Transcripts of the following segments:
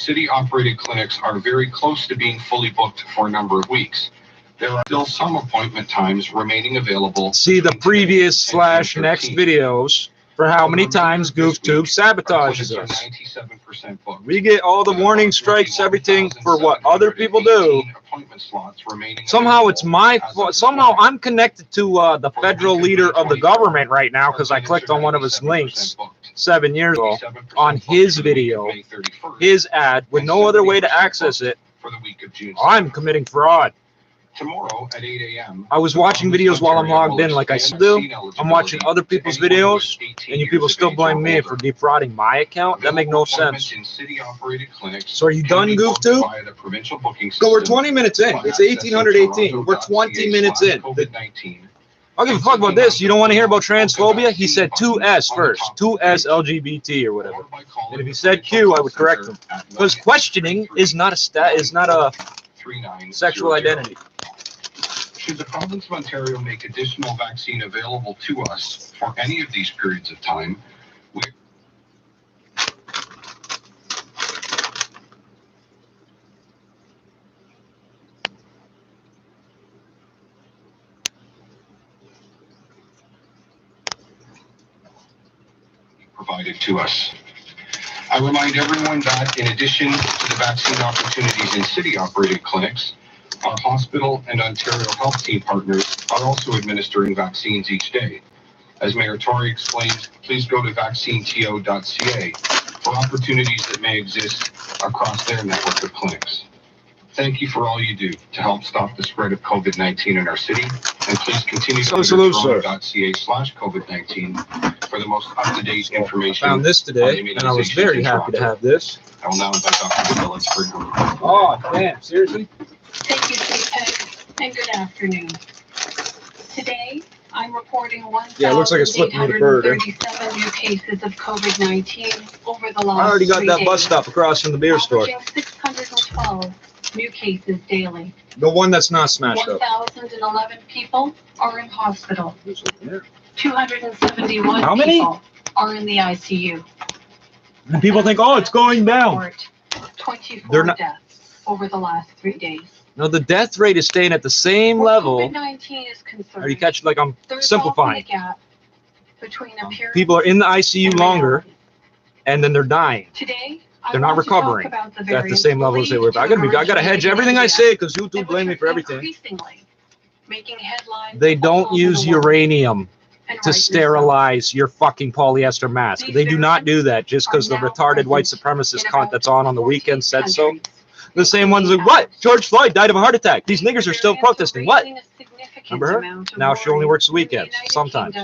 City-operated clinics are very close to being fully booked for a number of weeks. There are still some appointment times remaining available. See the previous / next videos for how many times GoofTube sabotages us. We get all the warning strikes, everything for what other people do. Somehow it's my fault. Somehow I'm connected to the federal leader of the government right now because I clicked on one of his links 7 years ago on his video, his ad, with no other way to access it. I'm committing fraud. Tomorrow at 8 a.m. I was watching videos while I'm logged in like I do. I'm watching other people's videos, and you people still blame me for defrauding my account? That makes no sense. So are you done, GoofTube? So we're 20 minutes in. It's 1818. We're 20 minutes in. I'll give a fuck about this. You don't want to hear about transphobia? He said 2S first. 2S LGBT or whatever. And if he said Q, I would correct him. Because questioning is not a sexual identity. Should the province of Ontario make additional vaccine available to us for any of these periods of time, we provided to us. I remind everyone that in addition to the vaccine opportunities in city-operated clinics, our hospital and Ontario Health Team partners are also administering vaccines each day. As Mayor Tory explained, please go to vaccineto.ca for opportunities that may exist across their network of clinics. Thank you for all you do to help stop the spread of COVID-19 in our city, and please continue to visit toronto.ca/COVID-19 for the most up-to-date information. I found this today, and I was very happy to have this. I will now invite Dr. Phillips for her. Oh, damn, seriously? Thank you, Trippz, and good afternoon. Today, I'm reporting 1,837 new cases of COVID-19 over the last 3 days. I already got that bus stop across from the beer store. 612 new cases daily. The one that's not smashed up. 1,011 people are in hospital. 271 How many? people are in the ICU. And people think, oh, it's going down. 24 deaths over the last 3 days. No, the death rate is staying at the same level. COVID-19 is concerned. Are you catching? Like I'm simplifying. Between people are in the ICU longer, and then they're dying. Today, they're not recovering at the same level as they were. I gotta hedge everything I say because YouTube blame me for everything. They don't use uranium to sterilize your fucking polyester mask. They do not do that just because the retarded white supremacist cunt that's on the weekend said so. The same ones like, what? George Floyd died of a heart attack. These niggers are still protesting. What? Remember her? Now she only works the weekends, sometimes.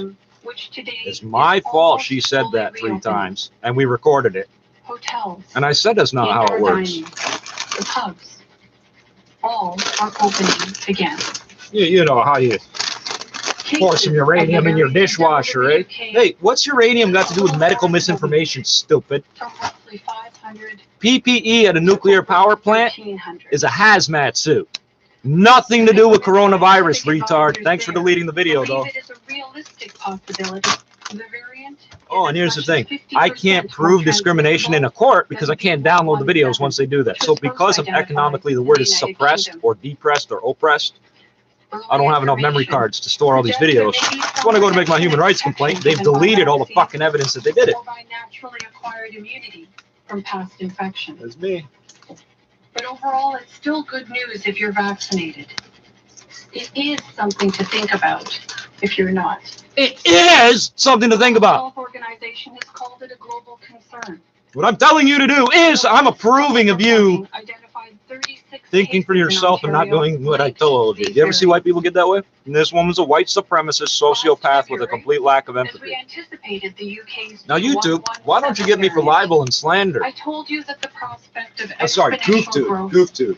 It's my fault she said that 3 times, and we recorded it. And I said that's not how it works. The pubs, all are opening again. You know how you pour some uranium in your dishwasher, eh? Hey, what's uranium got to do with medical misinformation, stupid? PPE at a nuclear power plant is a hazmat suit. Nothing to do with coronavirus, retard. Thanks for deleting the video, though. Oh, and here's the thing. I can't prove discrimination in a court because I can't download the videos once they do that. So because I'm economically, the word is suppressed or depressed or oppressed, I don't have enough memory cards to store all these videos. So when I go to make my human rights complaint, they've deleted all the fucking evidence that they did it. From past infection. That's me. But overall, it's still good news if you're vaccinated. It is something to think about if you're not. It is something to think about. The Health Organization has called it a global concern. What I'm telling you to do is I'm approving of you thinking for yourself and not doing what I told you. You ever see white people get that way? And this woman's a white supremacist sociopath with a complete lack of empathy. Now, YouTube, why don't you get me for libel and slander? I told you that the prospect of GoofTube.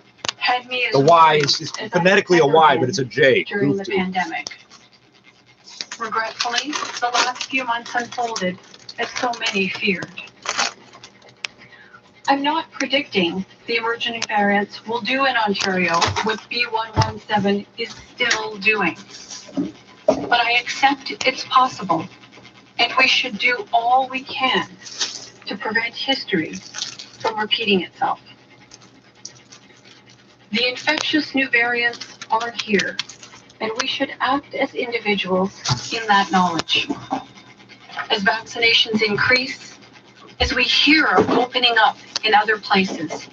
The Y is phonetically a Y, but it's a J. During the pandemic. Regretfully, the last few months unfolded as so many feared. I'm not predicting the emerging variants will do in Ontario what B117 is still doing. But I accept it's possible, and we should do all we can to prevent history from repeating itself. The infectious new variants are here, and we should act as individuals in that knowledge. As vaccinations increase, as we hear of opening up in other places,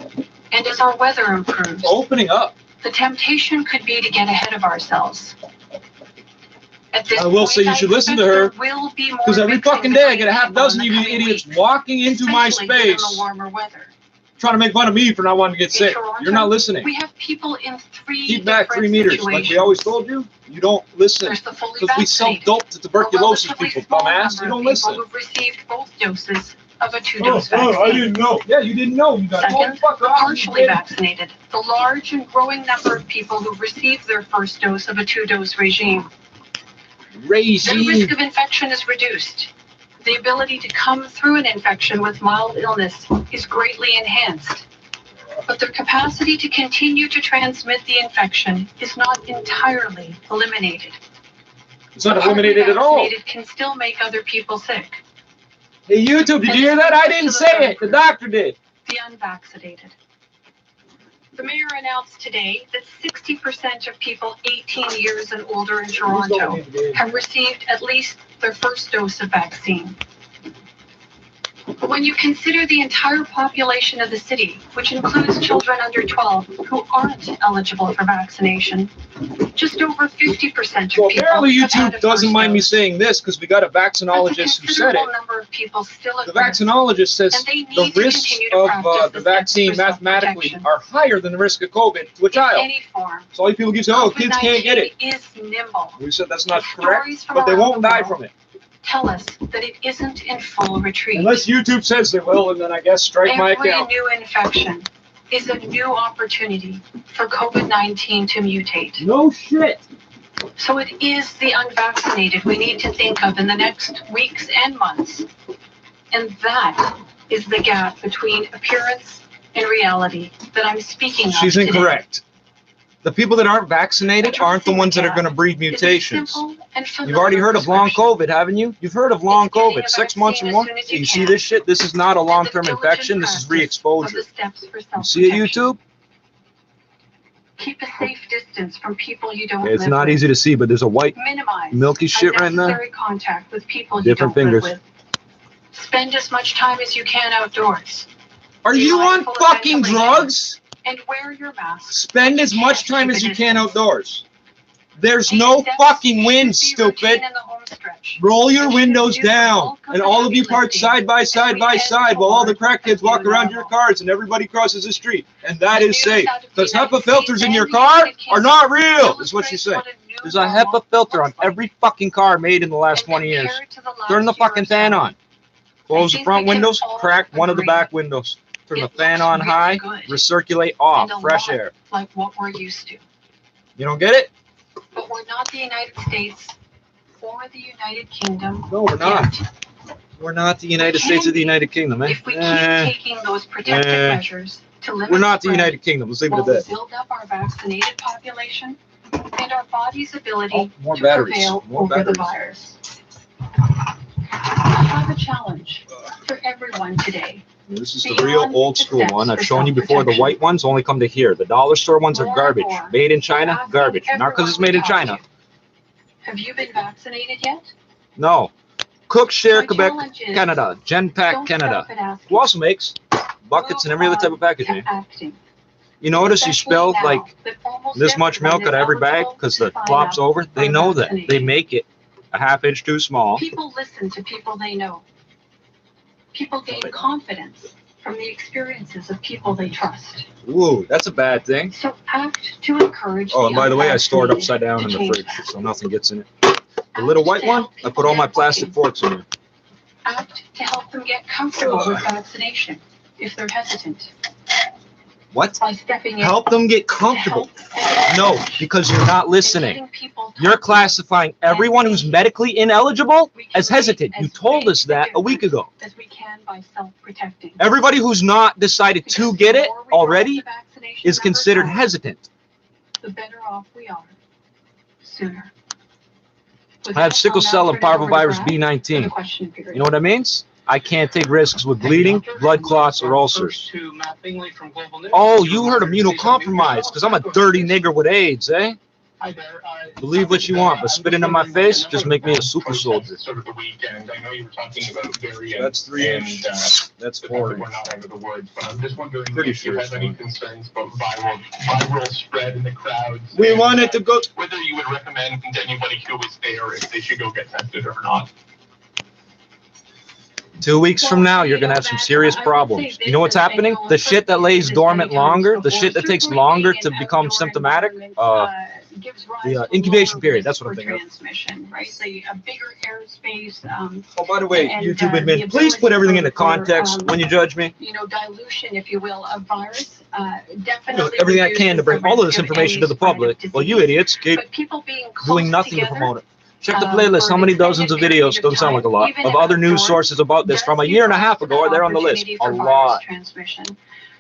and as our weather improves, Opening up. the temptation could be to get ahead of ourselves. At this I will point, say you should I listen to expect her, there will be more because every mixing fucking day I between get a half people dozen in of the you coming idiots weeks, walking into my especially given space the warmer weather. trying to make fun of me for not wanting to get In sick. Toronto, You're not listening. We have people in three Keep back 3 different meters. Like we situations. always told you, you don't listen. There's the fully Because we sell vaccinated, dope to a tuberculosis relatively people, small dumbass. number You of don't people listen. who've received both doses of a two-dose I vaccine. didn't know. Yeah, you didn't know. You got Second, fuck the off. partially vaccinated, the large and growing number of people who've received their first dose of a two-dose regime. The risk of infection is reduced. The ability to come through an infection with mild illness is greatly enhanced. But their capacity to continue to transmit the infection is not entirely eliminated. It's not The partly eliminated at all. vaccinated can still make other people sick. Hey, YouTube, did you hear that? I didn't say it. The doctor did. The unvaccinated. The mayor announced today that 60% of people 18 years and older in Toronto have received at least their first dose of vaccine. But when you consider the entire population of the city, which includes children under 12 who aren't eligible for vaccination, just over 50% of Well, people apparently have had YouTube a doesn't first mind me dose. saying this because we got a That's a vaccinologist who said it. considerable number of people still at The risk. vaccinologist says And they the need to risks continue to of practice the the vaccine steps for mathematically self-protection. are higher than the risk of COVID to a In child. any form. So all you people keep saying, oh, kids can't get it. COVID-19 is nimble. We said that's not Stories correct, from but they around won't the die world from it. Tell us that it isn't in full retreat. Unless YouTube says they will, and then I guess strike my Every account. new infection is a new opportunity for COVID-19 to mutate. No shit. So it is the unvaccinated we need to think of in the next weeks and months. And that is the gap between appearance and reality that I'm speaking of She's today. incorrect. The people that aren't vaccinated aren't the ones that are going to breed It's a mutations. simple and You've already heard of long prescription. COVID, haven't you? You've heard of long It's getting COVID, a 6 months or vaccine more. as soon as you You see can. this shit? This is not a And the long-term diligent infection. This is practice of re-exposure. the steps for You see it, self-protection. YouTube? Keep a safe distance from people you don't It's live not with. easy to see, but there's a white Minimize milky shit right now. unnecessary contact with people Different you don't fingers. live with. Spend as much time as you can outdoors. Are Be you on mindful of fucking ventilation. drugs? And wear your mask. Spend as much time as you can outdoors. There's no Steps fucking should wind, be stupid. routine in the home stretch. Roll your You should windows do the down, bulk of and the all of heavy you park lifting side by as side we by head side while all the toward crackheads a walk new around your normal. cars and everybody crosses the street. And that The is news safe. out of the Because United HEPA filters in States your and the car United are Kingdom not real, is what she illustrates said. what a new There's a normal HEPA filter on looks like. every fucking car made in the last And 20 years. compared to the last Turn the year or fucking fan so, on. Close the think front we can windows, all crack one of the agree back windows. Turn the it fan looks on really high, good recirculate off, and a fresh lot air. like what we're used to. You don't get it? But we're not the United States or the United Kingdom. No, we're not. yet. We're not the United States or the United Kingdom, eh? If we keep taking those protective measures to limit We're not the spread, United Kingdom. Let's leave it while at we that. build up our vaccinated population and our body's ability Oh, more to batteries. prevail More over the batteries. virus. I have a challenge for everyone today. This is the real old school one. I've shown you before. The self-protection. white ones only come to here. The dollar store ones are More and garbage. more, Made in China, asking garbage. Not because it's everyone made in we talk China. to, have you been vaccinated yet? No. Cook, share, My Quebec, challenge is, Canada. Genpack, don't Canada. stop at asking. Who also makes buckets and every other type of packaging. To acting. You notice you Especially spilled now like that almost this much everyone milk out of is every bag eligible because to the sign flop's up over. They for know that. vaccination. They make it a half inch too small. People listen to people they know. People gain confidence from the experiences of people they trust. Ooh, that's a bad thing. So act to encourage. Oh, and by the way, I store it upside down in to the change fridge that. so nothing gets in it. The little white one, I put all my plastic forks in there. Act to help them get comfortable with vaccination if they're hesitant. What? By stepping in. Help them get to comfortable. help No, because you're not and listening. getting people You're talking. classifying everyone who's medically ineligible We can as hesitant. make You as told big us that a week ago. as we can by self-protecting. Everybody who's not decided to Because get the it more we drive already the vaccination is numbers considered up, hesitant. the better off we are sooner. With I have that, sickle I'll now cell turn and it over to parvovirus Brad for the B19. question period. You know what that means? I can't take risks with bleeding, blood clots, or ulcers. Oh, you heard immunocompromised because I'm a dirty nigger with AIDS, eh? Believe what you want, but spitting in my face just make me a super soldier. Sort of the weekend. I know you were talking about variants. That's 3 inch. That's 4 inch. We're not under the woods, but I'm just wondering if you have any concerns about viral spread in the crowds. We wanted to go. Whether you would recommend to anybody who was there if they should go get tested or not. 2 weeks from now, you're going to have some serious problems. You know what's happening? The shit that lays dormant longer, the shit that takes longer to become symptomatic, the incubation period, that's what I'm thinking of. Transmission, right? A bigger airspace. Oh, by the way, YouTube admin, please put everything into context when you judge me. You know, dilution, if you will, of virus. Definitely everything I can to bring all of this information to the public. Well, you idiots keep doing nothing to promote it. Check the playlist. How many dozens of videos? Doesn't sound like a lot. Of other news sources about this from a year and a half ago are there on the list. A lot.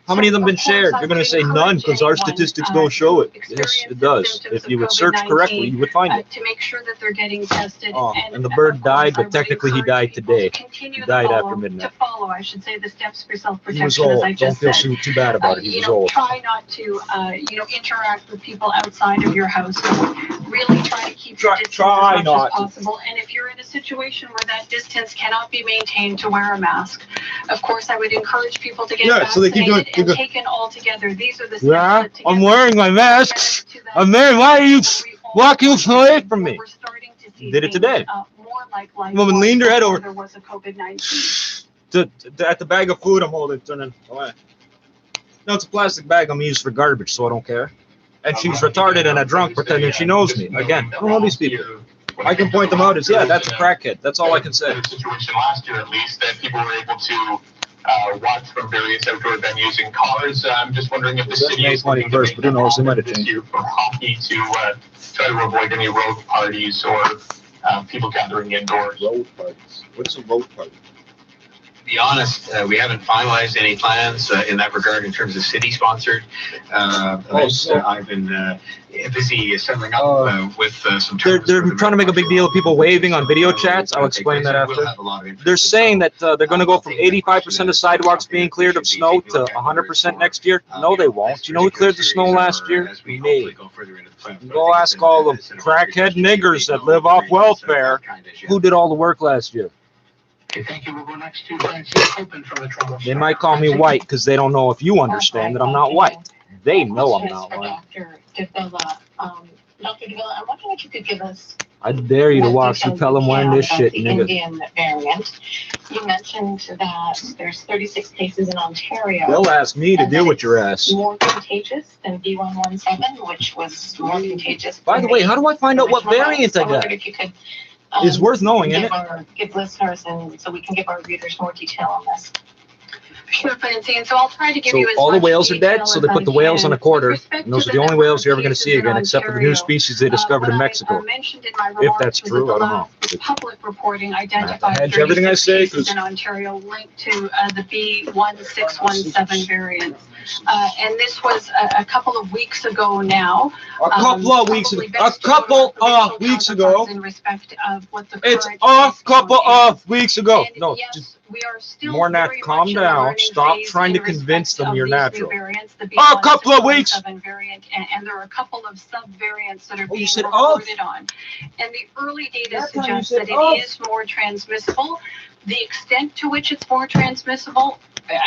How many of them been shared? You're going to say none because our statistics don't show it. Yes, it does. If you would search correctly, you would find it. To make sure that they're getting tested. Oh, and the bird died, but technically he died today. He died after midnight. To follow, I should say, the steps for self-protection. He was old. Don't feel too bad about it. He was old. Try not to, interact with people outside of your house. Really try to keep your distance as much as possible. And if you're in a situation where that distance cannot be maintained, to wear a mask. Of course, I would encourage people to get vaccinated and taken all together. These are the steps. Yeah, I'm wearing my mask. I'm wearing. Why are you walking away from me? We're starting to see did it today. More like Woman leaned her head over. There was a COVID-19. At the bag of food I'm holding, turning away. No, it's a plastic bag I'm used for garbage, so I don't care. And she's retarded and a drunk pretending she knows me. Again, I don't know these people. I can point them out as, yeah, that's a crackhead. That's all I can say. The situation last year, at least, that people were able to watch from various outdoor venues in cars. I'm just wondering if the city is looking to make this year for hockey to try to avoid any road parties or people gathering indoors. Road parties. What's a road party? To be honest, we haven't finalized any plans in that regard in terms of city-sponsored events. I've been busy settling up with some. They're trying to make a big deal of people waving on video chats. I'll explain that after. They're saying that they're going to go from 85% of sidewalks being cleared of snow to 100% next year. No, they won't. You know who cleared the snow last year? Me. Go ask all the crackhead niggers that live off welfare who did all the work last year. Thank you. We'll go next to Francis Open from the Trouble. They might call me white because they don't know if you understand that I'm not white. They know I'm not white. Dr. Davila, I'm wondering if you could give us. I dare you to watch you tell them wearing this shit, the nigga. Indian variant. You mentioned that there's 36 cases in Ontario. They'll ask me to deal with your ass. More contagious than B117, which was more contagious. By the way, how do I find out what variant I got? I wondered if you could. It's worth knowing, isn't it? Give listeners, and so we can give our readers more detail on this. Sure, Francie, and so I'll try to give you as all the much whales are detail dead, so as they put I the whales can. on a quarter, With respect and those to are the only number whales of you're ever going to see cases in again, except for the new Ontario, species they discovered in Mexico. mentioned in my If remarks that's was true, that I don't the know. last public reporting I identified hedge everything I 36 say, cases 'cause- in Ontario linked to the B1617 variant. And this was a couple of weeks ago now. A couple of weeks ago. Probably A best to couple go of to weeks provincial ago. counterparts in respect of what the It's current a case couple count of weeks ago. and No, yes, just we are still more than that. very Calm much in a down. learning Stop phase trying to in convince respect them of you're these new natural. variants, the A couple of weeks. B1617 variant, and there are a couple of sub-variants that are You being said off. reported on. And the early data That time you suggests said that off. it is more transmissible. The extent to which it's more transmissible,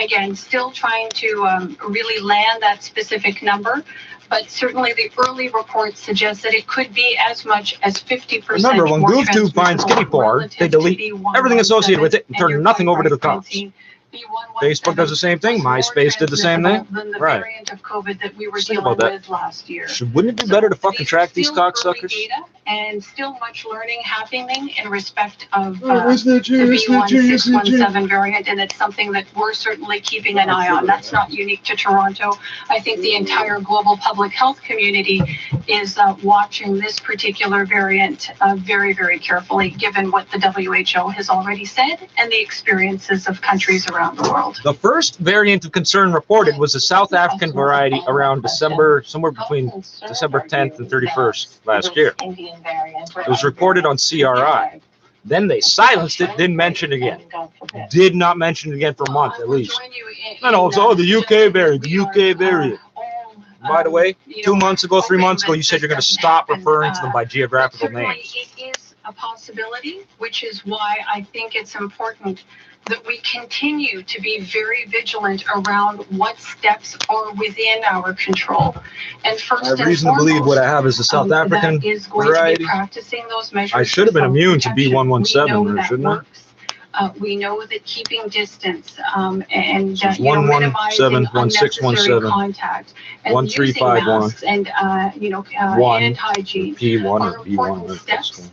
again, still trying to really land that specific number. But certainly the early reports suggest that it could be as much as 50% Remember, when more GoofTube finds transmissible kitty porn, relative they to delete B117. everything associated with it and turn you're nothing quite over to the right, cops. Francine. B117 Facebook does the same thing. was more MySpace did the same thing. transmissible than the Right. variant of COVID that we were Just think dealing about that. with last year. Wouldn't it be better to fucking These track are these still early cocksuckers? data and still much learning happening in respect of Oh, the B1617 variant, and it's something that we're certainly keeping an eye on. That's not unique to Toronto. I think the entire global public health community is watching this particular variant very, very carefully, given what the WHO has already said and the experiences of countries around the world. The first variant of concern reported was the South African variety around December, somewhere between December 10th and 31st last year. It was reported on CRI. Then they silenced it, didn't mention it again. Did not mention it again for a month at least. And also, the UK variant, the UK variant. By the way, 2 months ago, 3 months ago, you said you're going to stop referring to them by geographical names. It is a possibility, which is why I think it's important that we continue to be very vigilant around what steps are within our control. And first, I have reason to believe what I have is a South African variety. I should have been immune to B117, shouldn't I? We know that keeping distance and minimizing 117, unnecessary contact and 1351 masks and hand hygiene P1 are or important B1. steps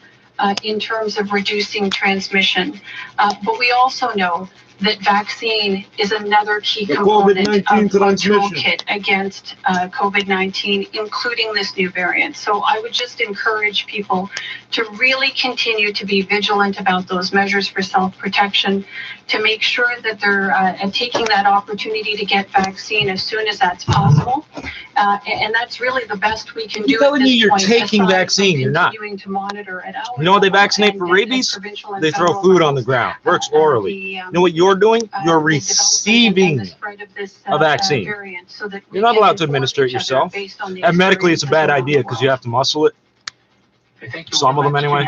in terms of reducing transmission. But we also know that vaccine is another key component of our toolkit against COVID-19, including this new variant. So I would just encourage people to really continue to be vigilant about those measures for self-protection, to make sure that they're taking that opportunity to get vaccine as soon as that's possible. And that's really the best we can do. I'm telling you, you're point, taking vaccine. You're not. To monitor at our You know what they vaccinate for rabies? They throw food on the ground. Works orally. You know what you're doing? You're receiving a vaccine. You're not allowed to administer it yourself. And medically, it's a bad idea because you have to muscle it. Some of them anyway.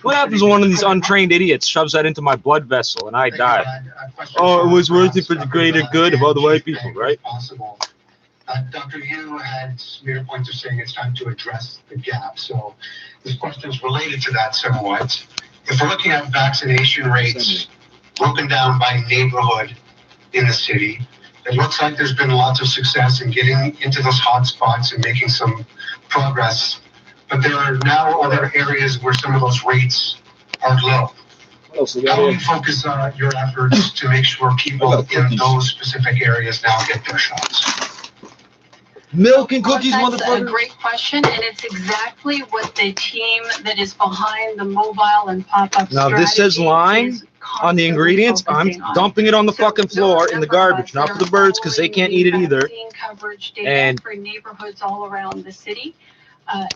What happens when one of these untrained idiots shoves that into my blood vessel and I die? Oh, it was worth it for the greater good of all the white people, right? Dr. Yu had made a point of saying it's time to address the gap. So this question is related to that somewhat. If we're looking at vaccination rates broken down by neighborhood in the city, it looks like there's been lots of success in getting into those hot spots and making some progress. But there are now other areas where some of those rates are low. How do you focus your efforts to make sure people in those specific areas now get their shots? Milk and cookies, That's motherfucker. a great question, and it's exactly what the team that is behind the mobile and pop-up Now, if this says line on the ingredients, I'm dumping it on the fucking floor in the garbage, not for the birds because they can't eat it either. And for neighborhoods all around the city.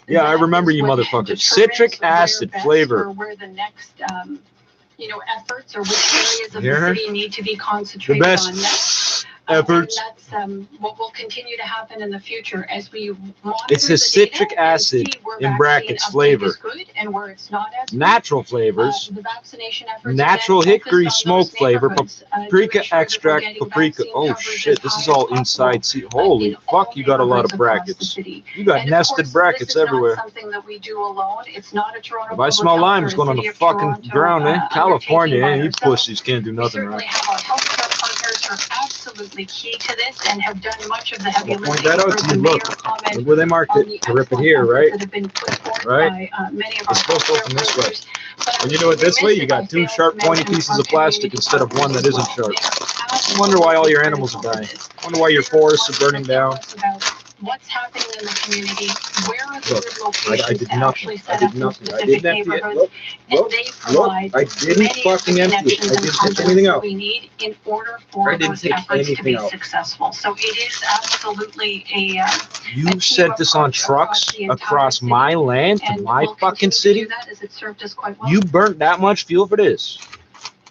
Yeah, I remember you motherfuckers. Citric acid flavor. Where the next, efforts or which areas of the city need to be concentrated the on best next. efforts. And that's what will continue to happen in the future as we monitor It's the citric acid in brackets flavor. And where it's not as Natural flavors. the vaccination efforts Natural again hickory focused on smoke those flavor. neighborhoods, to Paprika ensure that we're extract. getting Paprika. vaccine Oh coverage shit! as This is high all as inside. possible, See, holy in all fuck! You got a lot of neighborhoods across the brackets. city. You got And of nested course, brackets this is not everywhere. something that we do alone. It's not a Toronto If I smell public lime, health it's or a going on City the of fucking Toronto, ground, eh? California, undertaking by eh? You ourselves. pussies can't do We nothing certainly right. have our healthcare partners who are absolutely key to this and have done much of the heavy I'll point lifting. that out For to the you. mayor Look, comment look where they marked on it. the To rip it excellent here, efforts right? that have been put forth Right? by many of our It's supposed to healthcare open this way. workers. But When you do it this way, you got two sharp, pointy pieces of plastic instead of one that isn't sharp. I wonder why all your animals are dying. I wonder why your forests are burning down. What's happening in the community? Where are the Look, good locations I did to nothing. actually I set did up in nothing. I specific didn't empty it. neighborhoods? Look, And look, they look. provide I didn't many of the fucking empty it. connections I and didn't take contacts anything that out. we need in order I for didn't those take efforts to anything be out. successful. So it is absolutely a You sent this on trucks across my land to my fucking city? You burnt that much fuel for this?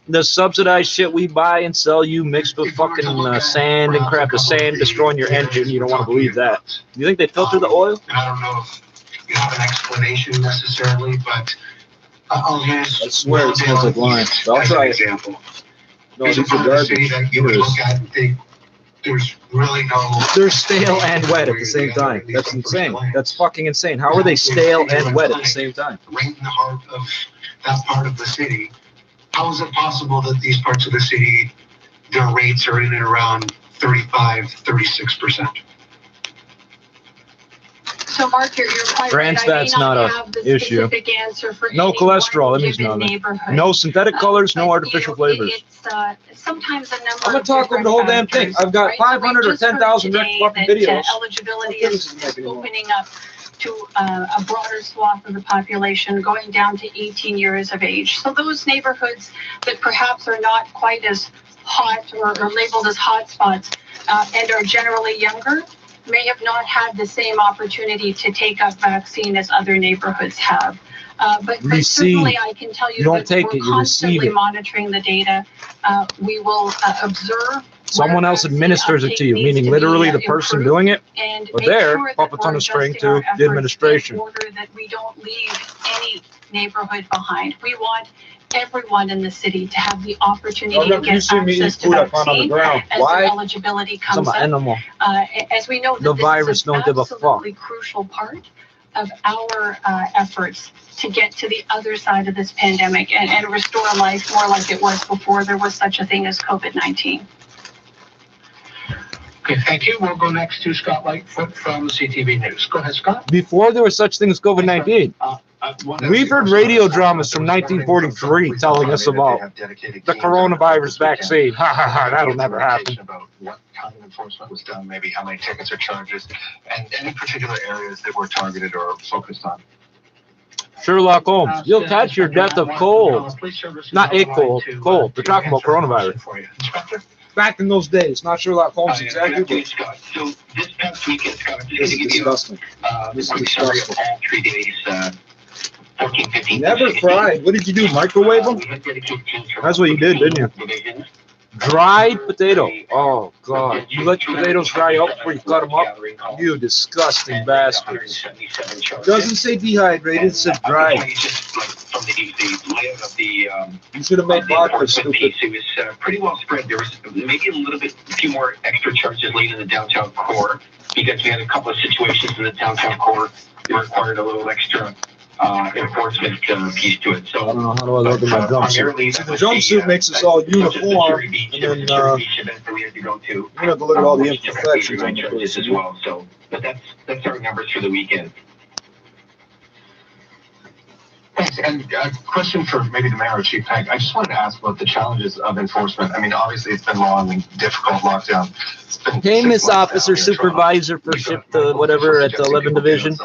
The subsidized shit we buy and sell you mixed with fucking sand and crap. The sand destroying your engine. You don't want to believe that. You think they filter the oil? I don't know if you have an explanation necessarily, but I'll use. I swear it smells like lime. I'll as try an it. example. No, There's a these are part of the city garbage. that you would look at and think there's really no. They're stale and wet at the same time. That's insane. That's fucking insane. How are they stale and wet at the same time? Right in the heart of that part of the city. How is it possible that these parts of the city, their rates are in and around 35, 36%? So Mark, you're quite Trans right. I may fat's not a have the issue. specific answer for No any cholesterol, one that means given nothing. neighborhood. No synthetic colors, no But, artificial flavors. It's sometimes a number I'm gonna of talk over different the whole damn thing. factors, I've got right? 500 So or we just heard 10,000 today fucking that, videos. eligibility What is difference does it make anymore? opening up to a broader swath of the population, going down to 18 years of age. So those neighborhoods that perhaps are not quite as hot or labeled as hot spots and are generally younger may have not had the same opportunity to take up vaccine as other neighborhoods have. But Receive. certainly I can tell you, You don't that take we're it, you receive constantly it. monitoring the data. We will observe. Someone else where administers it to you, uptake needs meaning to literally be, the person improved, doing it. and But make there, sure that puppets on we're the string adjusting to our the efforts administration. in order that we don't leave any neighborhood behind. We want everyone in the city to have the opportunity to get access to vaccine as their eligibility comes up. Animal. As we know, The that virus this is don't an give a fuck. absolutely crucial part of our efforts to get to the other side of this pandemic and restore life more like it was before there was such a thing as COVID-19. Okay, thank you. We'll go next to Scott Lightfoot from CTV News. Go ahead, Scott. Before there was such thing as COVID-19, we've heard radio dramas from 1943 telling us about the coronavirus vaccine. Ha ha ha, that'll never happen. About what kind of enforcement was done, maybe how many tickets or charges, and any particular areas that were targeted or focused on. Sherlock Holmes, you'll catch your death of cold. Not a cold, cold. They're talking about coronavirus. Back in those days, not Sherlock Holmes exactly, but Scott. So this past weekend, Scott, I'm just this going to is give you disgusting. this is summary of all 3 days, 14, 15. Never fried. What did you do, microwave them? That's what you did, didn't you? Dried potato. Oh, God. You let your potatoes dry out before you cut them up? You disgusting bastard. Doesn't say dehydrated, it says dried. From the layout of the You should have made vodka, stupid. it was pretty well spread. There was maybe a few more extra charges late in the downtown core because we had a couple of situations in the downtown core that required a little extra enforcement piece to it. So I don't know, how do I look at my jumpsuit? See, the jumpsuit makes us all uniform, and then we had to go to. you have to look at all the imperfections on the charges place. as well. So, but that's our numbers for the weekend. Thanks. And a question for maybe the mayor or Chief Peg. I just wanted to ask about the challenges of enforcement. I mean, obviously it's been long and difficult lockdown. Hey, Miss Officer Supervisor for Ship to whatever at the 11th Division.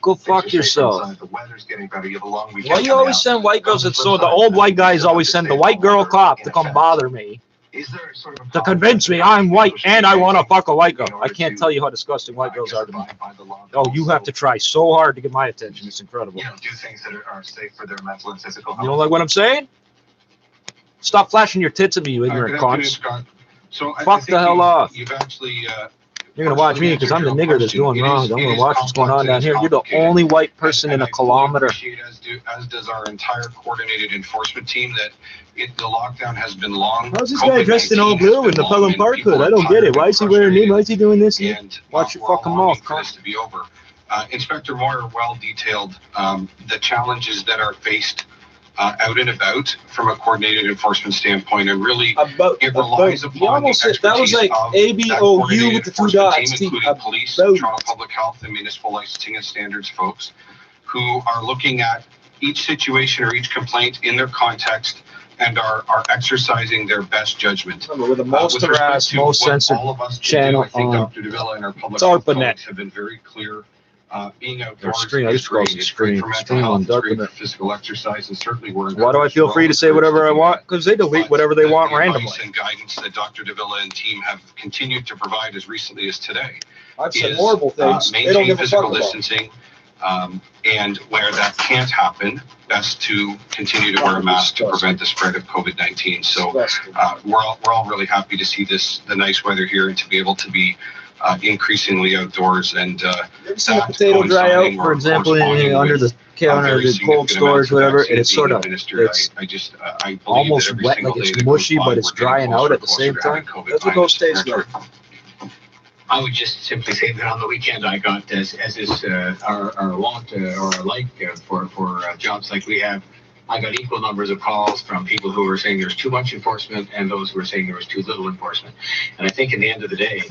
Go fuck yourself. The weather's getting better. You have a long weekend. Why you always send white girls? It's so the old white guys always send the white girl cop to come bother me. Is there sort of a To convince me I'm white and I want to fuck a white girl. I can't tell you how disgusting white girls are to me. Oh, you have to try so hard to get my attention. It's incredible. You know, do things that are safe for their mental and physical health. You don't like what I'm saying? Stop flashing your tits at me, you ignorant cunts. Fuck the hell off. You've actually You're gonna watch me because I'm the nigger that's doing wrong. I'm gonna watch what's going on down here. You're the only white person in a kilometer. As does our entire coordinated enforcement team, that the lockdown has been long. How's this guy dressed in all blue in the Pelham Park hood? I don't get it. Why is he wearing me? Why is he doing this? Watch your fucking mouth, cunt. To be over. Inspector Moyer well detailed the challenges that are faced out and about from a coordinated enforcement standpoint, and really it relies upon the expertise that was like of ABOU with the 2 dots. Team, including police, Toronto Public Health, and municipal licensing and standards folks, who are looking at each situation or each complaint in their context and are exercising their best judgment. We're the most harassed, most censored channel I think Dr. Davila and our public health colleagues have been very clear. Being outdoors screen, I is just call great. it It's great for mental screen health, on it's great Darknet. for physical exercise, and certainly we're Why do I feel free to say whatever I want? Because they delete whatever they want randomly. The and guidance that Dr. Davila and team have continued to provide as recently as today. I've said horrible things. They don't Maintain give a fuck physical about. Distancing, and where that can't happen, best to continue to wear a mask to prevent the spread of COVID-19. So we're all really happy to see the nice weather here and to be able to be increasingly outdoors. And you ever seen a potato dry out, for example, under the counter, the cold storage, whatever, and it's sort of, it's almost wet, like it's mushy, but it's drying out at the same time? That's what those taste like. I would just simply say that on the weekend I got, as is our want or our like for jobs like we have, I got equal numbers of calls from people who were saying there's too much enforcement and those who were saying there was too little enforcement. And I think in the end of the day,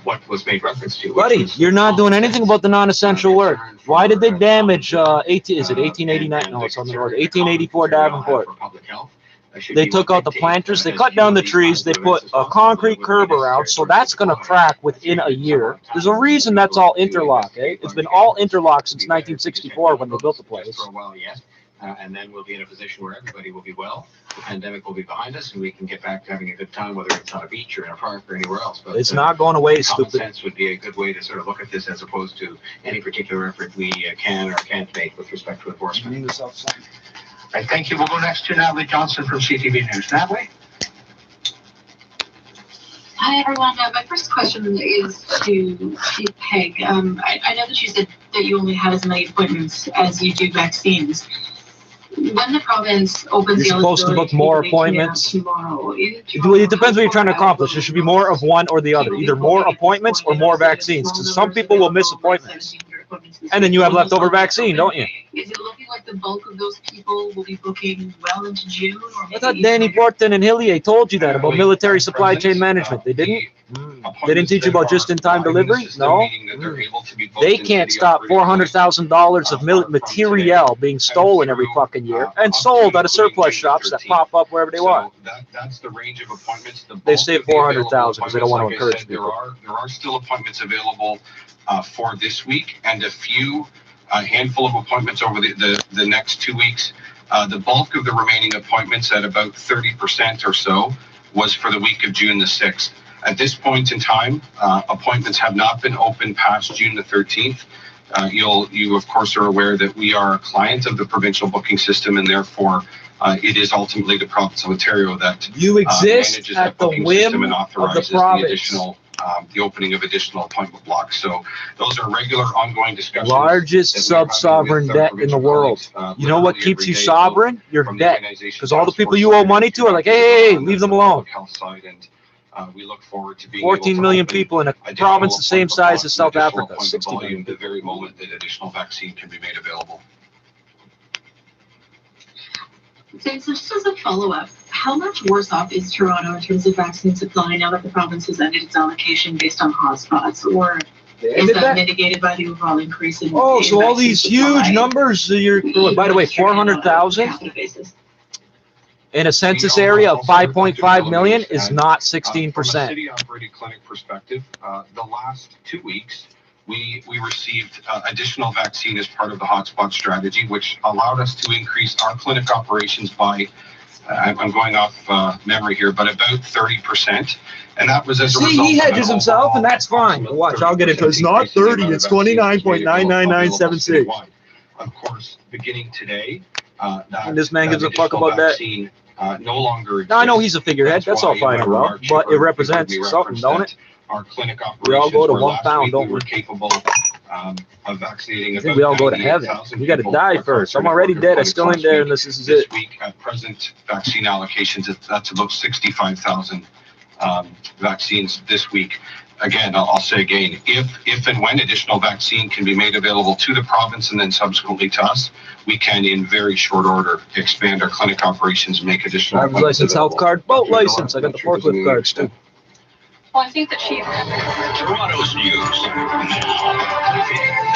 what was made reference to. Buddy, you're not doing anything about the non-essential work. Why did they damage, is it 1889? No, it's on the order. 1884 Davenport. They took out the planters, they cut down the trees, they put a concrete curb around, so that's going to crack within a year. There's a reason that's all interlock, eh? It's been all interlock since 1964 when they built the place. and then we'll be in a position where everybody will be well. The pandemic will be behind us, and we can get back to having a good time, whether it's on a beach or in a park or anywhere else. But it's not going away, common stupid. sense would be a good way to sort of look at this, as opposed to any particular effort we can or can't make with respect to enforcement. Right, thank you. We'll go next to Natalie Johnson from CTV News. Natalie? Hi, everyone. My first question is to Chief Peg. I know that you said that you only have as many appointments as you do vaccines. When the province opens, you're supposed to book more appointments. Tomorrow, it depends what you're trying to accomplish. There should be more of one or the other, either more appointments or more vaccines. Because some people will miss appointments, and then you have leftover vaccine, don't you? Is it looking like the bulk of those people will be booking well into June? Or I thought Danny Borton and Hillier told you that about military supply chain management. They didn't? They didn't teach you about just-in-time delivery? No? They can't stop $400,000 of materiel being stolen every fucking year and sold out of surplus shops that pop up wherever they want. That's the range of appointments. They say 400,000 because they don't want to encourage people. There are still appointments available for this week, and a handful of appointments over the next 2 weeks. The bulk of the remaining appointments, at about 30% or so, was for the week of June the 6th. At this point in time, appointments have not been open past June the 13th. You of course are aware that we are a client of the provincial booking system, and therefore it is ultimately the province of Ontario that you exist manages at that the booking whim system and authorizes of the province. The opening of additional appointment blocks. So those are regular ongoing discussions. Largest sub-sovereign debt in the world. You know what keeps you sovereign? Your debt. Because all the people you owe money to are like, hey, leave them alone. We look forward to being 14 million people in a province the same size as South Africa. 60 million. The very moment that additional vaccine can be made available. So just as a follow-up, how much worse off is Toronto in terms of vaccine supply now that the province has ended its allocation based on hotspots, or is that mitigated by the overall increase in so all these huge numbers, by the way, 400,000 in a census area of 5.5 million is not 16%. From a city-operated clinic perspective, the last 2 weeks, we received additional vaccine as part of the hotspot strategy, which allowed us to increase our clinic operations by, I'm going off memory here, but about 30%. And that was as a result. He hedges himself, and that's fine. Watch, I'll get into it. It's not 30, it's 29.99976. Of course, beginning today, and this man gives a fuck about that. No longer exists. No, I know he's a figurehead. That's all fine and well, but it represents something, don't it? Our clinic operations. We all go to 1 pound, don't we? Were capable of vaccinating. I think we all go to heaven. You got to die first. I'm already dead. I still ain't there, and this is it. This week, at present vaccine allocations, that's about 65,000 vaccines this week. Again, I'll say again, if and when additional vaccine can be made available to the province and then subsequently to us, we can, in very short order, expand our clinic operations and make additional. Driver's license, health card, boat license. I got the forklift cards too. Well, I think that Toronto's news.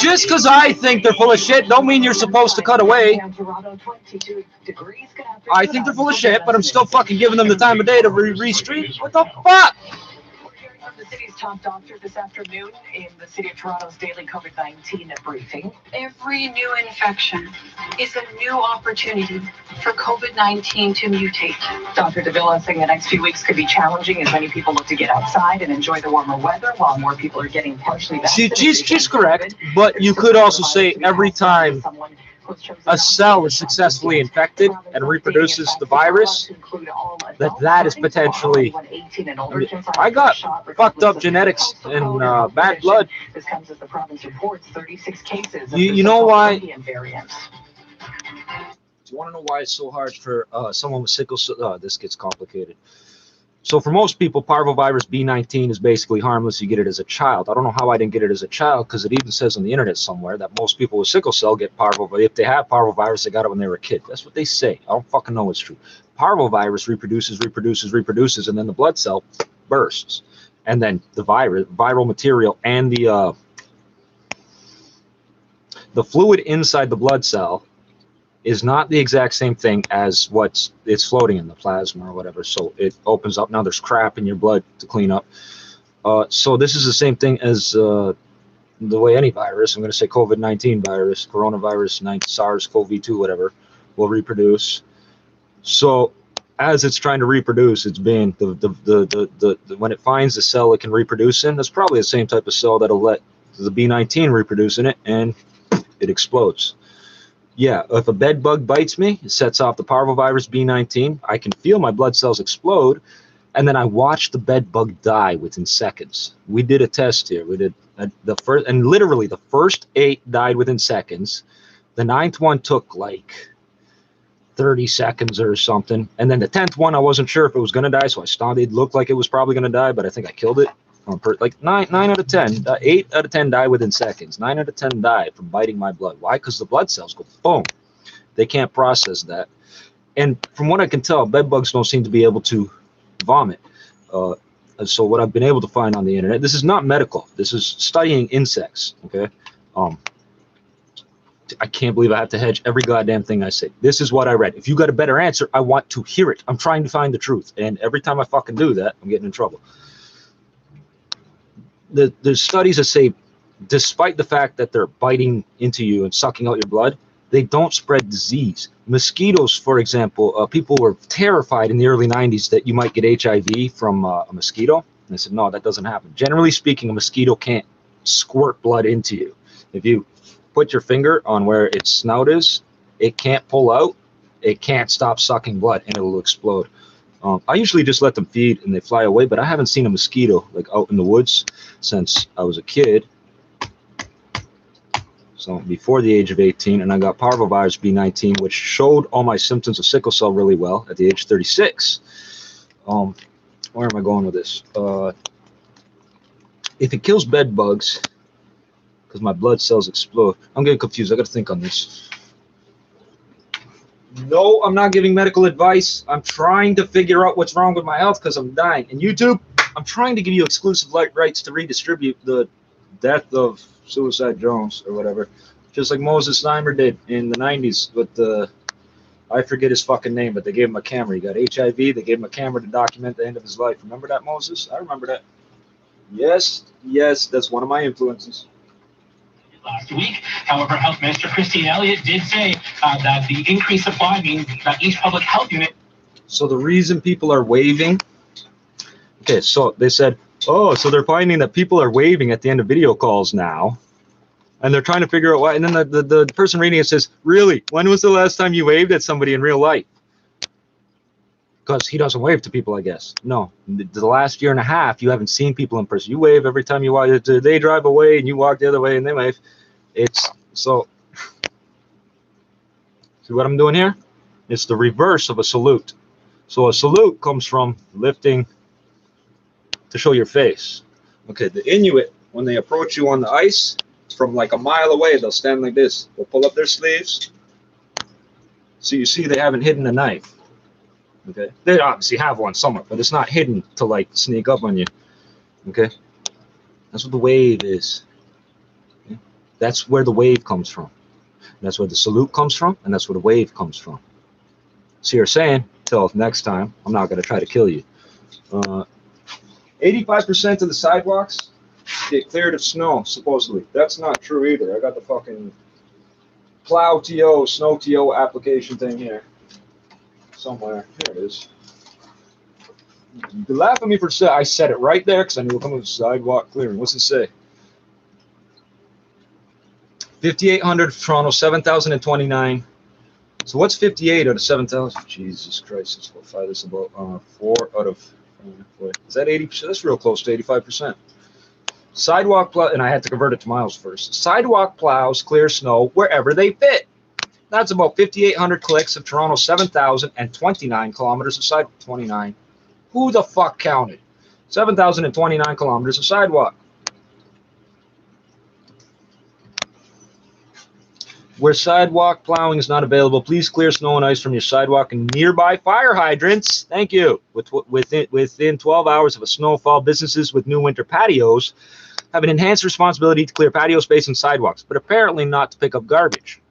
Just because I think they're full of shit, don't mean you're supposed to cut away. I think they're full of shit, but I'm still fucking giving them the time of day to re-stream. What the fuck? The city's top doctor this afternoon in the City of Toronto's daily COVID-19 briefing. every new infection is a new opportunity for COVID-19 to mutate. Dr. Davila saying the next few weeks could be challenging as many people look to get outside and enjoy the warmer weather while more people are getting partially vaccinated. She's correct, but you could also say every time a cell is successfully infected and reproduces the virus, that is potentially. I got fucked up genetics and bad blood. This comes as the province reports 36 cases. You know why? Do you want to know why it's so hard for someone with sickle cell? This gets complicated. So for most people, parvovirus B19 is basically harmless. You get it as a child. I don't know how I didn't get it as a child, because it even says on the internet somewhere that most people with sickle cell get parvovirus. If they have parvovirus, they got it when they were a kid. That's what they say. I don't fucking know what's true. Parvovirus reproduces, and then the blood cell bursts. And then the viral material and the fluid inside the blood cell is not the exact same thing as it's floating in the plasma or whatever. So it opens up. Now there's crap in your blood to clean up. So this is the same thing as the way any virus, I'm going to say COVID-19 virus, coronavirus, SARS-CoV-2, whatever, will reproduce. So as it's trying to reproduce, it's being when it finds the cell it can reproduce in, that's probably the same type of cell that'll let the B19 reproduce in it, and it explodes. Yeah, if a bed bug bites me, it sets off the parvovirus B19. I can feel my blood cells explode, and then I watch the bed bug die within seconds. We did a test here. We did literally the first 8 died within seconds. The 9th one took like 30 seconds or something, and then the 10th one I wasn't sure if it was going to die, so I stopped. It looked like it was probably going to die, but I think I killed it. Like 9 out of 10, 8 out of 10 die within seconds. 9 out of 10 die from biting my blood. Why? Because the blood cells go boom. They can't process that. And from what I can tell, bed bugs don't seem to be able to vomit. So what I've been able to find on the internet, this is not medical. This is studying insects. Okay. I can't believe I have to hedge every goddamn thing I say. This is what I read. If you got a better answer, I want to hear it. I'm trying to find the truth, and every time I fucking do that, I'm getting in trouble. There's studies that say, despite the fact that they're biting into you and sucking out your blood, they don't spread disease. Mosquitoes, for example, people were terrified in the early 90s that you might get HIV from a mosquito. And they said, no, that doesn't happen. Generally speaking, a mosquito can't squirt blood into you. If you put your finger on where its snout is, it can't pull out. It can't stop sucking blood, and it'll explode. I usually just let them feed and they fly away, but I haven't seen a mosquito like out in the woods since I was a kid. So before the age of 18, and I got parvovirus B19, which showed all my symptoms of sickle cell really well at the age of 36. Where am I going with this? If it kills bed bugs, because my blood cells explode, I'm getting confused. I got to think on this. No, I'm not giving medical advice. I'm trying to figure out what's wrong with my health because I'm dying. And YouTube, I'm trying to give you exclusive rights to redistribute the death of Suicide Jones or whatever, just like Moses Snyder did in the 90s with the, I forget his fucking name, but they gave him a camera. He got HIV. They gave him a camera to document the end of his life. Remember that, Moses? I remember that. Yes, that's one of my influences. Last week. However, Health Minister Christine Elliott did say that the increased supply means that each public health unit. So the reason people are waving, okay, so they said, oh, so they're finding that people are waving at the end of video calls now, and they're trying to figure out why. And then the person reading it says, really, when was the last time you waved at somebody in real life? Because he doesn't wave to people, I guess. No, the last year and a half, you haven't seen people in person. You wave every time you walk. They drive away and you walk the other way and they wave. It's so. See what I'm doing here? It's the reverse of a salute. So a salute comes from lifting to show your face. Okay, the Inuit, when they approach you on the ice, from like a mile away, they'll stand like this. They'll pull up their sleeves. So you see they haven't hidden a knife. Okay, they obviously have one somewhere, but it's not hidden to like sneak up on you. Okay, that's what the wave is. Okay? That's where the wave comes from. That's where the salute comes from, and that's where the wave comes from. So you're saying, till next time, I'm not going to try to kill you. 85% of the sidewalks get cleared of snow, supposedly. That's not true either. I got the fucking plow TO, snow TO application thing here. Somewhere. Here it is. You laugh at me for I said it right there because I knew it would come with sidewalk clearing. What's it say? 5,800 Toronto, 7,029. So what's 58 out of 7,000? Jesus Christ, let's go find this about 4 out of 4. Is that 80%? That's real close to 85%. Sidewalk plow, and I had to convert it to miles first. Sidewalk plows clear snow wherever they fit. That's about 5,800 clicks of Toronto, 7,029 kilometers of sidewalk. 29. Who the fuck counted? 7,029 kilometers of sidewalk. Where sidewalk plowing is not available, please clear snow and ice from your sidewalk and nearby fire hydrants. Thank you. Within 12 hours of a snowfall, businesses with new winter patios have an enhanced responsibility to clear patio space and sidewalks, but apparently not to pick up garbage.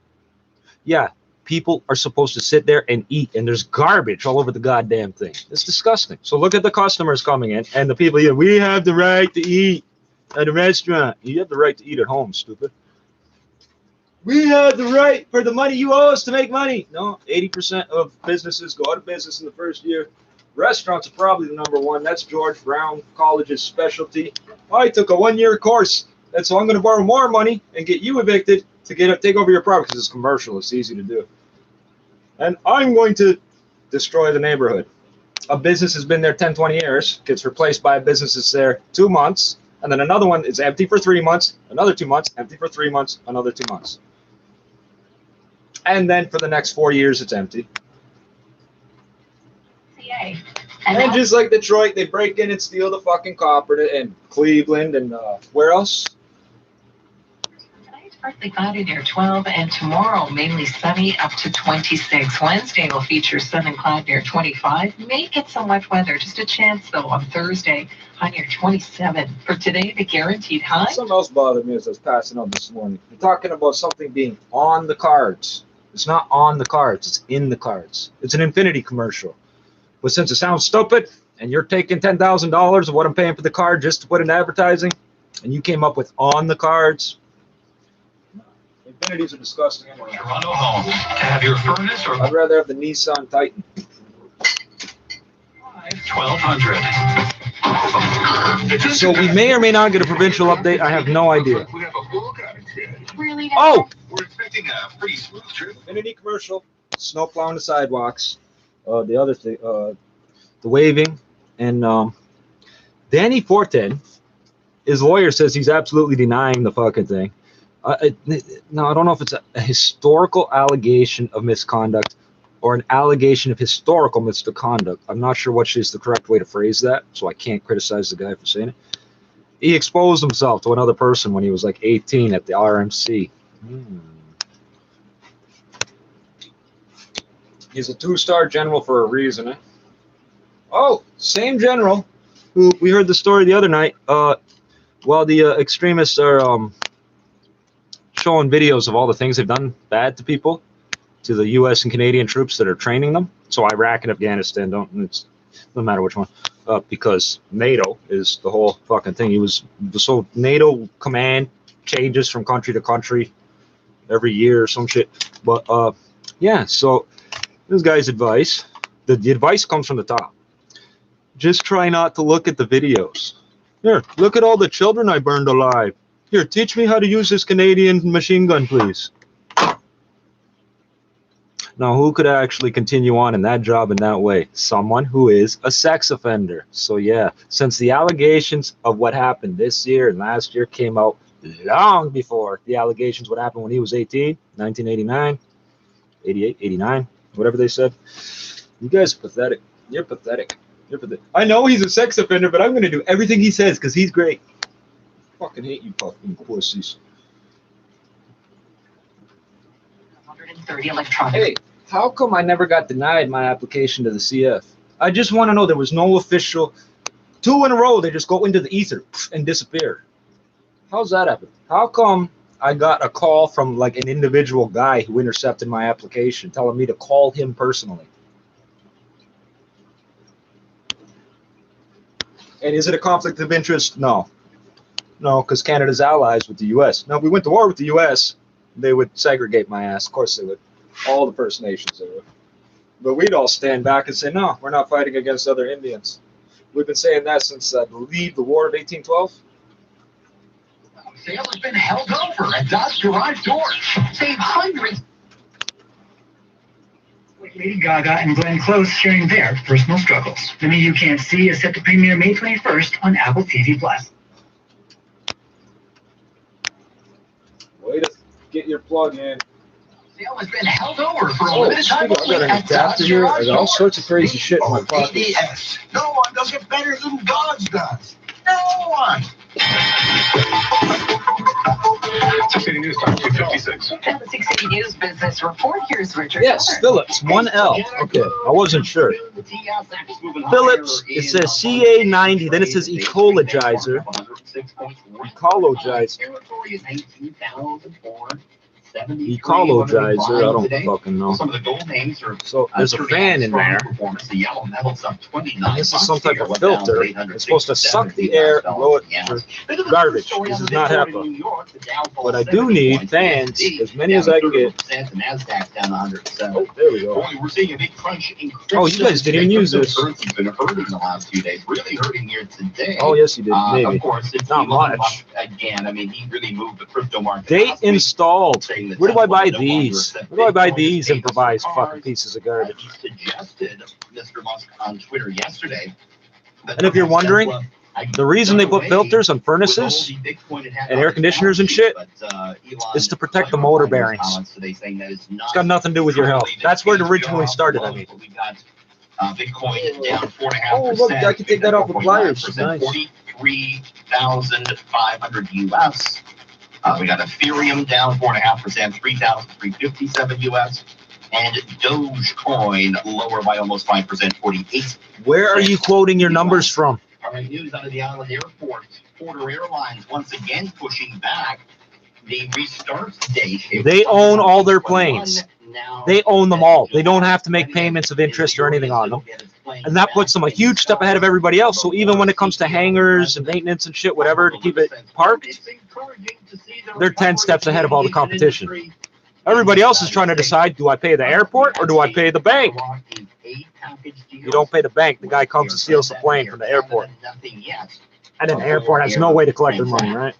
Yeah, people are supposed to sit there and eat, and there's garbage all over the goddamn thing. It's disgusting. So look at the customers coming in, and the people, yeah, we have the right to eat at a restaurant. You have the right to eat at home, stupid. We have the right for the money you owe us to make money. No, 80% of businesses go out of business in the first year. Restaurants are probably the number one. That's George Brown College's specialty. I took a 1-year course, and so I'm going to borrow more money and get you evicted to take over your property because it's commercial. It's easy to do. And I'm going to destroy the neighborhood. A business has been there 10, 20 years, gets replaced by a business that's there 2 months, and then another one is empty for 3 months, another 2 months, empty for 3 months, another 2 months. And then for the next 4 years, it's empty. And just like Detroit, they break in and steal the fucking copper, and Cleveland, and where else? Tonight's partly cloudy near 12, and tomorrow mainly sunny up to 26. Wednesday will feature sun and cloud near 25. May get some wet weather, just a chance though on Thursday, high near 27. For today, the guaranteed high. Something else bothered me as I was passing on this morning. You're talking about something being on the cards. It's not on the cards, it's in the cards. It's an Infinity commercial. But since it sounds stupid, and you're taking $10,000 of what I'm paying for the card just to put in advertising, and you came up with on the cards, Infinities are disgusting anyway. Toronto home. Have your furnace or I'd rather have the Nissan Titan. 1200. So we may or may not get a provincial update. I have no idea. We have a full gun. Really? Oh! We're expecting a pretty smooth trip. Infinity commercial, snow plowing the sidewalks. The other thing, the waving, and Danny Fortin, his lawyer says he's absolutely denying the fucking thing. No, I don't know if it's a historical allegation of misconduct or an allegation of historical misconduct. I'm not sure which is the correct way to phrase that, so I can't criticize the guy for saying it. He exposed himself to another person when he was like 18 at the RMC. He's a 2-star general for a reason, eh? Oh, same general who we heard the story the other night. While the extremists are showing videos of all the things they've done bad to people, to the U.S. and Canadian troops that are training them. So Iraq and Afghanistan doesn't matter which one, because NATO is the whole fucking thing. So NATO command changes from country to country every year or some shit. But yeah, so this guy's advice, the advice comes from the top. Just try not to look at the videos. Here, look at all the children I burned alive. Here, teach me how to use this Canadian machine gun, please. Now, who could actually continue on in that job in that way? Someone who is a sex offender. So yeah, since the allegations of what happened this year and last year came out long before the allegations what happened when he was 18, 1989, 88, 89, whatever they said. You guys are pathetic. You're pathetic. You're pathetic. I know he's a sex offender, but I'm going to do everything he says because he's great. Fucking hate you fucking pussies. 130 electronic. Hey, how come I never got denied my application to the CF? I just want to know, there was no official. 2 in a row, they just go into the ether and disappear. How's that happen? How come I got a call from like an individual guy who intercepted my application telling me to call him personally? And is it a conflict of interest? No. No, because Canada's allies with the U.S. Now, if we went to war with the U.S., they would segregate my ass. Of course they would. All the First Nations they would. But we'd all stand back and say, no, we're not fighting against other Indians. We've been saying that since, I believe, the War of 1812. Sale has been held over at Dodge Garage Doors. Save hundreds. Lady Gaga and Glenn Close sharing their personal struggles. The Me You Can't See is set to premiere May 21st on Apple TV+. Way to get your plug in. Sale has been held over for a limited time. I got an adapter here. I got all sorts of crazy shit in my pocket. PDS. No one does it better than Dodge does. No one. 680 News Talk 256. And the 680 News Business Report. Here's Richard. Yes, Phillips, 1L. Okay, I wasn't sure. Phillips, it says CA90, then it says ecologizer. Ecologize. Ecologizer, I don't fucking know. Some of the gold names are So there's a fan in there. The yellow metal's up 29. This is some type of filter. It's supposed to suck the air and blow it for garbage. This is not HEPA. But I do need fans, as many as I can get. Oh, there we go. We're seeing a big crunch in Oh, you guys didn't even use this. It's been hurting the last few days. Really hurting here today. Oh, yes, you did. Maybe. Of course, it's not much. Again, I mean, he really moved the crypto market. Date installed. Where do I buy these? Where do I buy these improvised fucking pieces of garbage? He suggested Mr. Musk on Twitter yesterday. And if you're wondering, the reason they put filters on furnaces and air conditioners and shit is to protect the motor bearings. It's got nothing to do with your health. That's where it originally started, I mean. Bitcoin down 4.5%. Oh, look, I can take that off with pliers. Nice. 43,500 US. We got Ethereum down 4.5%, 3,357 US. And Dogecoin lower by almost 5%, 48. Where are you quoting your numbers from? All right, news out of the island airport. Porter Airlines once again pushing back the restart date. They own all their planes. They own them all. They don't have to make payments of interest or anything on them. And that puts them a huge step ahead of everybody else. So even when it comes to hangars and maintenance and shit, whatever, to keep it parked, they're 10 steps ahead of all the competition. Everybody else is trying to decide, do I pay the airport or do I pay the bank? You don't pay the bank. The guy comes and steals the plane from the airport. And then the airport has no way to collect their money, right?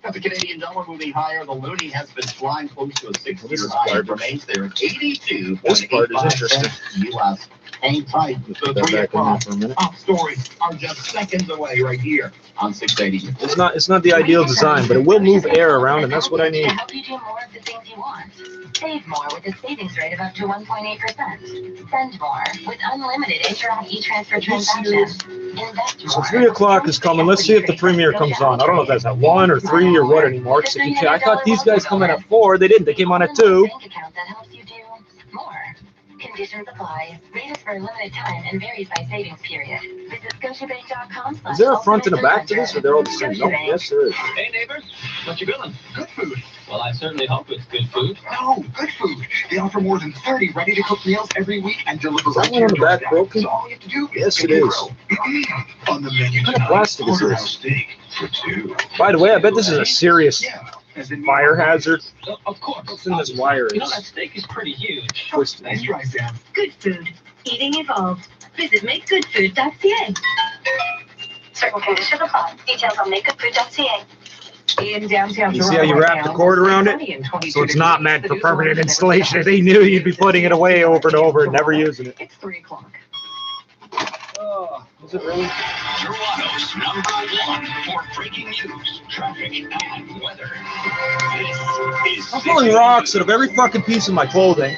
The Canadian dollar moving higher. The loonie has been flying close to a 6-year high. It remains there at 82. This part is interesting. US. Hang tight. The 3 o'clock top stories are just seconds away right here on 680. It's not the ideal design, but it will move air around, and that's what I need. To help you do more of the things you want. Save more with a savings rate of up to 1.8%. Spend more with unlimited Interac e-transfer transactions. Invest more. So 3 o'clock is coming. Let's see if the premiere comes on. I don't know if that's at 1 or 3 or what anymore. I thought these guys come in at 4. They didn't. They came on at 2. Conditions apply. Rate is for a limited time and varies by savings period. Visit scotiabank.com. Is there a front and a back to this, or they're all the same? Nope. Yes, there is. Hey, neighbors. What you feeling? Good food. Well, I certainly hope it's good food. No, good food. They offer more than 30 ready-to-cook meals every week and deliver right to your doorstep. So all you have to do is yes, it is. On the menu what kind of plastic is this? Steak for 2. By the way, I bet this is a serious fire hazard. Of course. What's in this wire? You know, that steak is pretty huge. Twisted. Nice try, Sam. Good food. Eating evolved. Visit makegoodfood.ca. Certain conditions apply. Details on makegoodfood.ca. In downtown You see how you wrap the cord around it? So it's not meant for permanent installation. They knew you'd be putting it away over and over and never using it. It's 3 o'clock. Oh, is it really? Toronto's #1 for breaking news, traffic, and weather. This is I'm throwing rocks out of every fucking piece of my clothing.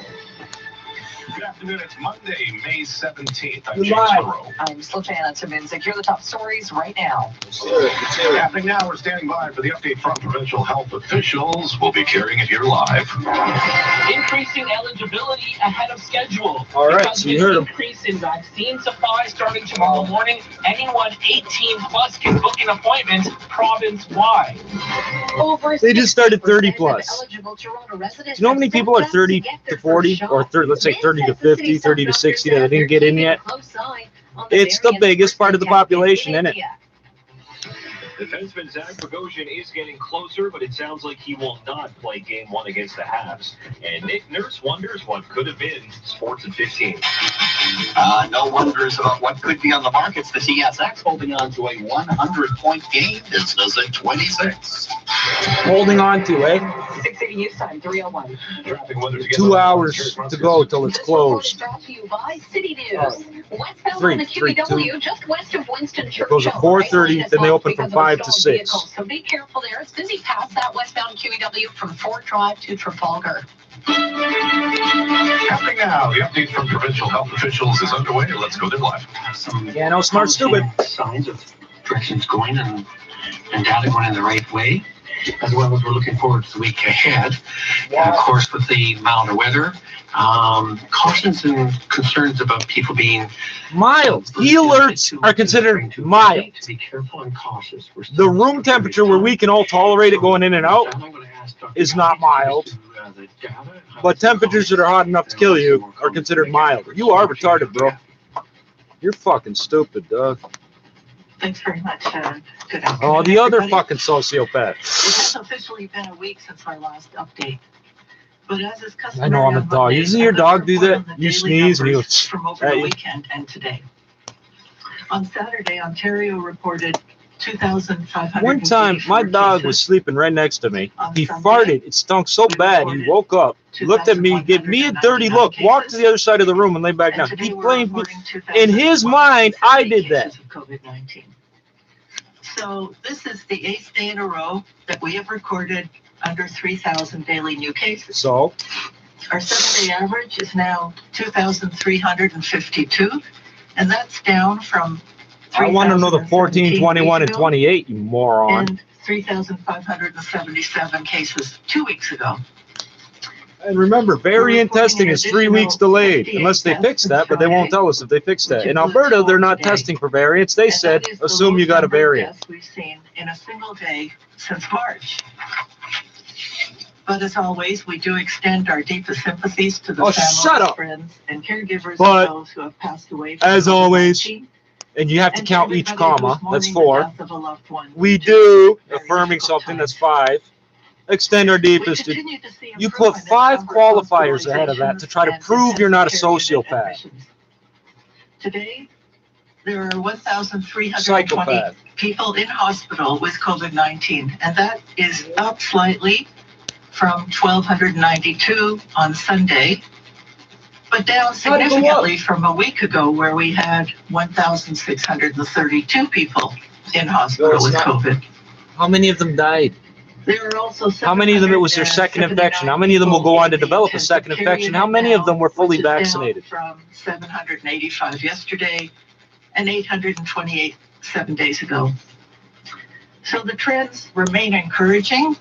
Good afternoon. It's Monday, May 17th. I'm You're James live. Burrow. I'm Sultana Timmins. Here are the top stories right now. Happening now, we're standing by for the update from provincial health officials. We'll be carrying it here live. Increasing eligibility ahead of schedule. All right, Because so you of heard an 'em. increase in vaccine supply starting tomorrow morning. Anyone 18 plus can book an appointment province-wide. They just started 30 plus. Do you know how many people are 30 to 40 or 30, let's say 30 to 50, 30 to 60 that didn't get in yet? It's the biggest part of the population, isn't it? Defenseman Zach Bogosian is getting closer, but it sounds like he will not play Game 1 against the Habs. And Nick Nurse wonders what could have been. Sports at 15. No wonders about what could be on the markets. The TSX holding on to a 100-point gain. Business at 26. Holding on to, eh? 680 news time, 301. Traffic weather 2 hours to go till it's closed. Brought to you by City News. Westbound Three, on the three, QEW, just west of Winston Churchill. Goes at 4:30, then they open from 5 to 6. So be careful there. It's busy past that westbound QEW from Fort Drive to Trafalgar. Happening now, the update from provincial health officials is underway. Let's go there live. Yeah, no, smart, stupid. Signs of directions going and data going in the right way, as well as we're looking forward to the week ahead. And of course, with the milder weather, cautions and concerns about people being mild. The alerts are considered mild. To be careful and cautious. The room temperature where we can all tolerate it going in and out is not mild. the data. But temperatures that are hot enough to kill you are considered mild. You are retarded, bro. You're fucking stupid, Doug. Thanks very much. Good afternoon, Oh, the other everybody. fucking sociopath. It has officially been a week since our last update. But as is customary, I know I'm a on dog. Mondays, Doesn't your I dog do report that? on the You daily sneeze and he numbers goes from over at the you. weekend and today. On Saturday, Ontario reported 2,500. One time, my dog was sleeping right next to me. He farted. It stunk so bad. He woke up, looked at me, gave me a dirty look, walked to the other side of the room, and lay back down. He blamed me. In his mind, I did that. COVID-19. So this is the 8th day in a row that we have recorded under 3,000 daily new cases. So? Our 7-day average is now 2,352, and that's down from I want to know the 14, 21, and 28, you moron. and 3,577 cases 2 weeks ago. And remember, variant testing is 3 weeks delayed, unless they fix that, but they won't tell us if they fix that. In Alberta, they're not testing for variants. They said, assume you got a variant. We've seen in a single day since March. But as always, we do extend our deepest sympathies to the families, friends, and caregivers of those who have passed away. As always, and you have to count each comma, that's 4. We do, affirming something, that's 5. Extend our deepest. You put 5 qualifiers ahead of that to try to prove you're not a sociopath. Today, there are 1,320 people in hospital with COVID-19, and that is up slightly from 1,292 on Sunday, but down significantly from a week ago where we had 1,632 people in hospital with COVID. How many of them died? There are also how many of them it was their second infection? How many of them will go on to develop a second infection? How many of them were fully vaccinated? From 785 yesterday and 828 7 days ago. So the trends remain encouraging,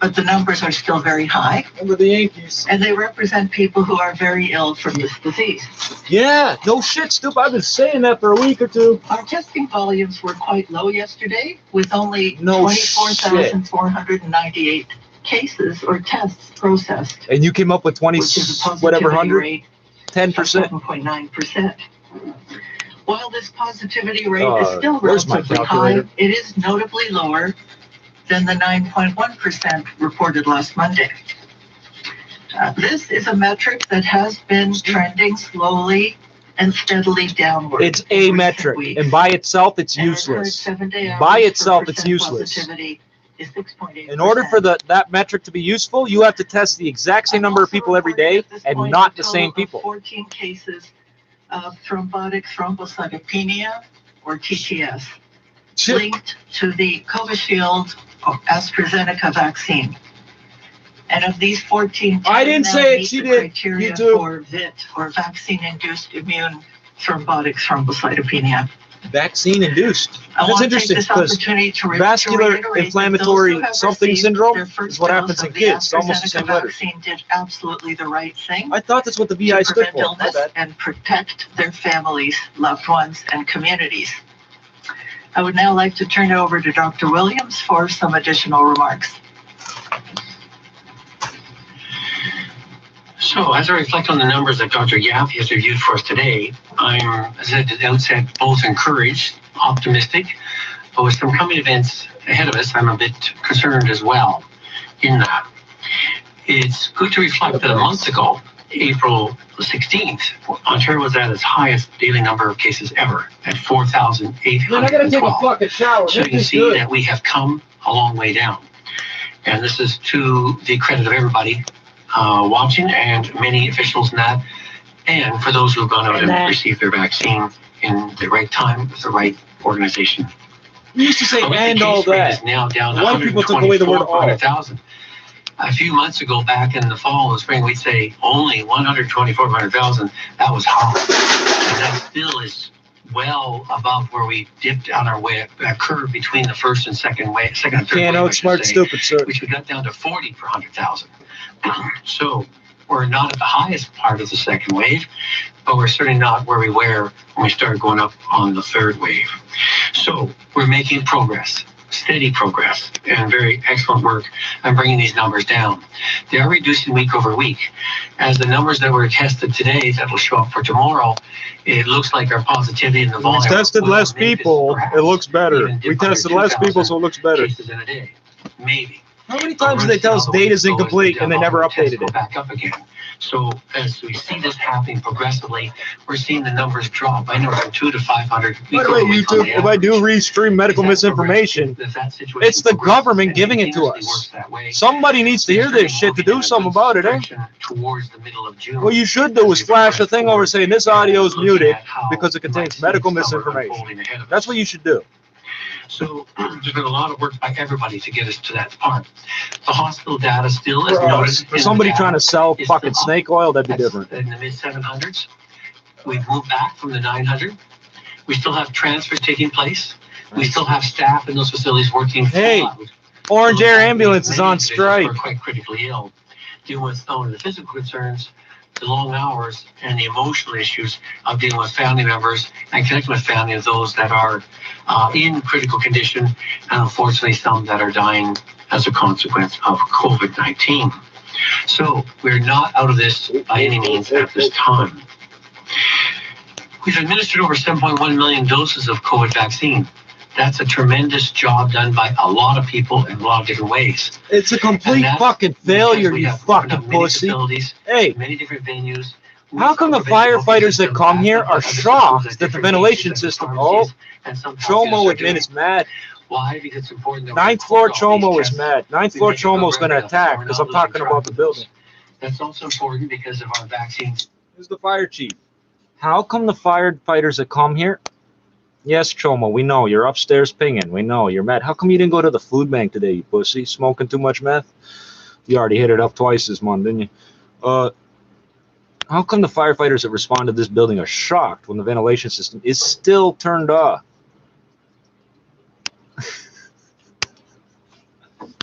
but the numbers are still very high. Remember the Yankees. And they represent people who are very ill from this disease. Yeah, no shit, stupid. I've been saying that for a week or two. Our testing volumes were quite low yesterday, with only 24,498 cases or tests processed. And you came up with 20, whatever, 100? 10%? 7.9%. While this positivity rate is still relatively high, it is notably lower than the 9.1% reported last Monday. This is a metric that has been trending slowly and steadily downward. It's a metric, and by itself, it's useless. By itself, it's useless. In order for that metric to be useful, you have to test the exact same number of people every day, and not the same people. 14 cases of thrombotic thrombocytopenia, or TTS, linked to the Covishield AstraZeneca vaccine. And of these 14, I didn't say it, she did. Criteria for VIT, or vaccine-induced immune thrombotic thrombocytopenia. Vaccine-induced. That's interesting, because vascular inflammatory something syndrome is what happens in kids. It's almost the same letter. Vaccine did absolutely the right thing. I thought that's what the VI stood for. Illness and protect their families, loved ones, and communities. I would now like to turn it over to Dr. Williams for some additional remarks. So as I reflect on the numbers that Dr. Yap has reviewed for us today, I'm, as I said at the outset, both encouraged, optimistic, but with some coming events ahead of us, I'm a bit concerned as well in that. It's good to reflect that a month ago, April 16th, Ontario was at its highest daily number of cases ever, at 4,812. So you can see that we have come a long way down. And this is to the credit of everybody watching, and many officials in that, and for those who have gone out and received their vaccine in the right time with the right organization. We used to say, and all that. Is now down to a lot of people took away the word all. 100,000. A few months ago, back in the fall and spring, we'd say only 124,000. That was high. And that still is well above where we dipped on our way, curve between the first and second wave, second and third wave. Can't outsmart stupid, sir. Which we got down to 40 per 100,000. So we're not at the highest part of the second wave, but we're certainly not where we were when we started going up on the third wave. So we're making progress. steady progress and very excellent work on bringing these numbers down. They are reducing week over week. As the numbers that were tested today that will show up for tomorrow, it looks like our positivity in the volume. We tested less people, it looks better. We tested less people, so it looks better. Cases in a day. Maybe. How many times do they tell us data is incomplete and they never updated it? Back up again. So as we see this happening progressively, we're seeing the numbers drop by anywhere from 200 to 500. By the way, YouTube, if I do restream medical misinformation, it's the government giving it to us. Somebody needs to hear this shit to do something about it, eh? What you should do is flash a thing over saying this audio is muted because it contains medical misinformation. That's what you should do. So there's been a lot of work by everybody to get us to that part. The hospital data still is noticed. For somebody trying to sell fucking snake oil, that'd be different. In the mid 700s, we've moved back from the 900. We still have transfer taking place. We still have staff in those facilities working. Hey, Orange Air Ambulance is on strike. We're quite critically ill, dealing with not only the physical concerns, the long hours, and the emotional issues of dealing with family members and connecting with family of those that are in critical condition, and unfortunately some that are dying as a consequence of COVID-19. So we're not out of this by any means at this time. We've administered over 7.1 million doses of COVID vaccine. That's a tremendous job done by a lot of people in a lot of different ways. It's a complete fucking failure, you fucking pussy. Hey, many different venues. How come the firefighters that come here are shocked that the ventilation system? Oh, Chomo admin is mad. Why? Because it's important. 9th floor Chomo is mad. 9th floor Chomo is going to attack because I'm talking about the building. That's also important because of our vaccines. Who's the fire chief? How come the firefighters that come here? Yes, Chomo, we know. You're upstairs pinging. We know. You're mad. How come you didn't go to the food bank today, you pussy? Smoking too much meth? You already hit it up twice this month, didn't you? How come the firefighters that respond to this building are shocked when the ventilation system is still turned off?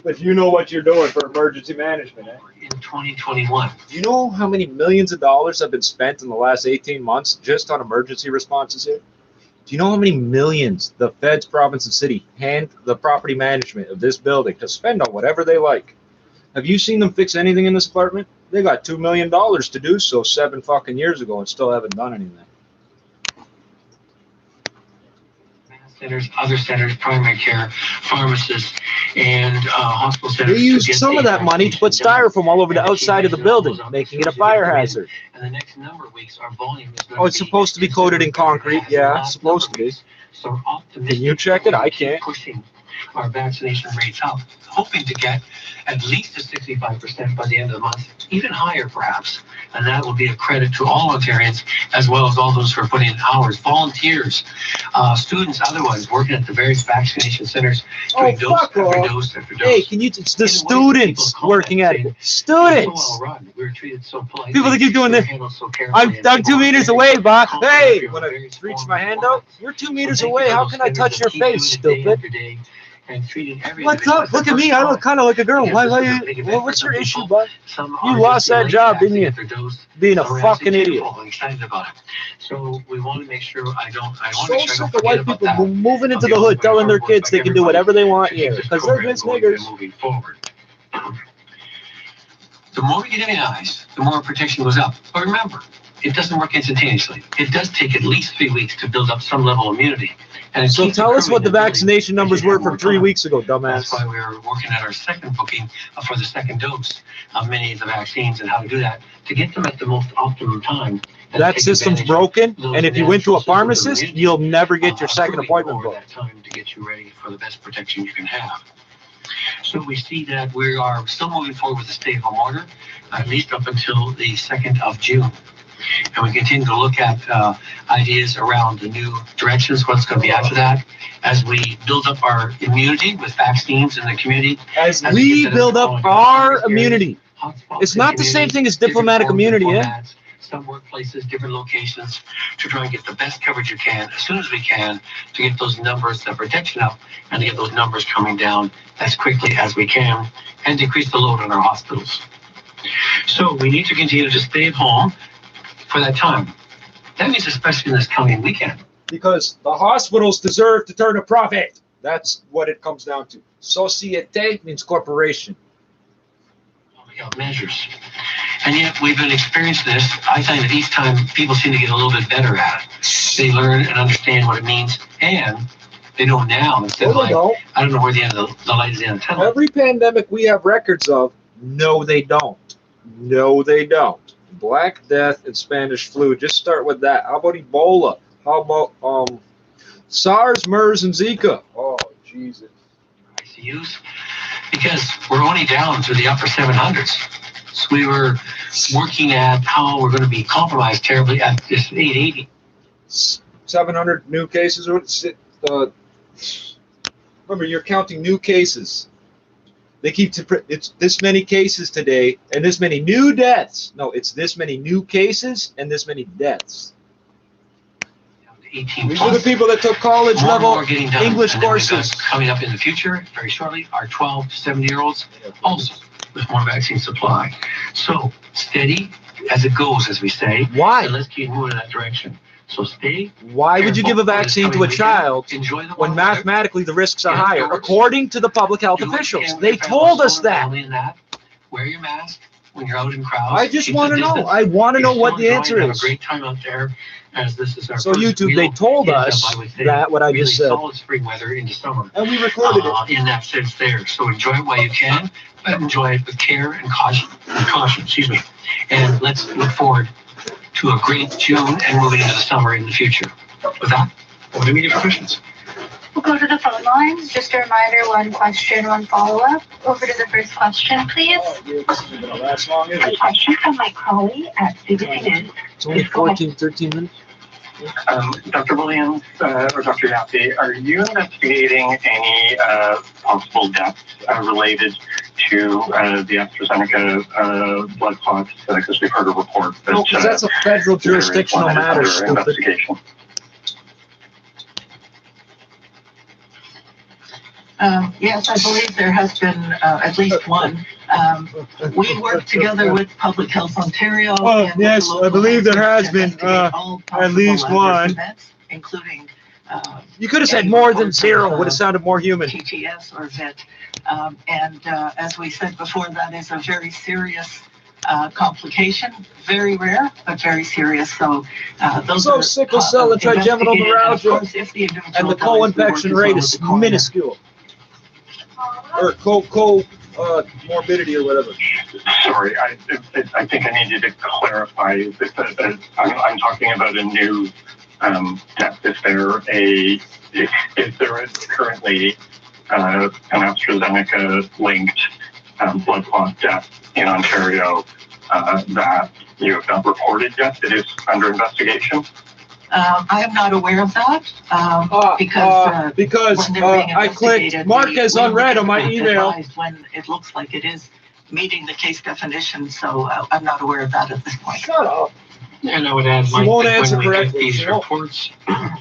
But you know what you're doing for emergency management, eh? In 2021. Do you know how many millions of dollars have been spent in the last 18 months just on emergency responses here? Do you know how many millions the feds, province, and city hand the property management of this building to spend on whatever they like? Have you seen them fix anything in this apartment? They got $2 million to do so 7 fucking years ago and still haven't done anything. Centers, other centers, primary care, pharmacists, and hospital centers. They used some of that money to put styrofoam all over the outside of the building, making it a fire hazard. And the next number of weeks, our volume is going Oh, it's supposed to be coated in concrete. Yeah, it's supposed to be. So Can you check it? I can't. Pushing our vaccination rates up, hoping to get at least to 65% by the end of the month, even higher perhaps. And that will be a credit to all Ontarians, as well as all those who are putting in hours, volunteers, students, otherwise working at the various vaccination centers, doing dose after dose after dose. Hey, can you? It's the students working at it. Students. We're treated so politely. People that keep doing this. I'm 2 meters away, Bob. Hey, when I reach my hand out, you're 2 meters away. How can I touch your face, stupid? What's up? Look at me. I look kind of like a girl. What's your issue, bud? You lost that job, didn't you? Being a fucking idiot. So we want to make sure I want to So make sure sick of white people moving into the hood, telling their kids they can do whatever they want here because they're just niggers. The more we get immunized, the more protection goes up. But remember, it doesn't work instantaneously. It does take at least 3 weeks to build up some level of immunity. And so tell us what the vaccination numbers were from 3 weeks ago, dumbass. That's why we're working at our second booking for the second dose of many of the vaccines and how to do that to get them at the most optimum time. That system's broken, and if you went to a pharmacist, you'll never get your second appointment booked. That time to get you ready for the best protection you can have. So we see that we are still moving forward with the stay-at-home order, at least up until the 2nd of June. And we continue to look at ideas around the new directions, what's going to be after that, as we build up our immunity with vaccines in the community. As we build up our immunity. It's not the same thing as diplomatic immunity, yeah? Some workplaces, different locations, to try and get the best coverage you can, as soon as we can, to get those numbers, the protection up, and to get those numbers coming down as quickly as we can, and decrease the load on our hospitals. So we need to continue to stay at home for that time. That means especially in this coming weekend. Because the hospitals deserve to turn a profit. That's what it comes down to. Societe means corporation. Measures. And yet we've been experiencing this. I find that each time people seem to get a little bit better at it. They learn and understand what it means, and they know now instead of like, I don't know where the end of the light is in the tunnel. Every pandemic we have records of, no, they don't. No, they don't. Black Death and Spanish flu. Just start with that. How about Ebola? How about SARS, MERS, and Zika? Oh, Jesus. ICUs, because we're only down to the upper 700s. So we were working at how we're going to be compromised terribly at this 880. 700 new cases. Remember, you're counting new cases. They keep it's this many cases today and this many new deaths. No, it's this many new cases and this many deaths. 18 These are the people that took college level English courses. Coming up in the future, very shortly, are 12 to 70-year-olds also with more vaccine supply. So steady as it goes, as we say. Why? And let's keep moving in that direction. So stay. Why would you give a vaccine to a child when mathematically the risks are higher, according to the public health officials? They told us that. Wear your mask when you're out in crowds. I just want to know. I want to know what the answer is. Have a great time out there. As this is our so YouTube, they told us that what I just said. Solid spring weather into summer, and we recorded it in that sense there. So enjoy it while you can, but enjoy it with care and caution. Excuse me. And let's look forward to a great June and moving into the summer in the future. With that, over to media for questions. We'll go to the phone lines. Just a reminder: one question, one follow-up. Over to the first question, please. A question from Mike Crawley at CBC News. It's only 14, 13 minutes. Dr. Williams or Dr. Yaffe, are you investigating any possible deaths related to the AstraZeneca blood clots? Because we've heard a report that no, that's a federal jurisdictional matter. Investigation. Yes, I believe there has been at least one. We work together with Public Health Ontario. Oh, yes, I believe there has been at least one. Events, including. You could have said more than zero. Would have sounded more human. TTS or VET. And as we said before, that is a very serious complication. Very rare, but very serious. So those are sickle cell and trigeminal neuralgia, and the co-infection rate is minuscule. Or morbidity or whatever. Sorry, I think I needed to clarify that I'm talking about a new death. Is there currently an AstraZeneca linked blood clot death in Ontario that you have not reported yet? It is under investigation. I am not aware of that because I clicked mark as unread on my email. When it looks like it is meeting the case definition, so I'm not aware of that at this point. Shut up. And I would add, Mike, that when we get these reports,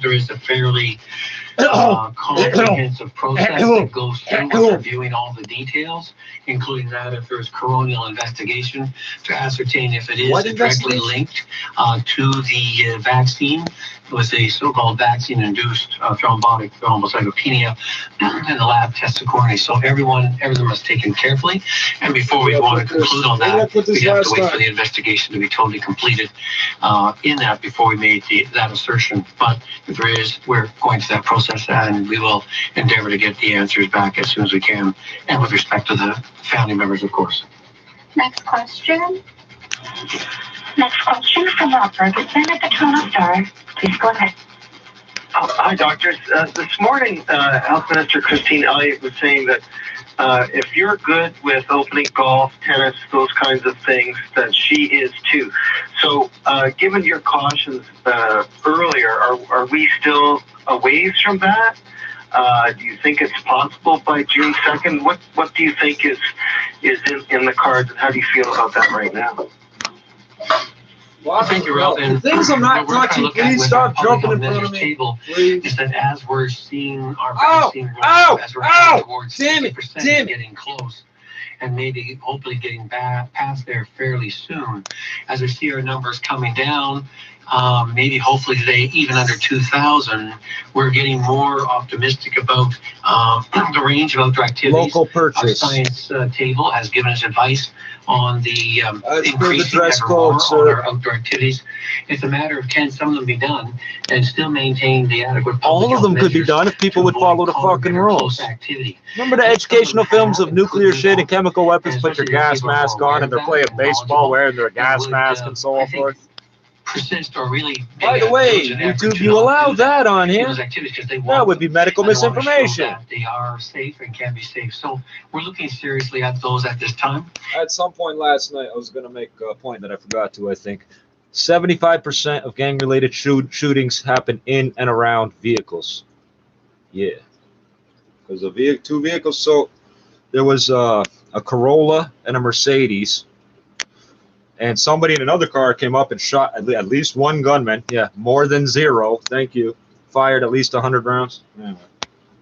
there is a fairly comprehensive process that goes through reviewing all the details, including that if there's coronial investigation to ascertain if it is directly linked to the vaccine with a so-called vaccine-induced thrombotic thrombocytopenia, and the lab tests accordingly. So everyone was taken carefully, and before we want to conclude on that, we have to wait for the investigation to be totally completed in that before we made that assertion. But if there is, we're going through that process, and we will endeavor to get the answers back as soon as we can, and with respect to the family members, of course. Next question. Next question from Rob Ferguson at the Toronto Star. Please go ahead. Hi, doctors. This morning, Health Minister Christine Elliott was saying that if you're good with opening golf, tennis, those kinds of things, that she is too. So, given your cautions earlier, are we still a ways from that? Do you think it's possible by June 2nd? What do you think is in the cards, and how do you feel about that right now? Well, thank you, Ralph. And the things I'm not touching, please stop jumping in front of me. Is that as we're seeing our vaccine roll, as we're heading towards 60% getting close, and maybe hopefully getting back past there fairly soon. As we see our numbers coming down, maybe hopefully today even under 2,000, we're getting more optimistic about the range of outdoor activities. Local purchase. Our science table has given us advice on the increasing dress ever more code, on our outdoor activities. It's a matter of can some of them be done and still maintain the adequate public all of health them could be measures done if people to would follow the avoid fucking congregate or rules. close activity. Remember the And educational some of them films of have, nuclear including shit and chemical weapons, and put your especially gas people who are mask aware on, of and they're that playing and baseball knowledgeable, wearing their that gas would, mask and so I think, forth. persist or really By the way, YouTube, you allow that on here? That would be medical misinformation. That they are safe and can be safe. So we're looking seriously at those at this time. At some point last night, I was going to make a point that I forgot to, I think. 75% of gang-related shootings happen in and around vehicles. Yeah. Because two vehicles. So there was a Corolla and a Mercedes. And somebody in another car came up and shot at least one gunman. Yeah, more than zero. Thank you. Fired at least 100 rounds. Yeah.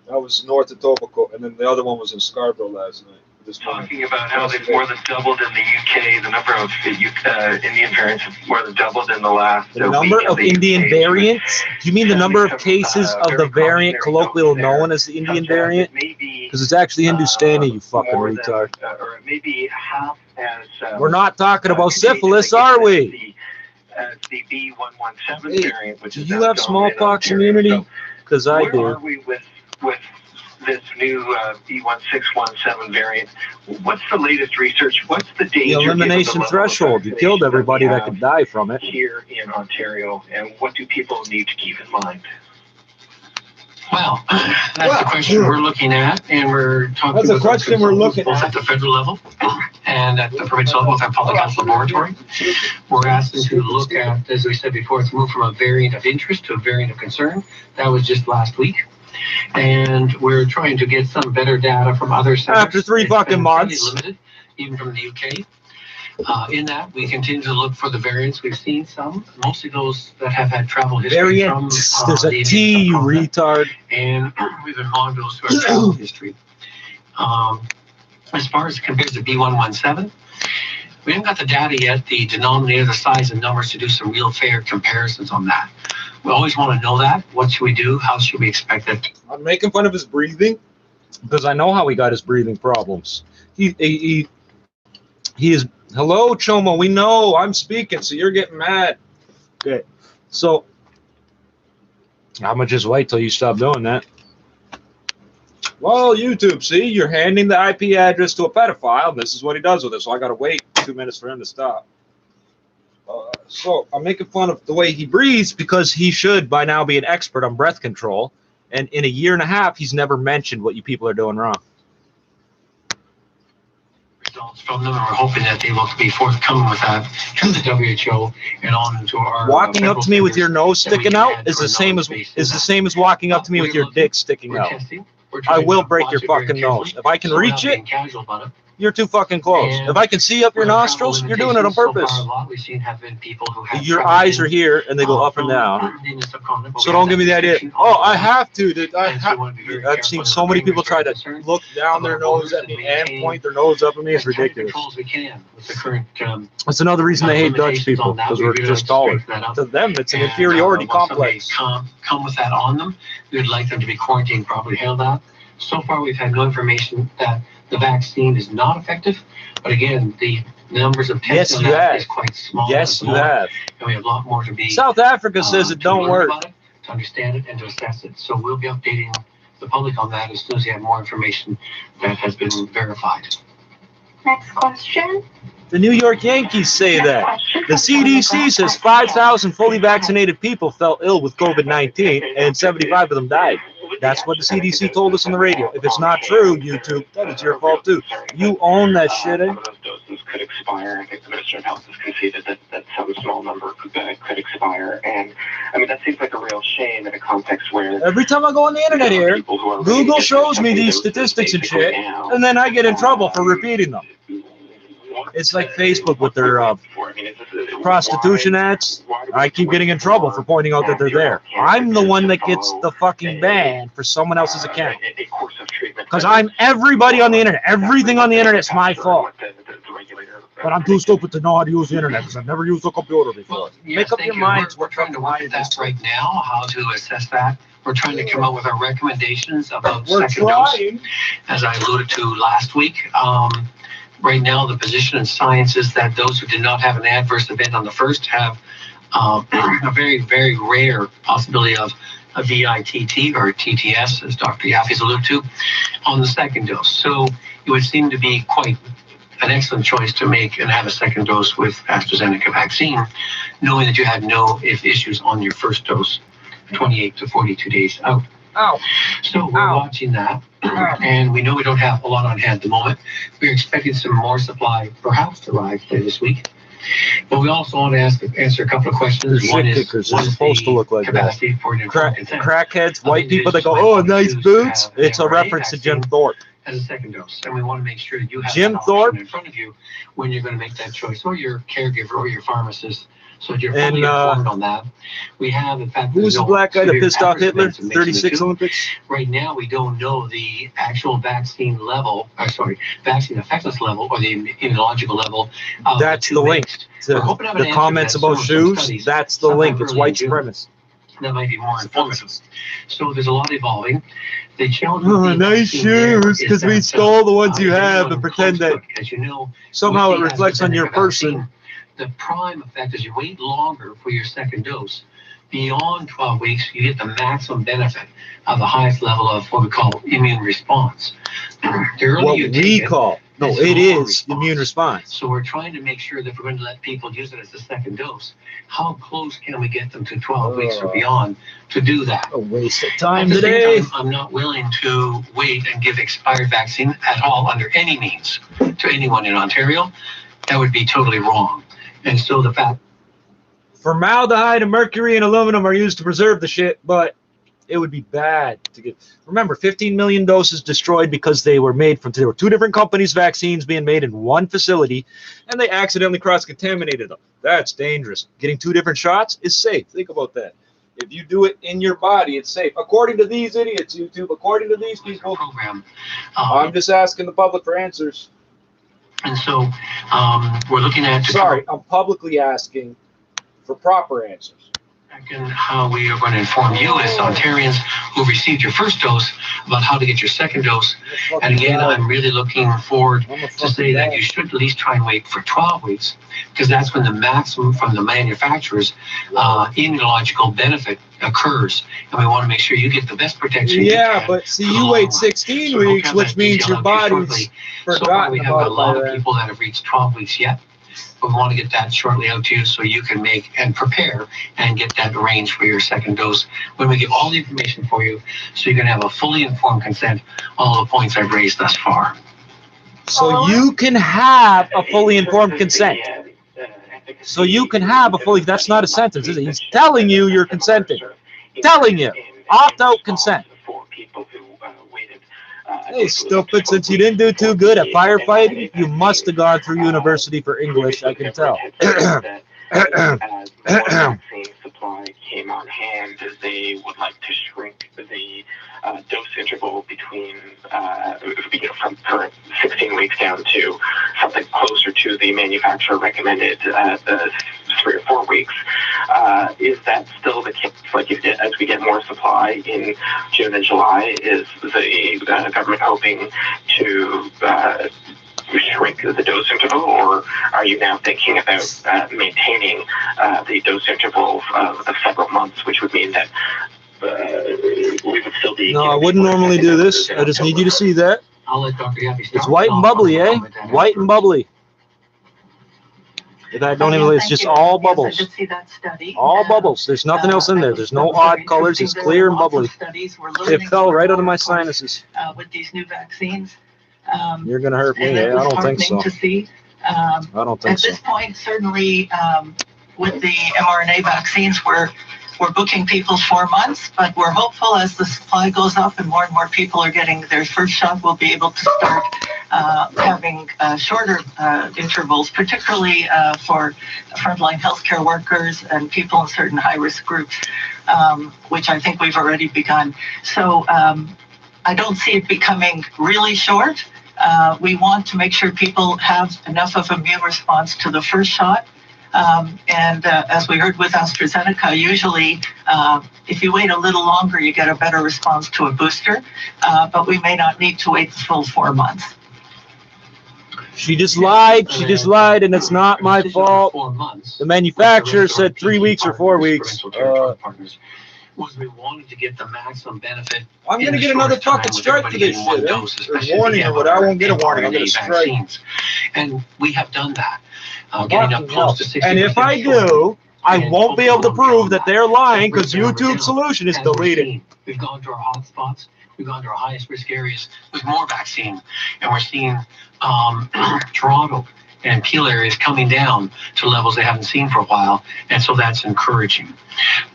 That was north of Topico. And then the other one was in Scarborough last night. Talking about how they've more than doubled in the UK, the number of Indian variants have more than doubled in the last The number of Indian variants? Do you mean the number of cases of the variant colloquially known as the Indian variant? Because it's actually Hindustani, you fucking retard. Or maybe half as... We're not talking about syphilis, are we? The B117 Hey, variant, which do is you have smallpox immunity? Because I where do. are we with this new B1617 variant? What's the latest research? What's the danger? The elimination threshold. You killed everybody that could die from it. Here in Ontario, and what do people need to keep in mind? Well, that's the question we're looking at, and we're talking That's a question we're looking both at the federal level and at the provincial level with our public health laboratory. We're asking to look at, as we said before, it's moved from a variant of interest to a variant of concern. That was just last week. And we're trying to get some better data from other centers. After 3 fucking months. Limited, even from the UK. In that, we continue to look for the variants. We've seen some, mostly those that have had travel history from There's a T, you retard. And we've been monitoring those who have travel history. As far as compared to B117, we haven't got the data yet, the denominator, the size and numbers to do some real fair comparisons on that. We always want to know that. What should we do? How should we expect it? I'm making fun of his breathing because I know how he got his breathing problems. He is... Hello, Choma. We know I'm speaking, so you're getting mad. Okay. So I'm going to just wait till you stop doing that. Well, YouTube, see, you're handing the IP address to a pedophile, and this is what he does with it, so I got to wait 2 minutes for him to stop. So I'm making fun of the way he breathes because he should by now be an expert on breath control, and in a year and a half, he's never mentioned what you people are doing wrong. Results from them, and we're hoping that they will be forthcoming with that to the WHO and on into our walking up to me with your nose sticking out is the same as walking up to me with your dick sticking out. I will break your fucking nose. If I can reach it, you're too fucking close. If I can see up your nostrils, you're doing it on purpose. Your eyes are here and they go up and down. So don't give me the idea. Oh, I have to. I've seen so many people try to look down their nose at me and point their nose up at me. It's ridiculous. That's another reason they hate Dutch people, because we're just taller. To them, it's an inferiority complex. Come with that on them. We would like them to be quarantined properly. Held out. So far, we've had no information that the vaccine is not effective, but again, the numbers of tests is quite small. Yes, you have. And we have a lot more to be. South Africa says it don't work. To understand it and to assess it. So we'll be updating the public on that as soon as we have more information that has been verified. Next question. The New York Yankees say that. The CDC says 5,000 fully vaccinated people fell ill with COVID-19 and 75 of them died. That's what the CDC told us on the radio. If it's not true, YouTube, that is your fault too. You own that shit, eh? Some of those doses could expire. I think the Minister of Health has conceded that some small number could expire. And I mean, that seems like a real shame in a context where... Every time I go on the internet here, Google shows me these statistics and shit, and then I get in trouble for repeating them. It's like Facebook with their prostitution ads. I keep getting in trouble for pointing out that they're there. I'm the one that gets the fucking ban for someone else's account. A course of treatment Because I'm everybody on the internet. Everything on the internet is my fault. But I'm too stupid to know how to use the internet because I've never used a computer before. Well, yes, Make up your minds. We're trying to look at that right now, how to assess that. We're trying to come up with our recommendations about second dose, as I alluded to last week. Right now, the position in science is that those who did not have an adverse event on the first have a very, very rare possibility of a VITT or TTS, as Dr. Yaffe's alluded to, on the second dose. So it would seem to be quite an excellent choice to make and have a second dose with AstraZeneca vaccine, knowing that you had no issues on your first dose, 28 to 42 days out. Ow. So we're watching that, and we know we don't have a lot on hand at the moment. We're expecting some more supply perhaps to arrive later this week. But we also want to answer a couple of questions. One is, what is supposed to look like capacity for an informed consent? Crackheads, white people that go, oh, nice boots. It's a reference to Jim Thorpe. As a second dose, and we want to make sure that you have Jim that Thorpe option in front of you when you're going to make that choice, or your caregiver or your pharmacist, so that you're fully informed on that. We have, in fact, who's the black guy that pissed off Hitler? 36 Olympics. Right now, we don't know the actual vaccine level, vaccine effectiveness level, or the immunological level. That's the link. The comments about shoes. That's the link. It's white supremacy. That might be more informative. So there's a lot evolving. The challenge. Oh, nice shoes, because we stole the ones you have and pretend that as you know, somehow it reflects on your person. The prime effect is you wait longer for your second dose. Beyond 12 weeks, you get the maximum benefit of the highest level of what we call immune response. What we call. No, it is immune response. So we're trying to make sure that if we're going to let people use it as a second dose, how close can we get them to 12 weeks or beyond to do that? A waste of time at the today. Same time, I'm not willing to wait and give expired vaccine at all under any means to anyone in Ontario. That would be totally wrong. And so the fact. Formaldehyde and mercury and aluminum are used to preserve the shit, but it would be bad to get. Remember, 15 million doses destroyed because they were made from. There were two different companies' vaccines being made in one facility, and they accidentally cross-contaminated them. That's dangerous. Getting two different shots is safe. Think about that. If you do it in your body, it's safe. According to these idiots, YouTube. According to these people. Program. I'm just asking the public for answers. And so we're looking at. Sorry, I'm publicly asking for proper answers. And how we are going to inform you as Ontarians who received your first dose about how to get your second dose. And again, I'm really looking forward to say that you should at least try and wait for 12 weeks, because that's when the maximum from the manufacturer's immunological benefit occurs. And we want to make sure you get the best protection you can. But see, you wait 16 weeks, which means your body's forgotten we have a lot of people that have reached 12 weeks yet. But we want to get that shortly out to you so you can make and prepare and get that arranged for your second dose when we give all the information for you, so you can have a fully informed consent on all the points I've raised thus far. So you can have a fully informed consent. So you can have a fully, that's not a sentence, is it? He's telling you you're consenting. Telling you. Opt-out consent. Hey, stupid, since you didn't do too good at firefighting, you must have gone through university for English, I can tell. As more vaccine supply came on hand, they would like to shrink the dose interval between, from current 16 weeks down to something closer to the manufacturer recommended 3 or 4 weeks. Is that still the case? Like, as we get more supply in June and July, is the government hoping to shrink the dose interval, or are you now thinking about maintaining the dose interval of several months, which would mean that we would still be... No, I wouldn't normally do this. I just need you to see that. I'll let Dr. Yaffee start. It's white and bubbly, eh? White and bubbly. I don't even. It's just all bubbles. I did see that study. All bubbles. There's nothing else in there. There's no odd colors. It's clear and bubbly. It fell right out of my sinuses. With these new vaccines. You're gonna hurt me. I don't think so. I don't think so. At this point, certainly, with the mRNA vaccines, we're booking people 4 months, but we're hopeful as the supply goes up and more people are getting their first shot, we'll be able to start having shorter intervals, particularly for frontline healthcare workers and people in certain high-risk groups, which I think we've already begun. So I don't see it becoming really short. We want to make sure people have enough of immune response to the first shot. As we heard with AstraZeneca, usually if you wait a little longer, you get a better response to a booster, but we may not need to wait the full 4 months. She just lied, and it's not my fault. The manufacturer said 3 weeks or 4 weeks. Was we wanted to get the maximum benefit. I'm going to get another fucking strike for this shit. Or warning or what? I won't get a warning. I'll get a strike. And we have done that. Getting up close to 60%. And if I do, I won't be able to prove that they're lying because YouTube solution is deleted. We've gone to our hotspots. We've gone to our highest risk areas with more vaccine. And we're seeing Toronto and Peel areas coming down to levels they haven't seen for a while. And so that's encouraging.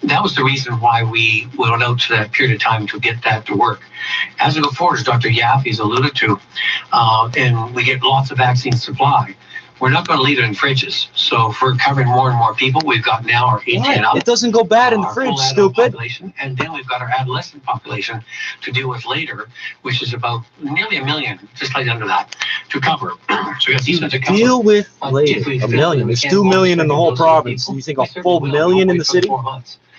That was the reason why we went out to that period of time to get that to work. As we go forward, as Dr. Yaffe's alluded to, and we get lots of vaccine supply, we're not going to leave it in fridges. So if we're covering more and more people, we've got now our 18 and up. It doesn't go bad in the fridge, stupid. And then we've got our adolescent population to deal with later, which is about nearly 1 million, just like under that, to cover. So we have these to cover. Deal with later. 1 million. There's 2 million in the whole province. You think a full million in the city?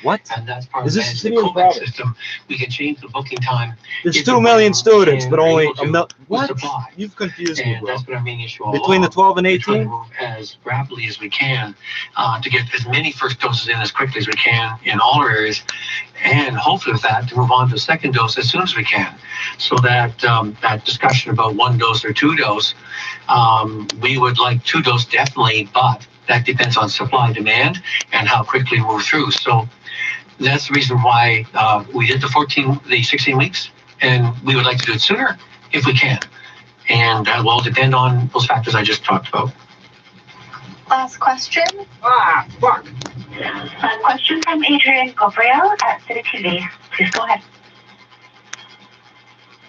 What? And that's part is of this the city or province? System. We can change the booking time. There's 2 million students, but only a million. What? You've confused me, bro. That's what I mean. Between the 12 and 18? As rapidly as we can to get as many first doses in as quickly as we can in all our areas, and hopefully with that to move on to a second dose as soon as we can. So that that discussion about 1 dose or 2 dose, we would like 2 dose definitely, but that depends on supply demand and how quickly we move through. So that's the reason why we did the 16 weeks, and we would like to do it sooner if we can. And that will depend on those factors I just talked about. Last question. Fuck. Last question from Adrian Gabriel at City TV. Please go ahead.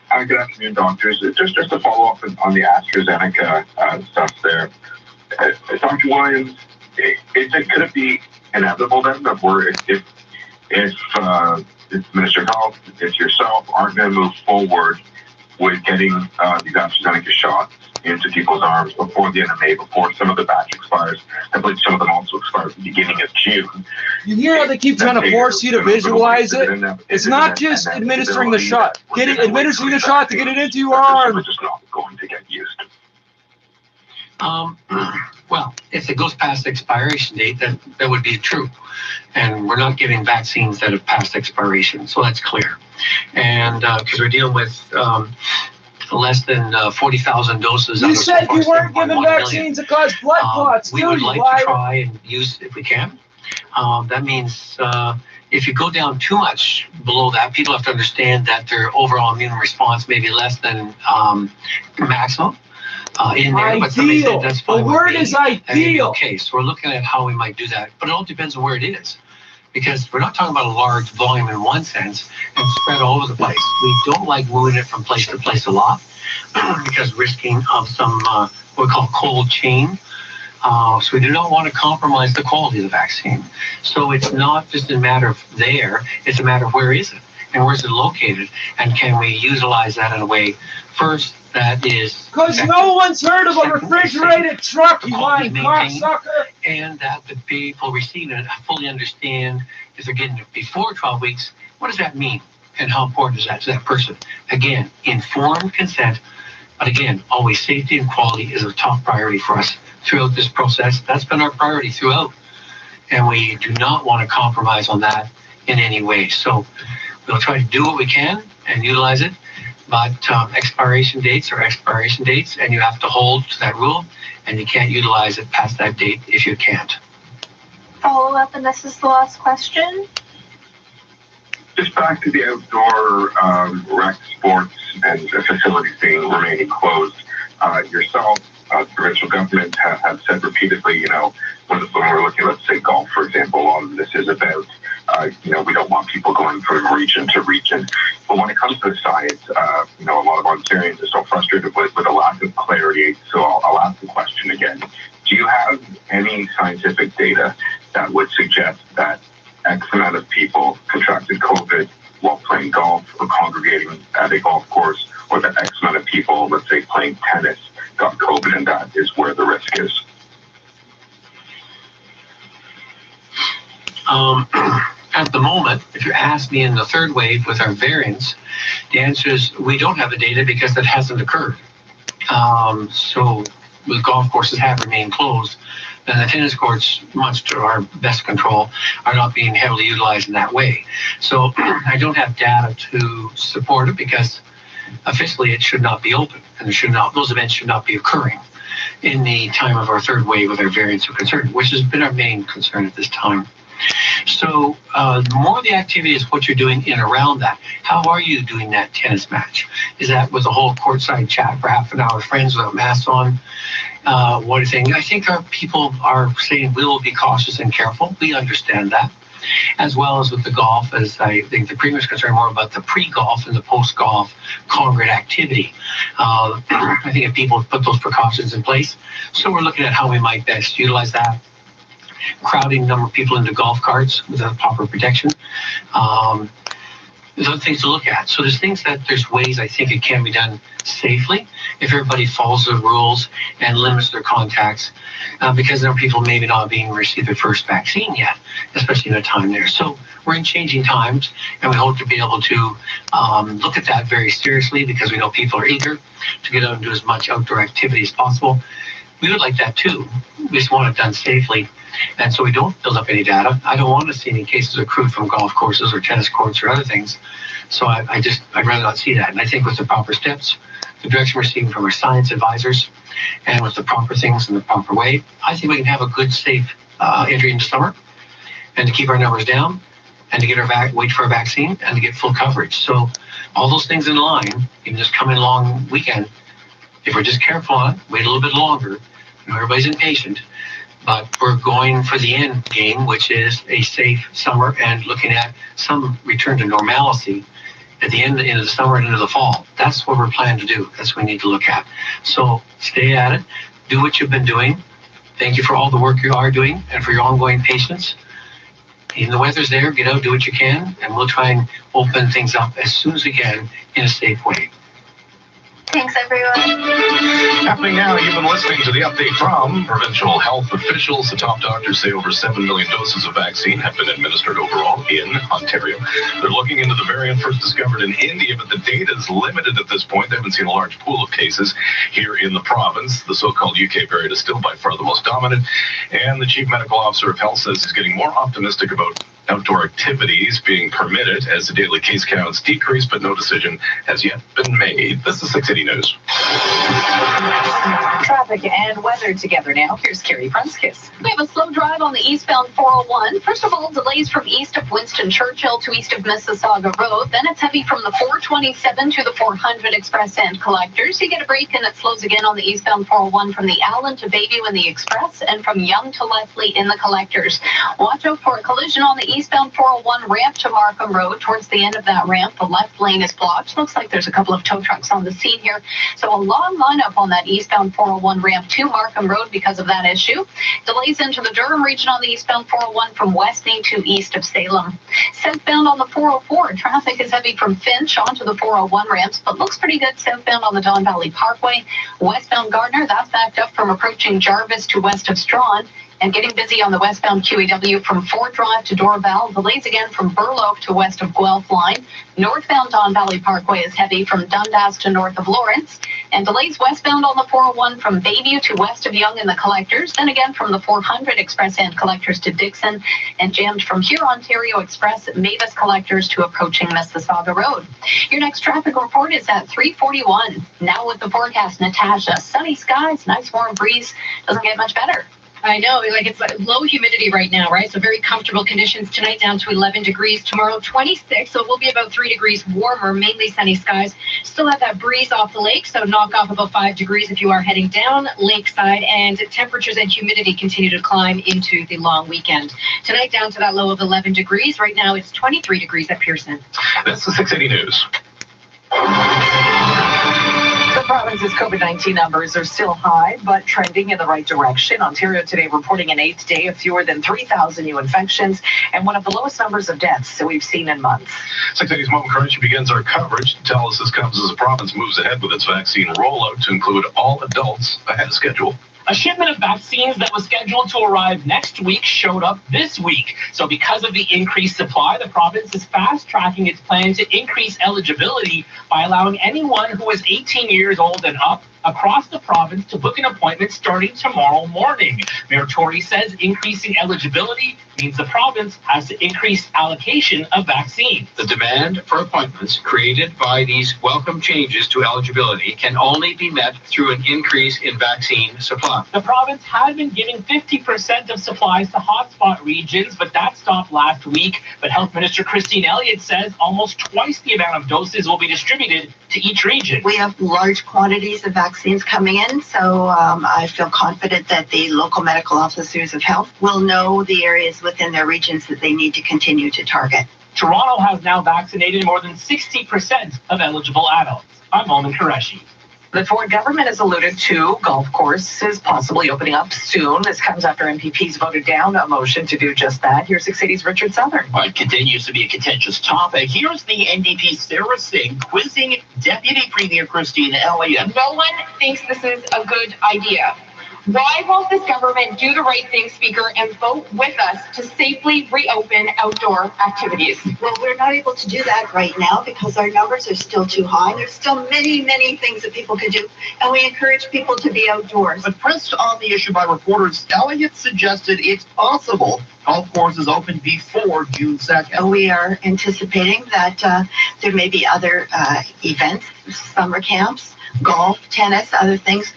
Hi, good afternoon, doctors. Just to follow up on the AstraZeneca stuff there. Dr. Williams, could it be inevitable then that if Minister of Health, if yourself aren't going to move forward with getting these AstraZeneca shots into people's arms before the end of May, before some of the batch expires? I believe some of them also expire at the beginning of June. You hear how they keep trying to force you to visualize it? It's not just administering the shot. Administering the shot to get it into your arm. We're just not going to get used. Well, if it goes past the expiration date, that would be true. And we're not giving vaccines that have passed expiration, so that's clear. And because we're dealing with less than 40,000 doses. You said you weren't giving vaccines that cause blood clots, we would like to try and use if we can. That means if you go down too much below that, people have to understand that their overall immune response may be less than maximum. In there, but somebody said that's fine. The word is ideal. Okay, so we're looking at how we might do that, but it all depends on where it is, because we're not talking about a large volume in one sense and spread all over the place. We don't like moving it from place to place a lot because risking of some what we call cold chain. So we do not want to compromise the quality of the vaccine. So it's not just a matter of there; it's a matter of where is it and where is it located, and can we utilize that in a way first. That is because no one's heard of a refrigerated truck, you lying cocksucker. And that the people receiving it fully understand if they're getting it before 12 weeks, what does that mean? And how important is that to that person? Again, informed consent, but again, always safety and quality is a top priority for us throughout this process. That's been our priority throughout. And we do not want to compromise on that in any way. So we'll try to do what we can and utilize it. But expiration dates are expiration dates, and you have to hold to that rule, and you can't utilize it past that date if you can't. Follow up, and this is the last question. Just back to the outdoor rec sports and facilities remaining closed. Yourself, the provincial government have said repeatedly, when we're looking at, let's say, golf, for example, this is about, we don't want people going from region to region. But when it comes to the science, a lot of Ontarians are so frustrated with a lack of clarity. So I'll ask the question again. Do you have any scientific data that would suggest that X amount of people contracted COVID while playing golf or congregating at a golf course At the moment, if you ask me in the third wave with our variants, the answer is we don't have the data because that hasn't occurred. So the golf courses have remained closed, and the tennis courts, much to our best control, are not being heavily utilized in that way. So I don't have data to support it because officially it should not be open, and those events should not be occurring in the time of our third wave with our variants of concern, which has been our main concern at this time. So the more the activity is what you're doing in around that. How are you doing that tennis match? Is that with a whole courtside chat for half an hour, friends without masks on? What do you think? I think our people are saying we will be cautious and careful. We understand that. As well as with the golf, as I think the Premier's concerned more about the pre-golf and the post-golf congregate activity. I think if people put those precautions in place, so we're looking at how we might best utilize that. Crowding number of people into golf carts without proper protection. There's other things to look at. So there's ways I think it can be done safely if everybody follows the rules and limits their contacts, because there are people maybe not being received their first vaccine yet, especially in a time there. So we're in changing times, and we hope to be able to look at that very seriously because we know people are eager to get out and do as much outdoor activity as possible. We would like that too. We just want it done safely. And so we don't build up any data. I don't want to see any cases accrued from golf courses or tennis courts or other things. So I'd rather not see that. And I think with the proper steps, the direction we're seeing from our science advisors, and with the proper things in the proper way, I think we can have a good, safe entry into summer, and to keep our numbers down, and to get wait for our vaccine, and to get full coverage. So all those things in line, even this coming long weekend, if we're just careful on it, wait a little bit longer, everybody's impatient, but we're going for the end game, which is a safe summer and looking at some return to normalcy at the end of the summer and into the fall. That's what we're planning to do. That's what we need to look at. So stay at it. Do what you've been doing. Thank you for all the work you are doing and for your ongoing patience. Even the weather's there, get out, do what you can, and we'll try and open things up as soon as we can in a safe way. Thanks, everyone. Happening now, you've been listening to the update from provincial health officials. The top doctors say over 7 million doses of vaccine have been administered overall in Ontario. They're looking into the variant first discovered in India, but the data is limited at this point. They haven't seen a large pool of cases here in the province. The so-called UK variant is still by far the most dominant, and the chief medical officer of health says he's getting more optimistic about outdoor activities being permitted as the daily case counts decrease, but no decision has yet been made. This is 680 News. Traffic and weather together now. Here's Carrie Prunskis. We have a slow drive on the eastbound 401. First of all, delays from east of Winston Churchill to east of Mississauga Road. Then it's heavy from the 427 to the 400 Express and Collectors. You get a break and it slows again on the eastbound 401 from the Allen to Bayview in the Express and from Yonge to Leslie in the Collectors. Watch out for a collision on the eastbound 401 ramp to Markham Road. Towards the end of that ramp, the left lane is blocked. Looks like there's a couple of tow trucks on the scene here. So a long lineup on that eastbound 401 ramp to Markham Road because of that issue. Delays into the Durham region on the eastbound 401 from Westney to east of Salem. Southbound on the 404, traffic is heavy from Finch onto the 401 ramps, but looks pretty good southbound on the Don Valley Parkway. Westbound Gardner, that's backed up from approaching Jarvis to west of Strawn. And getting busy on the westbound QEW from Ford Drive to Dorval. Delays again from Burloak to west of Guelph Line. Northbound Don Valley Parkway is heavy from Dundas to north of Lawrence. And delays westbound on the 401 from Bayview to west of Yonge and the Collectors. Then again from the 400 Express and Collectors to Dixon. And jammed from here Ontario Express, Mavis Collectors to approaching Mississauga Road. Your next traffic report is at 3:41. Now with the forecast, Natasha. Sunny skies, nice warm breeze. Doesn't get much better. I know, it's like low humidity right now, right? So very comfortable conditions tonight, down to 11 degrees. Tomorrow, 26, so it will be about 3 degrees warmer, mainly sunny skies. Still have that breeze off the lake, so knock off about 5 degrees if you are heading down lakeside, and temperatures and humidity continue to climb into the long weekend. Tonight, down to that low of 11 degrees. Right now, it's 23 degrees at Pearson. This is 680 News. The province's COVID-19 numbers are still high, but trending in the right direction. Ontario today reporting an 8th day of fewer than 3,000 new infections and one of the lowest numbers of deaths that we've seen in months. 680's Moment Currency begins our coverage to tell us this comes as the province moves ahead with its vaccine rollout to include all adults ahead of schedule. A shipment of vaccines that was scheduled to arrive next week showed up this week. So because of the increased supply, the province is fast-tracking its plan to increase eligibility by allowing anyone who is 18 years old and up across the province to book an appointment starting tomorrow morning. Mayor Tory says increasing eligibility means the province has to increase allocation of vaccines. The demand for appointments created by these welcome changes to eligibility can only be met through an increase in vaccine supply. The province had been giving 50% of supplies to hotspot regions, but that stopped last week. But Health Minister Christine Elliott says almost twice the amount of doses will be distributed to each region. We have large quantities of vaccines coming in, so I feel confident that the local medical officers of health will know the areas within their regions that they need to continue to target. Toronto has now vaccinated more than 60% of eligible adults. I'm Momin Qureshi. The Ford government has alluded to golf courses possibly opening up soon. This comes after MPPs voted down a motion to do just that. Here's 6 City's Richard Southern. Well, it continues to be a contentious topic. Here's the NDP Sarah Singh quizzing Deputy Premier Christine Elliott. No one thinks this is a good idea. Why won't this government do the right thing, Speaker, and vote with us to safely reopen outdoor activities? Well, we're not able to do that right now because our numbers are still too high. There's still many, many things that people can do, and we encourage people to be outdoors. But pressed on the issue by reporters, Elliott suggested it's possible golf courses open before June 2nd. We are anticipating that there may be other events, summer camps, golf, tennis, other things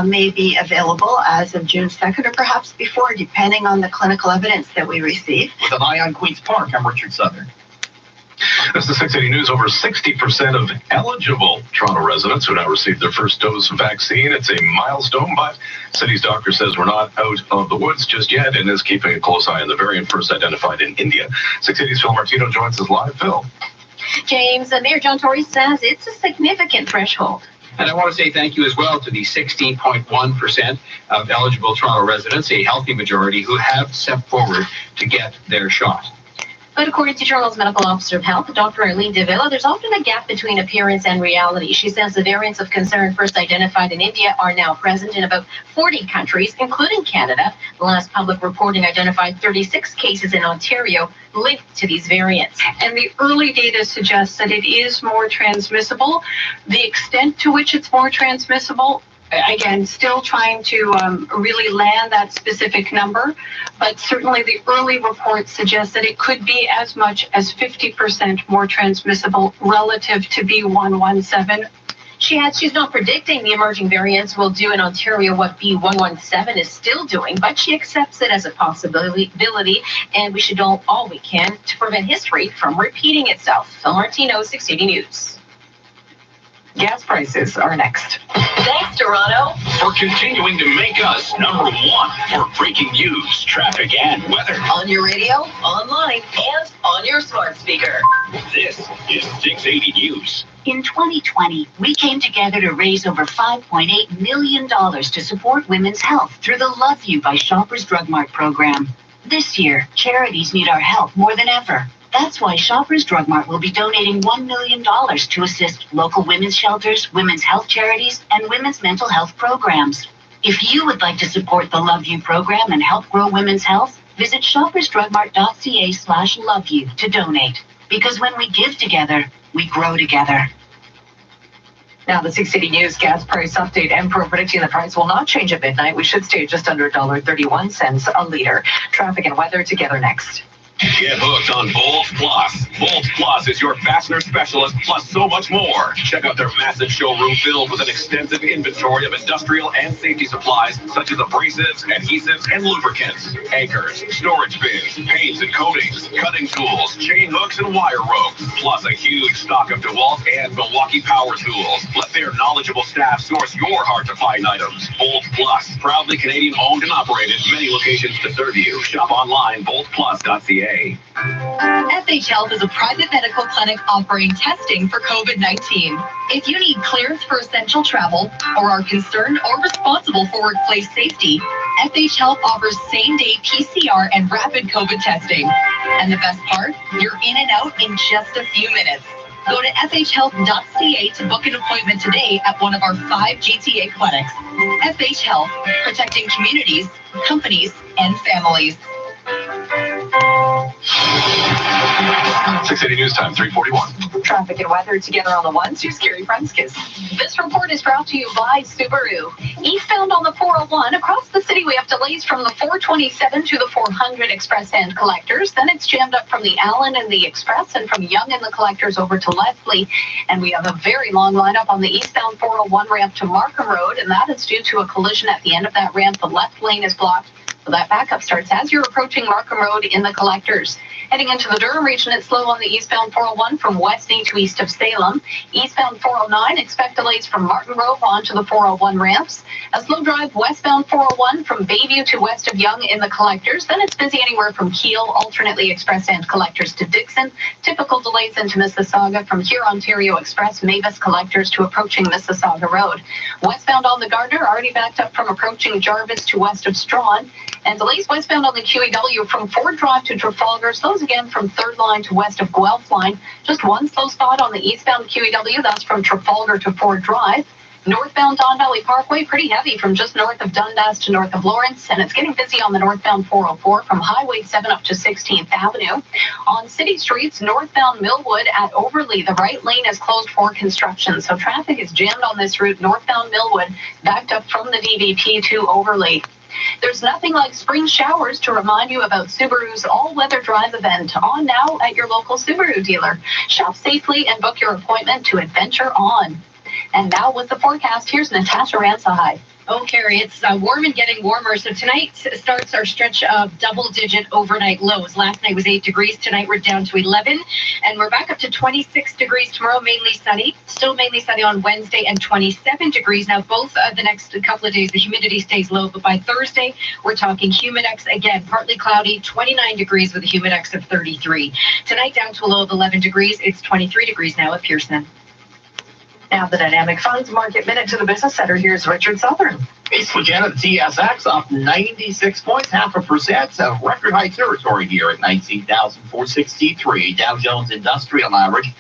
may be available as of June 2nd or perhaps before, depending on the clinical evidence that we receive. With an eye on Queen's Park, I'm Richard Southern. This is 6 City News. Over 60% of eligible Toronto residents who now received their first dose of vaccine. It's a milestone, but city's doctor says we're not out of the woods just yet and is keeping a close eye on the variant first identified in India. 6 City's Phil Martino joins us live. Phil. James, Mayor John Tory says it's a significant threshold. And I want to say thank you as well to the 16.1% of eligible Toronto residents, a healthy majority, who have stepped forward to get their shot. But according to Toronto's medical officer of health, Dr. Eileen DeVilla, there's often a gap between appearance and reality. She says the variants of concern first identified in India are now present in about 40 countries, including Canada. The last public reporting identified 36 cases in Ontario linked to these variants. And the early data suggests that it is more transmissible. The extent to which it's more transmissible, again, still trying to really land that specific number, but certainly the early reports suggest that it could be as much as 50% more transmissible relative to B117. She adds she's not predicting the emerging variants will do in Ontario what B117 is still doing, but she accepts it as a possibility, and we should do all we can to prevent history from repeating itself. Phil Martino, 680 News. Gas prices are next. Thanks, Toronto. For continuing to make us number one for breaking news, traffic, and weather. On your radio, online, and on your smart speaker. This is 680 News. In 2020, we came together to raise over $5.8 million to support women's health through the Love You by Shoppers Drug Mart program. This year, charities need our help more than ever. That's why Shoppers Drug Mart will be donating $1 million to assist local women's shelters, women's health charities, and women's mental health programs. If you would like to support the Love You program and help grow women's health, visit shoppersdrugmart.ca/loveyou to donate. Because when we give together, we grow together. Now, the 6 City News gas price update. Emperor predicting the price will not change at midnight. We should stay at just under $1.31 a liter. Traffic and weather together next. Get hooked on Bolt Plus. Bolt Plus is your fastener specialist, plus so much more. Check out their massive showroom filled with an extensive inventory of industrial and safety supplies, such as abrasives, adhesives, and lubricants, anchors, storage bins, paints and coatings, cutting tools, chain hooks, and wire ropes, plus a huge stock of DeWalt and Milwaukee power tools. Let their knowledgeable staff source your hard-to-find items. Bolt Plus, proudly Canadian-owned and operated, many locations to serve you. Shop online, boltplus.ca. FH Health is a private medical clinic offering testing for COVID-19. If you need clearance for essential travel or are concerned or responsible for workplace safety, FH Health offers same-day PCR and rapid COVID testing. And the best part, you're in and out in just a few minutes. Go to shhealth.ca to book an appointment today at one of our 5 GTA clinics. FH Health, protecting communities, companies, and families. 680 News Time, 341. Traffic and weather together on the ones. Here's Carrie Franskis. This report is brought to you by Subaru. Eastbound on the 401, across the city, we have delays from the 427 to the 400 Express and Collectors. Then it's jammed up from the Allen and the Express and from Young and the Collectors over to Leslie. And we have a very long lineup on the eastbound 401 ramp to Markham Road, and that is due to a collision at the end of that ramp. The left lane is blocked. So that backup starts as you're approaching Markham Road in the Collectors. Heading into the Durham region, it's slow on the eastbound 401 from Westney to east of Salem. Eastbound 409, expect delays from Martin Grove onto the 401 ramps. A slow drive westbound 401 from Bayview to west of Young in the Collectors. Then it's busy anywhere from Kiel, alternately Express and Collectors to Dixon. Typical delays into Mississauga from here Ontario Express, Mavis Collectors to approaching Mississauga Road. Westbound on the Gardner, already backed up from approaching Jarvis to west of Strawn. And delays westbound on the QEW from Ford Drive to Trafalgar. Slows again from 3rd line to west of Guelph line. Just one slow spot on the eastbound QEW. That's from Trafalgar to Ford Drive. Northbound Don Valley Parkway, pretty heavy from just north of Dundas to north of Lawrence. And it's getting busy on the northbound 404 from Highway 7 up to 16th Avenue. On city streets, northbound Millwood at Overlea, the right lane is closed for construction. So traffic is jammed on this route. Northbound Millwood backed up from the DVP to Overlea. There's nothing like spring showers to remind you about Subaru's all-weather drive event on now at your local Subaru dealer. Shop safely and book your appointment to adventure on. And now with the forecast, here's Natasha Ransahide. Oh, Carrie, it's warm and getting warmer. So tonight starts our stretch of double-digit overnight lows. Last night was 8 degrees. Tonight we're down to 11. And we're back up to 26 degrees tomorrow, mainly sunny. Still mainly sunny on Wednesday and 27 degrees. Now, both the next couple of days, the humidity stays low. But by Thursday, we're talking humidex again, partly cloudy, 29 degrees with a humidex of 33. Tonight down to a low of 11 degrees. It's 23 degrees now at Pearson. Now the Dynamic Funds Market Minute to the Business Center. Here's Richard Southern. Base again at the TSX up 96 points, 0.5%. Record high territory here at 19,463. Dow Jones Industrial Average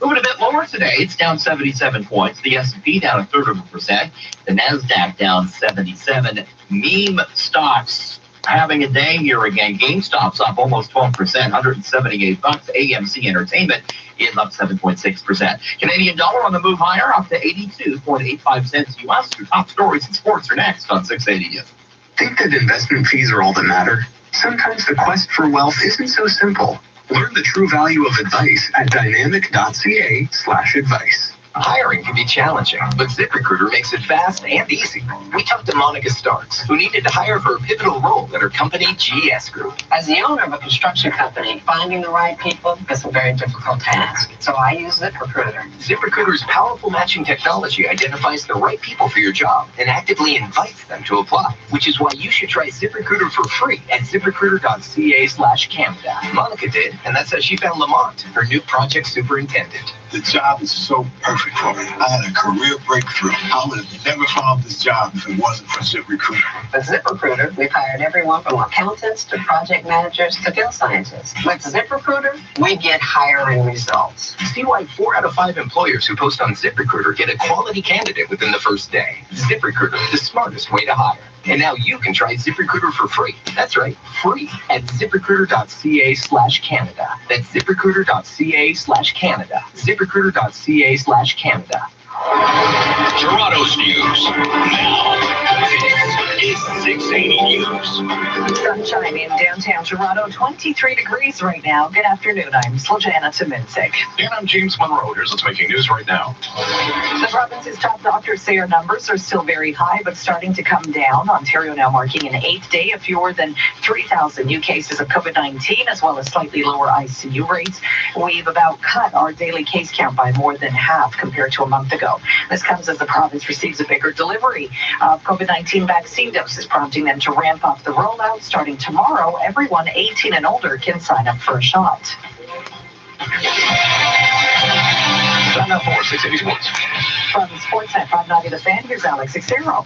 moving a bit lower today. It's down 77 points. The S&P down 1/3%. The Nasdaq down 77. Meme stocks having a day here again. GameStop's up almost 12%, $178. AMC Entertainment is up 7.6%. Canadian dollar on the move higher, up to 82.85 cents US. Your top stories and sports are next on 680 News. Think that investment fees are all that matter? Sometimes the quest for wealth isn't so simple. Learn the true value of advice at dynamic.ca/advice. Hiring can be challenging, but ZipRecruiter makes it fast and easy. We talked to Monica Starks, who needed to hire for a pivotal role at her company, GS Group. As the owner of a construction company, finding the right people is a very difficult task. So I use ZipRecruiter. ZipRecruiter's powerful matching technology identifies the right people for your job and actively invites them to apply, which is why you should try ZipRecruiter for free at ZipRecruiter.ca/Canada. Monica did, and that's how she found Lamont, her new project superintendent. The job is so perfect for me. I had a career breakthrough. I would have never found this job if it wasn't for ZipRecruiter. With ZipRecruiter, we've hired everyone from accountants to project managers to field scientists. With ZipRecruiter, we get hiring results. See why 4 out of 5 employers who post on ZipRecruiter get a quality candidate within the first day. ZipRecruiter, the smartest way to hire. And now you can try ZipRecruiter for free. That's right, free at ZipRecruiter.ca/Canada. That's ZipRecruiter.ca/Canada. ZipRecruiter.ca/Canada. Toronto's news now. This is 680 News. Sunshine in downtown Toronto, 23 degrees right now. Good afternoon. I'm Sljana Tominczyk. And I'm James Monroe. Here's what's making news right now. The province's top doctors say our numbers are still very high, but starting to come down. Ontario now marking an 8th day of fewer than 3,000 new cases of COVID-19, as well as slightly lower ICU rates. We've about cut our daily case count by more than half compared to a month ago. This comes as the province receives a bigger delivery of COVID-19 vaccine doses, prompting them to ramp up the rollout. Starting tomorrow, everyone 18 and older can sign up for a shot. Time now for 680 Sports. From Sportsnet 590 The Fan, here's Alex Xero.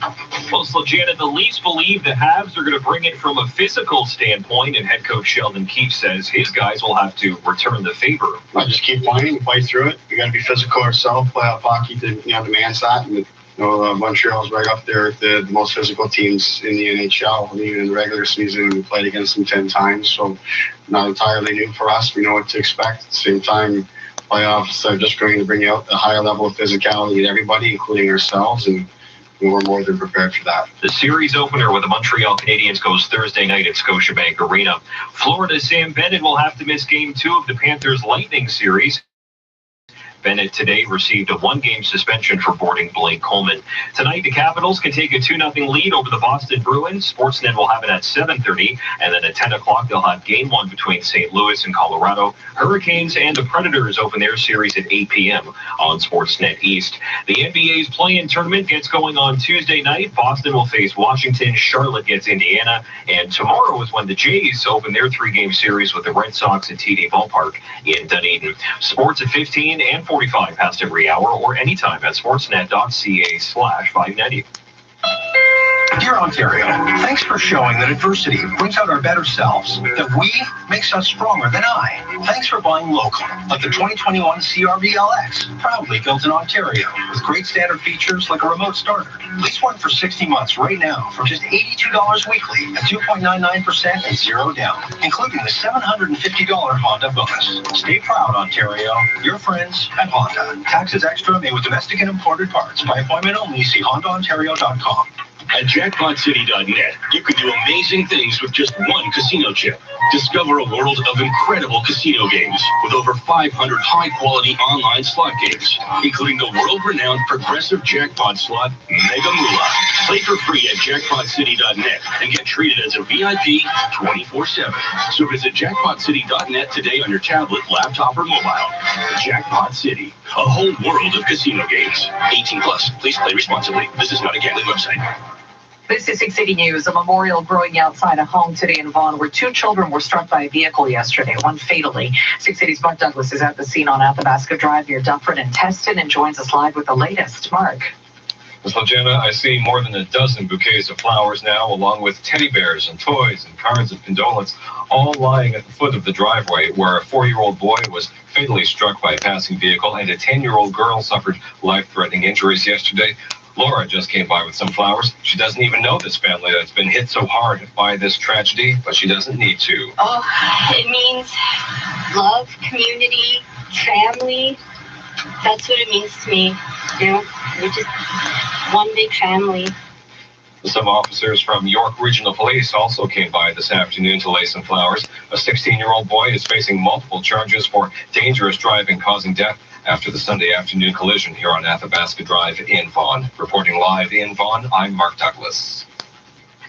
Well, so Janet, the Leafs believe the Habs are going to bring it from a physical standpoint, and head coach Sheldon Keefe says his guys will have to return the favor. I just keep playing, play through it. We got to be physical ourselves, play off hockey to demand that. And Montreal's right up there with the most physical teams in the NHL. I mean, in the regular season, we played against them 10 times, so not entirely new for us. We know what to expect. At the same time, playoffs are just going to bring out a higher level of physicality in everybody, including ourselves, and we're more than prepared for that. The series opener with the Montreal Canadiens goes Thursday night at Scotiabank Arena. Florida's Sam Bennett will have to miss Game 2 of the Panthers Lightning series. Bennett today received a one-game suspension for boarding Blake Coleman. Tonight, the Capitals can take a 2-0 lead over the Boston Bruins. Sportsnet will have it at 7:30, and then at 10 o'clock, they'll have Game 1 between St. Louis and Colorado. Hurricanes and the Predators open their series at 8 p.m. on Sportsnet East. The NBA's play-in tournament gets going on Tuesday night. Boston will face Washington. Charlotte gets Indiana. And tomorrow is when the Jays open their three-game series with the Red Sox at TD Ballpark in Dunedin. Sports at 15 and 45 past every hour or anytime at sportsnet.ca/590. Dear Ontario, thanks for showing that adversity brings out our better selves, that we makes us stronger than I. Thanks for buying local, like the 2021 CRV LX, proudly built in Ontario, with great standard features like a remote starter. Lease one for 60 months right now for just $82 weekly at 2.99% and zero down, including the $750 Honda bonus. Stay proud, Ontario. Your friends at Honda. Taxes extra made with domestic and imported parts. By appointment only. See HondaOntario.com. At jackpotcity.net, you can do amazing things with just one casino chip. Discover a world of incredible casino games with over 500 high-quality online slot games, including the world-renowned progressive jackpot slot, Mega Moolah. Play for free at jackpotcity.net and get treated as a VIP 24/7. So visit jackpotcity.net today on your tablet, laptop, or mobile. Jackpot City, a whole world of casino games. 18 plus. Please play responsibly. This is not a gambling website. This is 680 News. A memorial growing outside a home today in Vaughan where two children were struck by a vehicle yesterday, one fatally. 680's Mark Douglas is at the scene on Athabasca Drive near Dufferin and Teston and joins us live with the latest. Mark. So, Jenna, I see more than a dozen bouquets of flowers now, along with teddy bears and toys and cards of condolence, all lying at the foot of the driveway where a 4-year-old boy was fatally struck by a passing vehicle and a 10-year-old girl suffered life-threatening injuries yesterday. Laura just came by with some flowers. She doesn't even know this family that's been hit so hard by this tragedy, but she doesn't need to. Oh, it means love, community, family. That's what it means to me. You know, we're just one big family. Some officers from York Regional Police also came by this afternoon to lay some flowers. A 16-year-old boy is facing multiple charges for dangerous driving causing death after the Sunday afternoon collision here on Athabasca Drive in Vaughan. Reporting live in Vaughan, I'm Mark Douglas.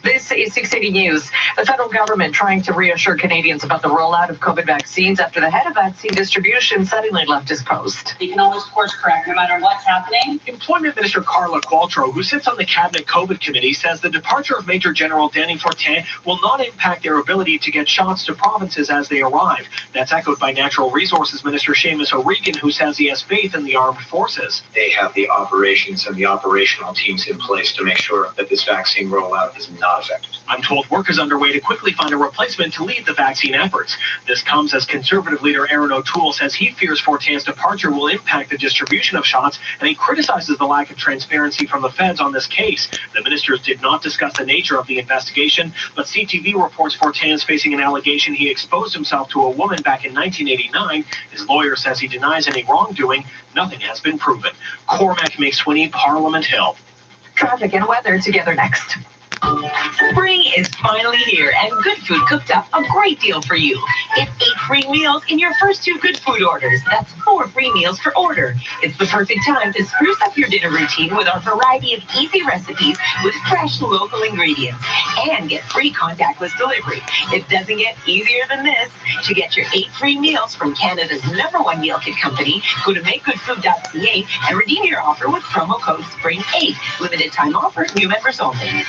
This is 680 News. The federal government trying to reassure Canadians about the rollout of COVID vaccines after the head of vaccine distribution suddenly left his post. You can always course correct no matter what's happening. Employment Minister Carla Qualtrough, who sits on the Cabinet COVID Committee, says the departure of Major General Danny Fortin will not impact their ability to get shots to provinces as they arrive. That's echoed by Natural Resources Minister Seamus O'Regan, who says he has faith in the armed forces. They have the operations and the operational teams in place to make sure that this vaccine rollout is not effective. I'm told work is underway to quickly find a replacement to lead the vaccine efforts. This comes as Conservative leader Aaron O'Toole says he fears Fortin's departure will impact the distribution of shots, and he criticizes the lack of transparency from the feds on this case. The ministers did not discuss the nature of the investigation, but CTV reports Fortin is facing an allegation he exposed himself to a woman back in 1989. His lawyer says he denies any wrongdoing. Nothing has been proven. Cormac McSweeney, Parliament Hill. Traffic and weather together next. Spring is finally here, and Good Food cooked up a great deal for you. Get 8 free meals in your first 2 Good Food orders. That's 4 free meals per order. It's the perfect time to spruce up your dinner routine with our variety of easy recipes with fresh local ingredients. And get free contactless delivery. It doesn't get easier than this. To get your 8 free meals from Canada's #1 meal kit company, go to makegoodfood.ca and redeem your offer with promo code SPRING8. Limited time offer, new members only.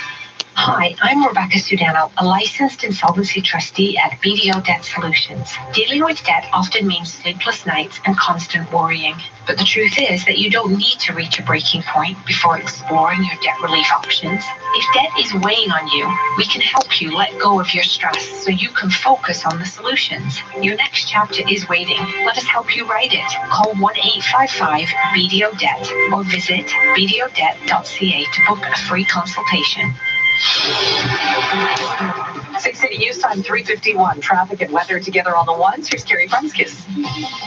Hi, I'm Rebecca Sudano, a licensed insolvency trustee at BDO Debt Solutions. Dealing with debt often means sleepless nights and constant worrying. But the truth is that you don't need to reach a breaking point before exploring your debt relief options. If debt is weighing on you, we can help you let go of your stress so you can focus on the solutions. Your next chapter is waiting. Let us help you write it. Call 1-855-BDO-DEBT or visit bdodebt.ca to book a free consultation. 6 City News Time 3:51. Traffic and weather together on the ones. Here's Carrie Brunskis.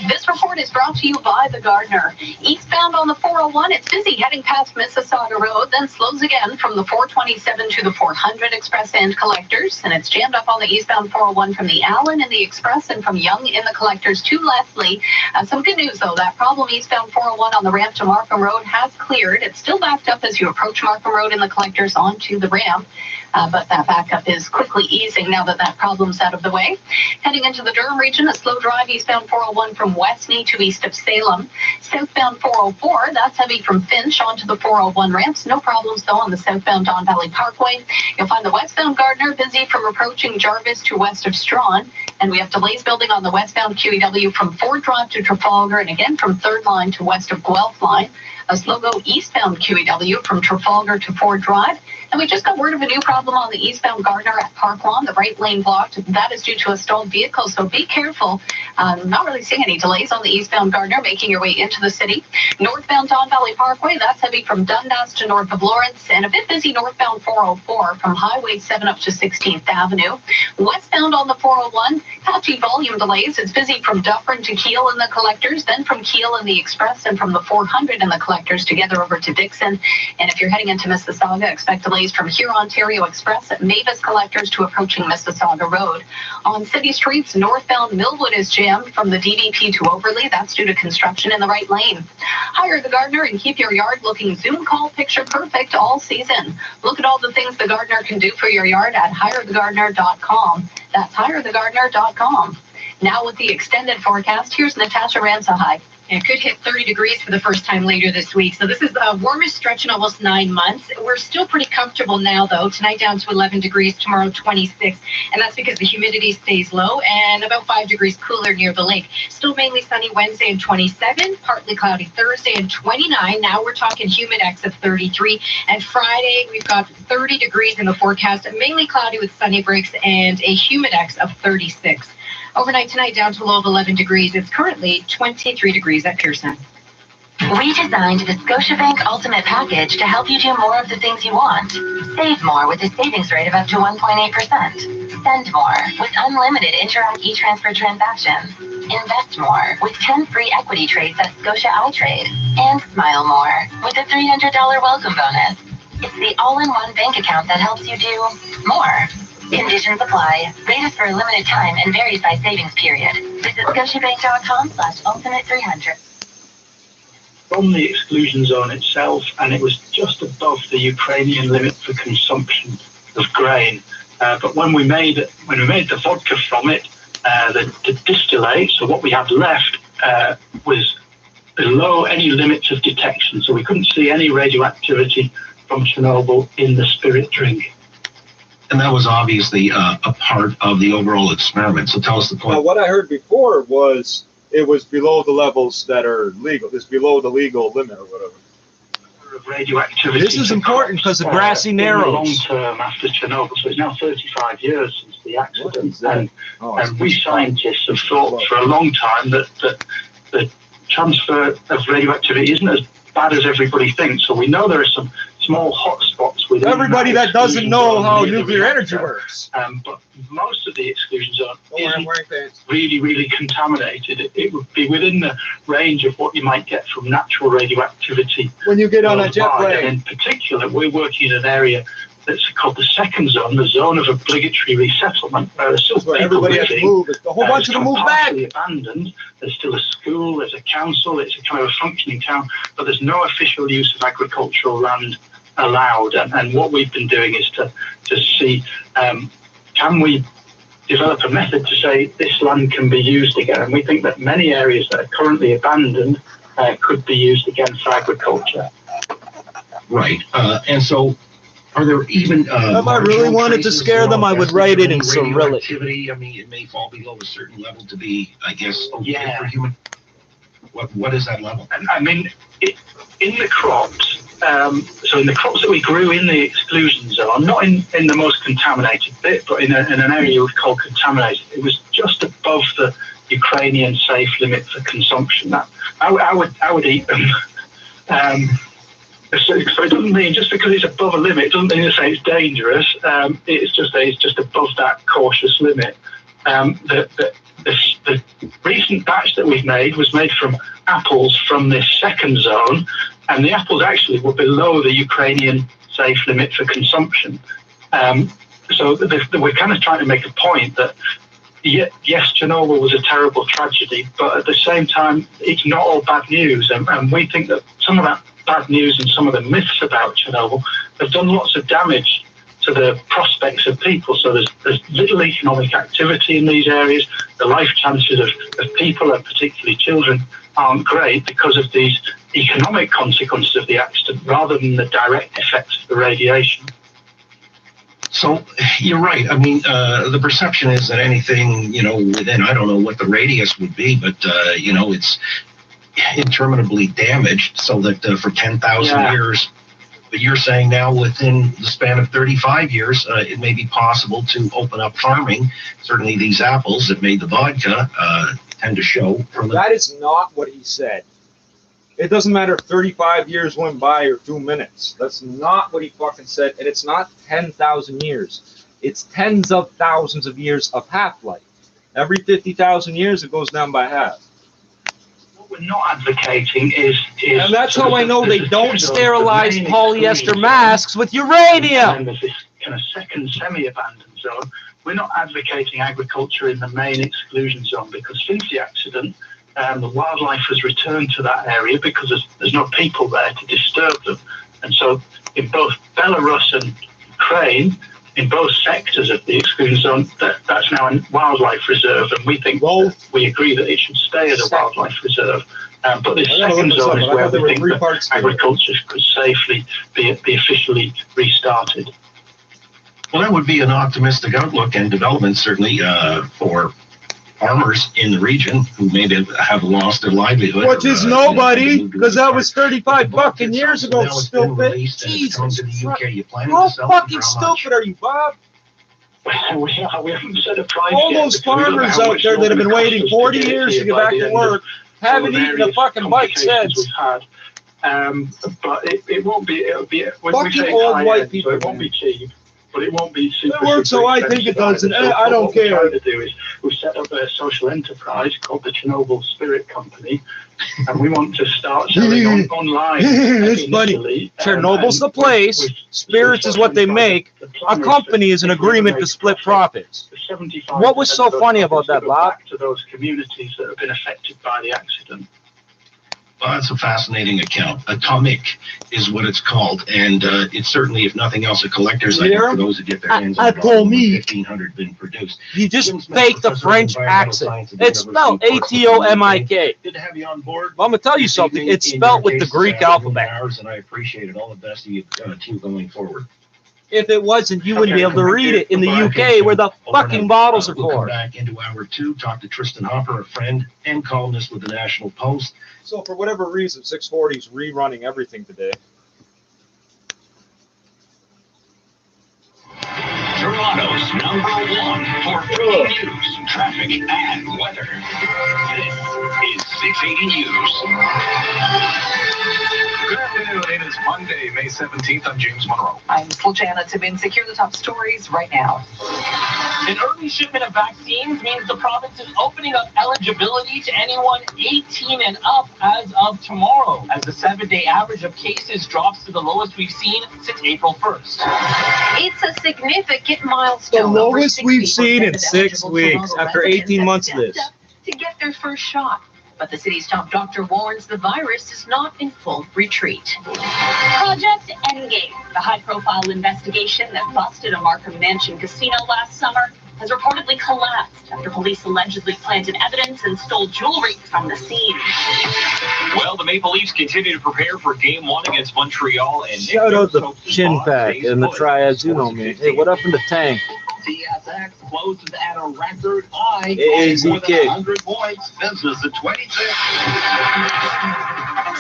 This report is brought to you by The Gardener. Eastbound on the 401, it's busy heading past Mississauga Road, then slows again from the 427 to the 400 Express and Collectors, and it's jammed up on the eastbound 401 from the Allen in the Express and from Young in the Collectors to Leslie. Some good news, though. That problem eastbound 401 on the ramp to Markham Road has cleared. It's still backed up as you approach Markham Road in the Collectors onto the ramp. But that backup is quickly easing now that that problem's out of the way. Heading into the Durham region, a slow drive eastbound 401 from Westney to east of Salem. Southbound 404, that's heavy from Finch onto the 401 ramps. No problems, though, on the southbound Don Valley Parkway. You'll find the westbound Gardner busy from approaching Jarvis to west of Strawn. And we have delays building on the westbound QEW from Ford Drive to Trafalgar and again from Third Line to west of Guelph Line. A slow go eastbound QEW from Trafalgar to Ford Drive. And we just got word of a new problem on the eastbound Gardner at Park Lawn, the right lane blocked. That is due to a stalled vehicle, so be careful. Not really seeing any delays on the eastbound Gardner, making your way into the city. Northbound Don Valley Parkway, that's heavy from Dundas to north of Lawrence, and a bit busy northbound 404 from Highway 7 up to 16th Avenue. Westbound on the 401, patchy volume delays. It's busy from Dufferin to Keele in the Collectors, then from Keele in the Express, and from the 400 in the Collectors together over to Dixon. And if you're heading into Mississauga, expect delays from Huron-Ontario Express at Mavis Collectors to approaching Mississauga Road. On city streets, northbound Millwood is jammed from the DVP to Overley. That's due to construction in the right lane. Hire the Gardener and keep your yard looking Zoom call picture perfect all season. Look at all the things the Gardener can do for your yard at hirethegardener.com. That's hirethegardener.com. Now with the extended forecast, here's Natasha Ransahai. It could hit 30 degrees for the first time later this week. So this is the warmest stretch in almost 9 months. We're still pretty comfortable now, though. Tonight down to 11 degrees, tomorrow 26. And that's because the humidity stays low and about 5 degrees cooler near the lake. Still mainly sunny Wednesday and 27, partly cloudy Thursday and 29. Now we're talking humidex of 33. And Friday, we've got 30 degrees in the forecast, mainly cloudy with sunny breaks and a humidex of 36. Overnight tonight down to a low of 11 degrees. It's currently 23 degrees at Pearson. We designed the Scotiabank Ultimate Package to help you do more of the things you want. Save more with a savings rate of up to 1.8%. Spend more with unlimited Interac e-transfer transactions. Invest more with 10 free equity trades at Scotia iTrade. And smile more with a $300 welcome bonus. It's the all-in-one bank account that helps you do more. Conditions apply. Rate is for a limited time and varies by savings period. Visit scotiabank.com/ultimate300. From the exclusion zone itself, and it was just above the Ukrainian limit for consumption of grain. But when we made the vodka from it, the distillate, so what we had left was below any limits of detection. So we couldn't see any radioactivity from Chernobyl in the spirit drink. And that was obviously a part of the overall experiment. So tell us the point. Now, what I heard before was it was below the levels that are legal. It's below the legal limit or whatever. Of radioactivity. This is important because the grassy narrows. Long term after Chernobyl, so it's now 35 years since the accident. And we scientists have thought for a long time that the transfer of radioactivity isn't as bad as everybody thinks. So we know there are some small hotspots within everybody that doesn't know how nuclear energy works. But most of the exclusion zone isn't really contaminated. It would be within the range of what you might get from natural radioactivity. When you get on a jet plane. And in particular, we're working in an area that's called the second zone, the zone of obligatory resettlement, where there's still people everybody has to move. A whole bunch of them move back. Abandoned. There's still a school, there's a council, it's a kind of a functioning town, but there's no official use of agricultural land allowed. And what we've been doing is to see, can we develop a method to say this land can be used again? And we think that many areas that are currently abandoned could be used again for agriculture. Right. And so Are there even? If I really wanted to scare them, I would write it in Cyrillic. Activity. I mean, it may fall below a certain level to be, I guess, okay Yeah. for human. What is that level? I mean, in the crops, so in the crops that we grew in the exclusion zone, not in the most contaminated bit, but in an area you would call contaminated, it was just above the Ukrainian safe limit for consumption. That I would eat them. So it doesn't mean just because it's above a limit, it doesn't mean to say it's dangerous. It's just above that cautious limit. The recent batch that we've made was made from apples from this second zone, and the apples actually were below the Ukrainian safe limit for consumption. So we're kind of trying to make a point that yes, Chernobyl was a terrible tragedy, but at the same time, it's not all bad news, and we think that some of that bad news and some of the myths about Chernobyl have done lots of damage to the prospects of people. So there's little economic activity in these areas. The life chances of people, and particularly children, aren't great because of these economic consequences of the accident rather than the direct effects of the radiation. So you're right. I mean, the perception is that anything, within, I don't know what the radius would be, but, it's interminably damaged so that for 10,000 years, but you're saying now within the span of 35 years, it may be possible to open up farming. Certainly these apples that made the vodka tend to show. That is not what he said. It doesn't matter if 35 years went by or 2 minutes. That's not what he fucking said. And it's not 10,000 years. It's tens of thousands of years of half-life. Every 50,000 years, it goes down by half. What we're not advocating is and that's how I know they don't sterilize polyester masks with uranium. And there's this kind of second semi-abandoned zone. We're not advocating agriculture in the main exclusion zone because since the accident, the wildlife has returned to that area because there's no people there to disturb them. And so in both Belarus and Ukraine, in both sectors of the exclusion zone, that's now a wildlife reserve, and we think we agree that it should stay as a wildlife reserve. But this second zone is where we think that agriculture could safely be officially restarted. Well, that would be an optimistic outlook and development, certainly, for farmers in the region who maybe have lost their livelihood. Which is nobody, because that was 35 fucking years ago, stupid. Jesus Christ. How fucking stupid are you, Bob? We haven't set a price all yet, those farmers out there that have been waiting 40 years to get back to work haven't eaten a fucking bite since. But it won't be, it'll be, when we fucking say old white people, so it won't be cheap. But it won't be super. It works how I think it does, and I don't care. What we're trying to do is we've set up a social enterprise called the Chernobyl Spirit Company, and we want to start selling online. It's funny. Chernobyl's the place. Spirits is what they make. A company is an agreement to split profits. What was so funny about that, Bob? To those communities that have been affected by the accident. Well, that's a fascinating account. Atomic is what it's called, and it's certainly, if nothing else, a collector's item for those who get their hands on it. 1,500 been produced. You just faked the French accent. It's spelled A-T-O-M-I-K. Good to have you on board. Well, I'm going to tell you something. It's spelled with the Greek alphabet. And I appreciate it. All the best to you two going forward. If it wasn't, you wouldn't be able to read it in the UK where the fucking bottles are We'll come for. back into hour 2, talk to Tristan Hopper, a friend and columnist with the National Post. So for whatever reason, 640 is rerunning everything today. Toronto's #1 for breaking news, traffic, and weather. This is 680 News. Good afternoon. It is Monday, May 17th. I'm James Monroe. I'm Jana Timmins. Secure the top stories right now. An early shipment of vaccines means the province is opening up eligibility to anyone 18 and up as of tomorrow, as the 7-day average of cases drops to the lowest we've seen since April 1st. It's a significant milestone. The lowest we've seen in 6 weeks after 18 months of this. To get their first shot. But the city's top doctor warns the virus is not in full retreat. Project Endgame, the high-profile investigation that busted a Markham Mansion casino last summer, has reportedly collapsed after police allegedly planted evidence and stole jewelry from the scene. Well, the Maple Leafs continue to prepare for Game 1 against Montreal. And shout out the chin pack and the triads, you know me. Hey, what up in the tank? TSX closes at a record high. Easy kick. 100 points. This is the 26.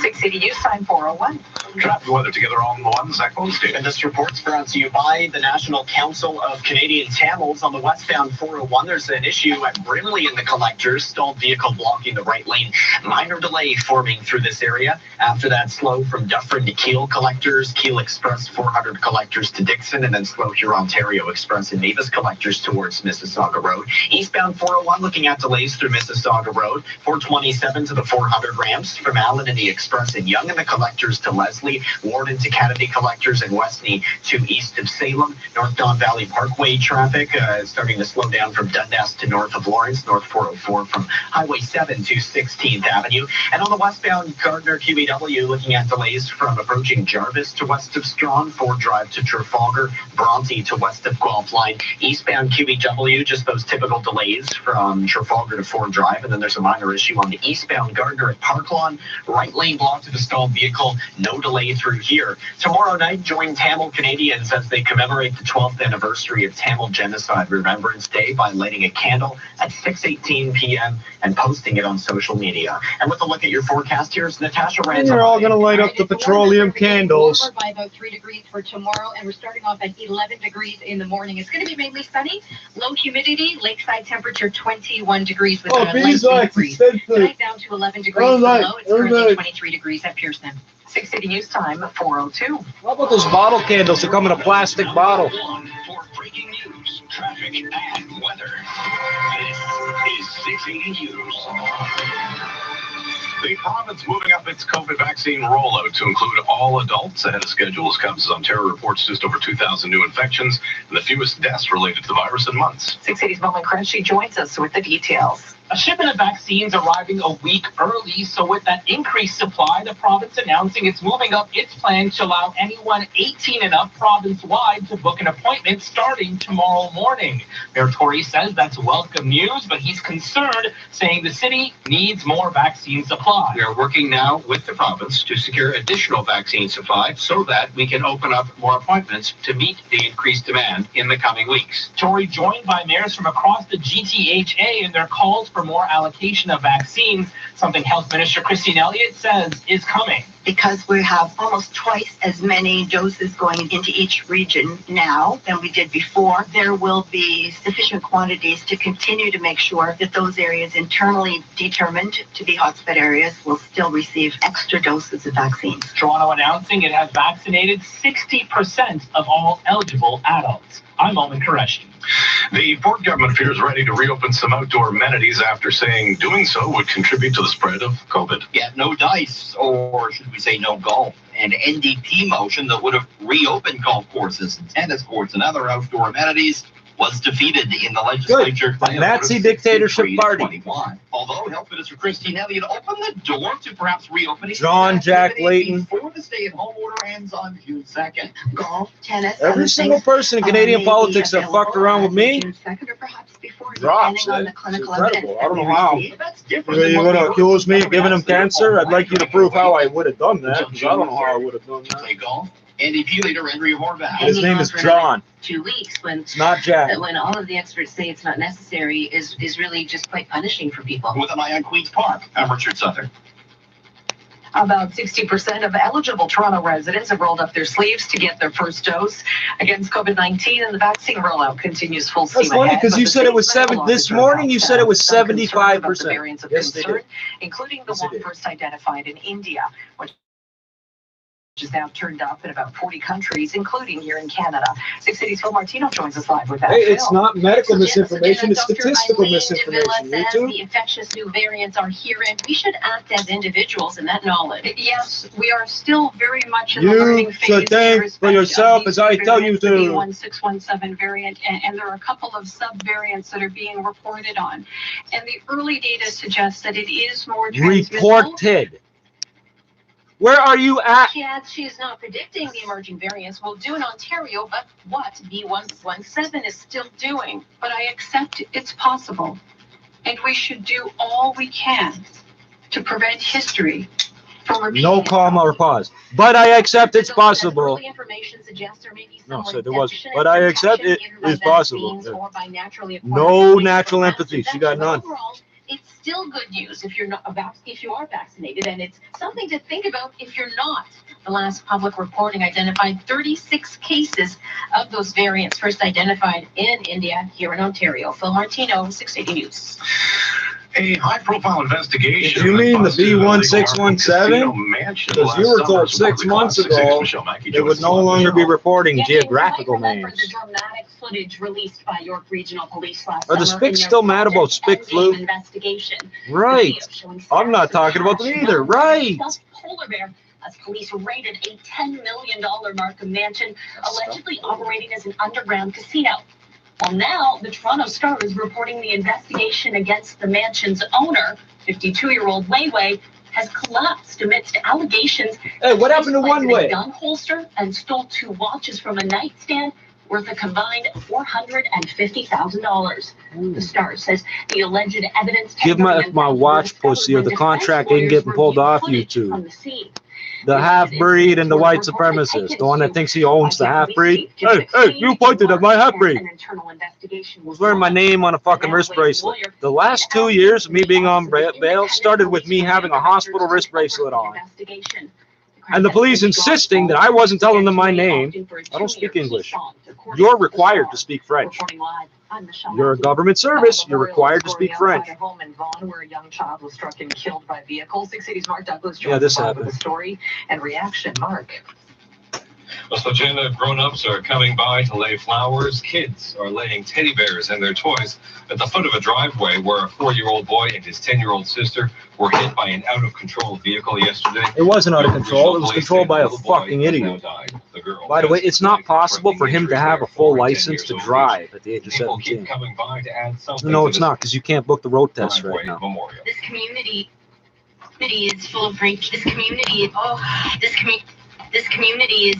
6 City News Time 401. Traffic weather together on the one Cyclone State. And this report's brought to you by the National Council of Canadian Tamils. On the westbound 401, there's an issue at Brimley in the collectors. Stalled vehicle blocking the right lane. Minor delay forming through this area. After that, slow from Dufferin to Keele collectors. Keele Express 400 collectors to Dixon. And then slow here Ontario Express and Mavis collectors towards Mississauga Road. Eastbound 401 looking at delays through Mississauga Road. 427 to the 400 ramps. From Allen and the Express and Young and the collectors to Leslie. Warden to Kennedy collectors and Westney to east of Salem. North Don Valley Parkway traffic starting to slow down from Dundas to north of Lawrence. North 404 from Highway 7 to 16th Avenue. And on the westbound Gardner QEW looking at delays from approaching Jarvis to west of Strong. 4 Drive to Trafalgar. Bronte to west of Guelph Line. Eastbound QEW, just those typical delays from Trafalgar to 4 Drive. And then there's a minor issue on the eastbound Gardner at Park Lawn. Right lane blocked to the stalled vehicle. No delay through here. Tomorrow night, join Tamil Canadians as they commemorate the 12th anniversary of Tamil Genocide Remembrance Day by lighting a candle at 6:18 p.m. and posting it on social media. And with a look at your forecast, here's Natasha Rand. You're all going to light up the petroleum candles. Warmer by about 3 degrees for tomorrow, and we're starting off at 11 degrees in the morning. It's going to be mainly sunny, low humidity, lakeside temperature 21 degrees with a light breeze. Tonight down to 11 degrees below. It's currently 23 degrees at Pearson. 6 City News Time 402. How about those bottle candles that come in a plastic bottle? For breaking news, traffic, and weather. This is 680 News. The province moving up its COVID vaccine rollout to include all adults ahead of schedule as comes as Ontario reports just over 2,000 new infections and the fewest deaths related to the virus in months. 680's Mullen Crenshaw joins us with the details. A shipment of vaccines arriving a week early, so with that increased supply, the province announcing it's moving up its plan to allow anyone 18 and up province-wide to book an appointment starting tomorrow morning. Mayor Tory says that's welcome news, but he's concerned, saying the city needs more vaccine supply. We are working now with the province to secure additional vaccine supply so that we can open up more appointments to meet the increased demand in the coming weeks. Tory joined by mayors from across the GTHA in their calls for more allocation of vaccines, something Health Minister Christine Elliott says is coming. Because we have almost twice as many doses going into each region now than we did before, there will be sufficient quantities to continue to make sure that those areas internally determined to be hotspot areas will still receive extra doses of vaccines. Toronto announcing it has vaccinated 60% of all eligible adults. I'm Mullen Qureshi. The Port government appears ready to reopen some outdoor amenities after saying doing so would contribute to the spread of COVID. Yet no dice, or should we say no golf. An NDP motion that would have reopened golf courses and tennis courts and other outdoor amenities was defeated in the legislature. Good. Nazi dictatorship party. Although Health Minister Christine Elliott opened the door to perhaps reopening John Jack Layton. Before the stay-at-home order ends on June 2nd. Golf, tennis, every single person in Canadian politics that fucked around with me drops. On It's incredible. I don't know how. That's different. You're going to accuse me of giving him cancer? I'd like you to prove how I would have done that, because I don't know how I would have done that. Play golf. NDP leader Andrea Horvath. His name is John. 2 weeks when it's not Jack. When all of the experts say it's not necessary is really just quite punishing for people. With an eye on Queen's Park, I'm Richard Sutter. About 60% of eligible Toronto residents have rolled up their sleeves to get their first dose against COVID-19, and the vaccine rollout continues full steam ahead. That's funny because you said it was this morning. You said it was 75%. Yes, concern, including the one first identified in India, which is now turned up in about 40 countries, including here in Canada. 6 Cities Phil Martino joins us live with that. Hey, it's not medical misinformation, it's statistical misinformation. The infectious new variants are here, and we should act as individuals in that knowledge. Yes, we are still very much in the learning phase. You should think for yourself as I tell you to. The B1617 variant, and there are a couple of sub-variants that are being reported on. And the early data suggests that it is more transmissible. Reported. Where are you at? She adds she is not predicting the emerging variants will do in Ontario, but what B117 is still doing. But I accept it's possible, and we should do all we can to prevent history from repeating. No comma or pause. But I accept it's possible. Early information suggests there may be No, someone so there was. deficient But in I accept protection, it either by is possible. vaccines or by naturally acquired No immunity natural from empathy. She got infection. But none. overall, it's still good news if you're not if you are vaccinated, and it's something to think about if you're not. The last public reporting identified 36 cases of those variants first identified in India, here in Ontario. Phil Martino, 680 News. A high-profile investigation. You mean the B1617? Because you were told 6 months ago it would no longer be reporting geographical names. The dramatic footage released by York Regional Police last Are the summer in Spicks their still mad about Project Spick flu? Investigation. Right. I'm not talking about them either. Right. Polar bear, as police raided a $10 million Markham mansion, allegedly operating as an underground casino. Well, now the Toronto Star is reporting the investigation against the mansion's owner, 52-year-old Weiwei, has collapsed amidst allegations. Hey, what happened to One Way? A gun holster and stole 2 watches from a nightstand worth a combined $450,000. The Star says the alleged evidence. Give my watch, pussy, or the contract ain't getting pulled off YouTube. The half-breed and the white supremacist, the one that thinks he owns the half-breed. Hey, you pointed at my half-breed. I was wearing my name on a fucking wrist bracelet. The last 2 years of me being on bail started with me having a hospital wrist bracelet on. And the police insisting that I wasn't telling them my name. I don't speak English. You're required to speak French. You're a government service. You're required to speak French. Home in Vaughan, where a young child was struck and killed by vehicles. 680's Mark Douglas Yeah, this with happened. the story and reaction. Mark. Well, so Jenna, grown-ups are coming by to lay flowers. Kids are laying teddy bears and their toys at the foot of a driveway where a 4-year-old boy and his 10-year-old sister were hit by an out-of-control vehicle yesterday. It wasn't out of control. It was controlled by a fucking idiot. By the way, it's not possible for him to have a full license to drive at the age of 17. No, it's not, because you can't book the road test right now. This community is full of great. This community is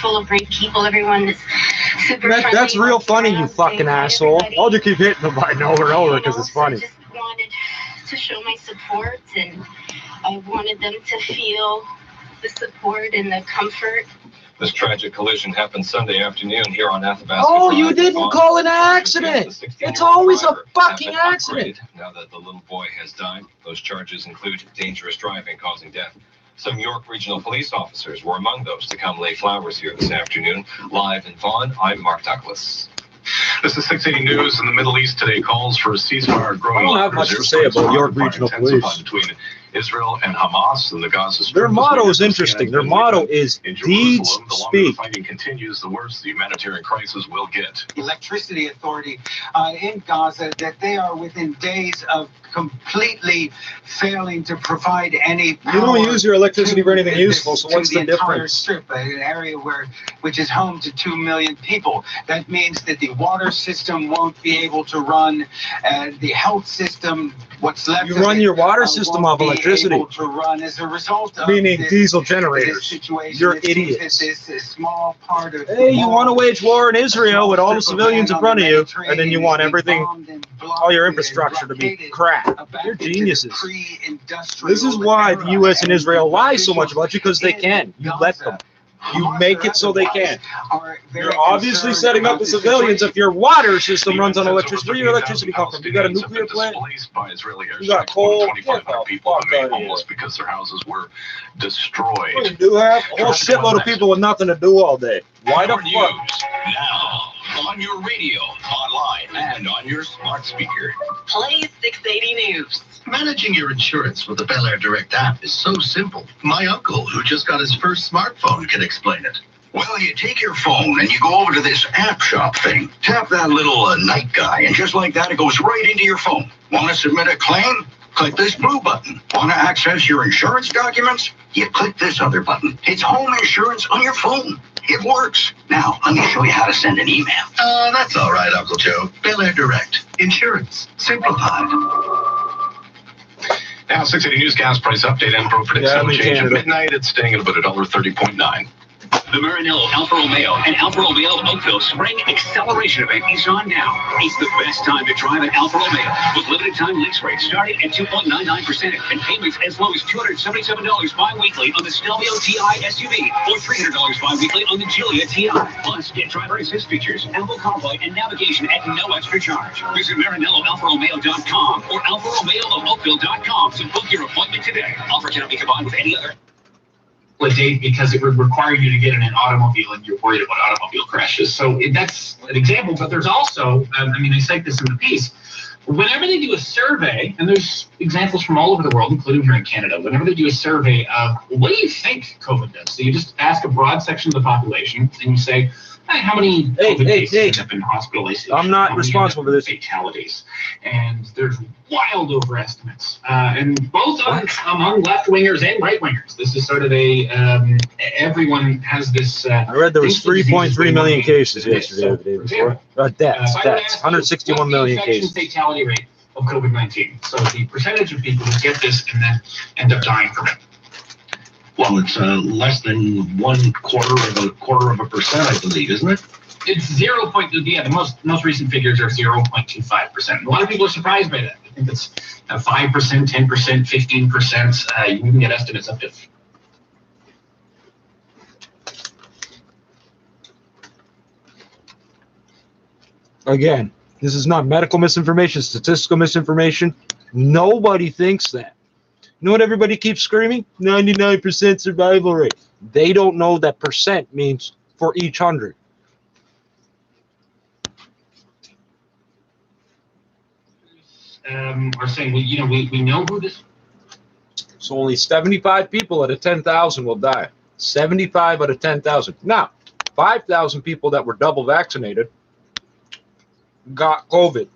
full of great people. Everyone is super friendly. That's real funny, you fucking asshole. I'll just keep hitting the button over and over because it's funny. I just wanted to show my support, and I wanted them to feel the support and the comfort. This tragic collision happened Sunday afternoon here on Athabasca. Oh, you didn't call it an accident. It's always a fucking accident. Now that the little boy has died, those charges include dangerous driving causing death. Some York Regional Police officers were among those to come lay flowers here this afternoon. Live in Vaughan, I'm Mark Douglas. This is 680 News. In the Middle East today calls for a ceasefire growing. I don't have much to say about York Regional Police. Between Israel and Hamas and the Gaza Strip. Their motto is interesting. Their motto is deeds speak. The fighting continues, the worse the humanitarian crisis will get. Electricity Authority in Gaza that they are within days of completely failing to provide any power. You don't use your electricity for anything useful, so what's the entire difference? Strip, an area which is home to 2 million people. That means that the water system won't be able to run, the health system, what's left You of run it, your water system off electricity. Able to run as a result of meaning this, diesel this generators. situation. You're It seems idiots. that this small part of Hey, you want to wage war in Israel with all the civilians in front of you, and then you want everything, all your infrastructure to be crap. You're geniuses. This is why the U.S. and Israel lie so much about you, because they can. You let them. You make it so they can. You're obviously setting up the civilians if your water system runs on electricity. Where your electricity come from? You got a nuclear plant? You got coal? Get the fuck out of here. Because their houses were destroyed. You do have a whole shitload of people with nothing to do all day. Why the fuck? Now, on your radio, online, and on your smart speaker. Play 680 News. Managing your insurance with the Bel Air Direct app is so simple. My uncle, who just got his first smartphone, can explain it. Well, you take your phone and you go over to this app shop thing. Tap that little night guy, and just like that, it goes right into your phone. Want to submit a claim? Click this blue button. Want to access your insurance documents? You click this other button. It's home insurance on your phone. It works. Now, let me show you how to send an email. That's all right, Uncle Joe. Bel Air Direct. Insurance. Simplified. Now, 680 News gas price update and pro predicts no change at midnight. It's staying at about $1.30.9. The Maranello Alfa Romeo and Alfa Romeo Oakville Spring Acceleration Event is on now. It's the best time to drive an Alfa Romeo with limited time lease rates starting at 2.99% and payments as low as $277 bi-weekly on the Stelvio TI SUV or $300 bi-weekly on the Giulia TI. Plus, get driver assist features, Apple CarPlay, and navigation at no extra charge. Visit MaranelloAlfaRomeo.com or AlfaRomeoOfOakville.com to book your appointment today. Offer cannot be combined with any other. A date because it would require you to get in an automobile and you're worried about automobile crashes. So that's an example, but there's also, I cite this in the piece, whenever they do a survey, and there's examples from all over the world, including here in Canada, whenever they do a survey of what do you think COVID does? So you just ask a broad section of the population and you say, hey, how many COVID cases have been hospitalized? I'm not responsible for this. Fatalities. And there's wild overestimates. And both among left-wingers and right-wingers. This is sort of everyone has this... I read there was 3.3 million cases yesterday or the day before. Deaths. 161 million cases. Fatality rate of COVID-19. So the percentage of people who get this and then end up dying from it. Well, it's less than 0.25%, I believe, isn't it? It's 0. The most recent figures are 0.25%. A lot of people are surprised by that. I think it's 5%, 10%, 15%. You can get estimates up to. Again, this is not medical misinformation, statistical misinformation. Nobody thinks that. You know what everybody keeps screaming? 99% survival rate. They don't know that percent means for each 100. Are saying, well, we know who this. So only 75 people out of 10,000 will die. 75 out of 10,000. Now, 5,000 people that were double vaccinated got COVID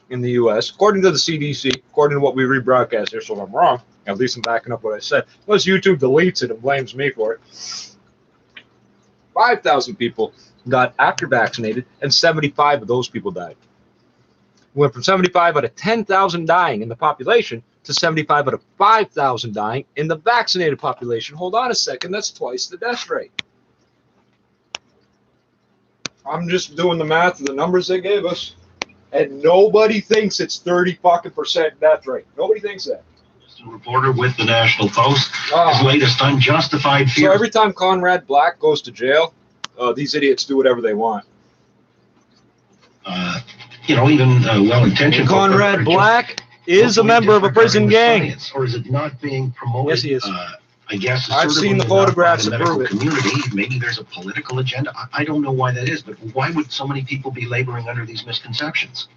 in the U.S. According to the CDC, according to what we rebroadcast here, so if I'm wrong, at least I'm backing up what I said. Unless YouTube deletes it and blames me for it. 5,000 people got after vaccinated, and 75 of those people died. We went from 75 out of 10,000 dying in the population to 75 out of 5,000 dying in the vaccinated population. Hold on a second, that's twice the death rate. I'm just doing the math of the numbers they gave us, and nobody thinks it's 30% death rate. Nobody thinks that. A reporter with the National Post, his latest unjustified fear. So every time Conrad Black goes to jail, these idiots do whatever they want. Even well-intentioned. Conrad Black is a member of a prison gang. Science, or is it not being promoted? Yes, he is. I guess I've seen the photographs to to prove prove it. Community, maybe there's a political agenda. I don't know why that is, but why would so many people be laboring under these misconceptions?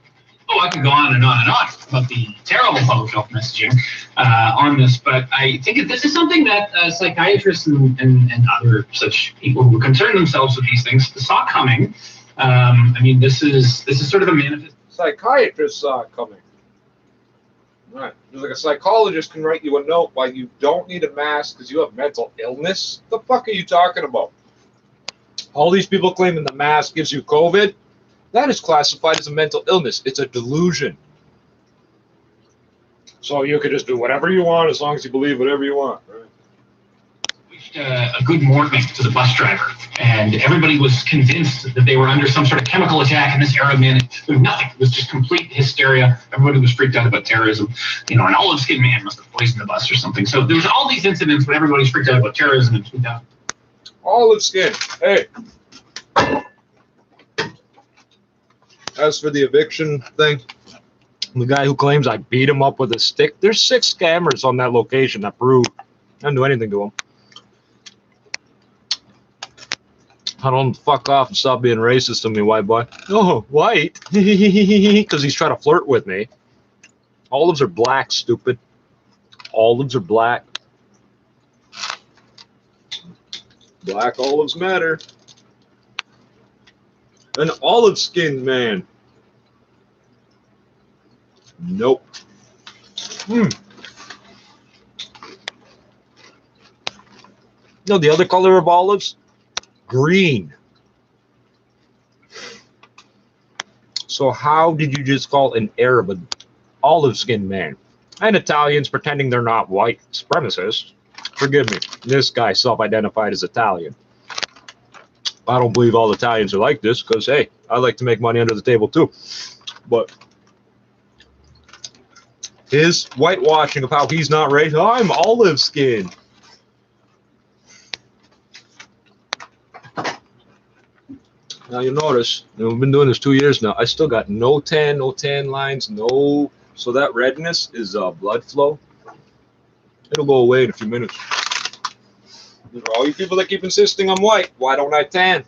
Oh, I could go on and on and on about the terrible public health messaging on this, but I think this is something that psychiatrists and other such people who concern themselves with these things saw coming. This is sort of a manifest. Psychiatrists saw it coming. Right. Just like a psychologist can write you a note why you don't need a mask because you have mental illness. What the fuck are you talking about? All these people claiming the mask gives you COVID. That is classified as a mental illness. It's a delusion. So you could just do whatever you want as long as you believe whatever you want. Right? A good morning to the bus driver, and everybody was convinced that they were under some sort of chemical attack in this era. Man, there was nothing. It was just complete hysteria. Everybody was freaked out about terrorism. An olive-skinned man must have poisoned the bus or something. So there was all these incidents when everybody's freaked out about terrorism and freaked out. Olive skin. Hey. As for the eviction thing, the guy who claims I beat him up with a stick, there's 6 cameras on that location that prove I didn't do anything to him. I don't fuck off and stop being racist to me, white boy. Oh, white? Because he's trying to flirt with me. Olives are black, stupid. Olives are black. Black olives matter. An olive-skinned man. Nope. No, the other color of olives? Green. So how did you just call an Arab an olive-skinned man? And Italians pretending they're not white supremacists. Forgive me, this guy self-identified as Italian. I don't believe all Italians are like this because, hey, I like to make money under the table too. But his whitewashing of how he's not racist, I'm olive skinned. Now you notice, we've been doing this 2 years now. I still got no tan lines, no. So that redness is blood flow. It'll go away in a few minutes. All you people that keep insisting I'm white, why don't I tan?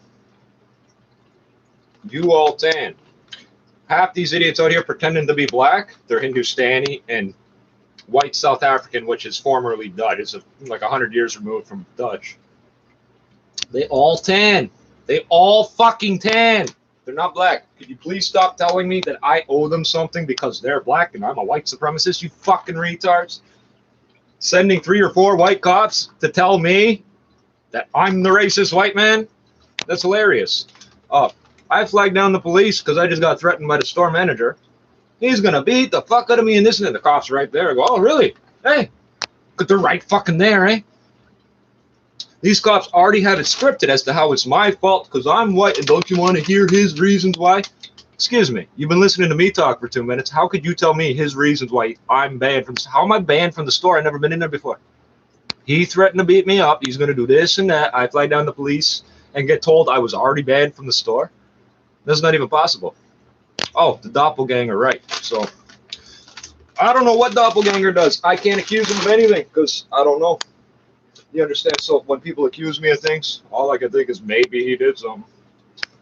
You all tan. Half these idiots out here pretending to be black, they're Hindustani and white South African, which is formerly Dutch. It's like 100 years removed from Dutch. They all tan. They all fucking tan. They're not black. Could you please stop telling me that I owe them something because they're black and I'm a white supremacist, you fucking retards? Sending 3 or 4 white cops to tell me that I'm the racist white man? That's hilarious. I flagged down the police because I just got threatened by the store manager. He's going to beat the fuck out of me and this and that. The cops right there. I go, oh, really? Hey, but they're right fucking there, eh? These cops already have it scripted as to how it's my fault because I'm white, and don't you want to hear his reasons why? Excuse me, you've been listening to me talk for 2 minutes. How could you tell me his reasons why I'm banned from? How am I banned from the store? I've never been in there before. He threatened to beat me up. He's going to do this and that. I fly down the police and get told I was already banned from the store. That's not even possible. Oh, the doppelganger, right. So, I don't know what doppelganger does. I can't accuse him of anything because I don't know. You understand? So when people accuse me of things, all I can think is maybe he did something.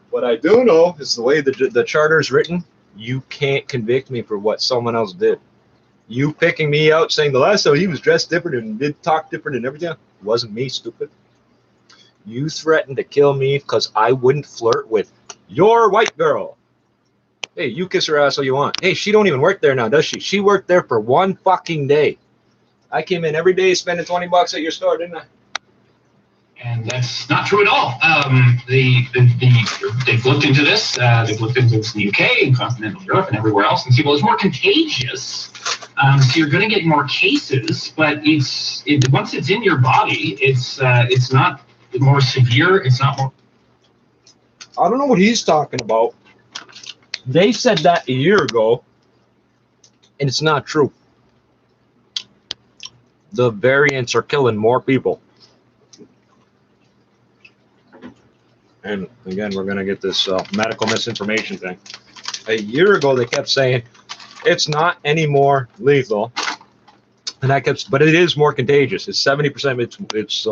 What I do know is the way the charter is written, you can't convict me for what someone else did. You picking me out saying the last time he was dressed different and did talk different and everything, it wasn't me, stupid. You threatened to kill me because I wouldn't flirt with your white girl. Hey, you kiss her ass all you want. Hey, she don't even work there now, does she? She worked there for 1 fucking day. I came in every day spending $20 at your store, didn't I? And that's not true at all. They've looked into this. They've looked into this in the UK and continental Europe and everywhere else and see, well, it's more contagious. So you're going to get more cases, but once it's in your body, it's not more severe. It's not more. I don't know what he's talking about. They said that a year ago, and it's not true. The variants are killing more people. And again, we're going to get this medical misinformation thing. A year ago, they kept saying it's not any more lethal, and I kept, but it is more contagious. It's 70%. It's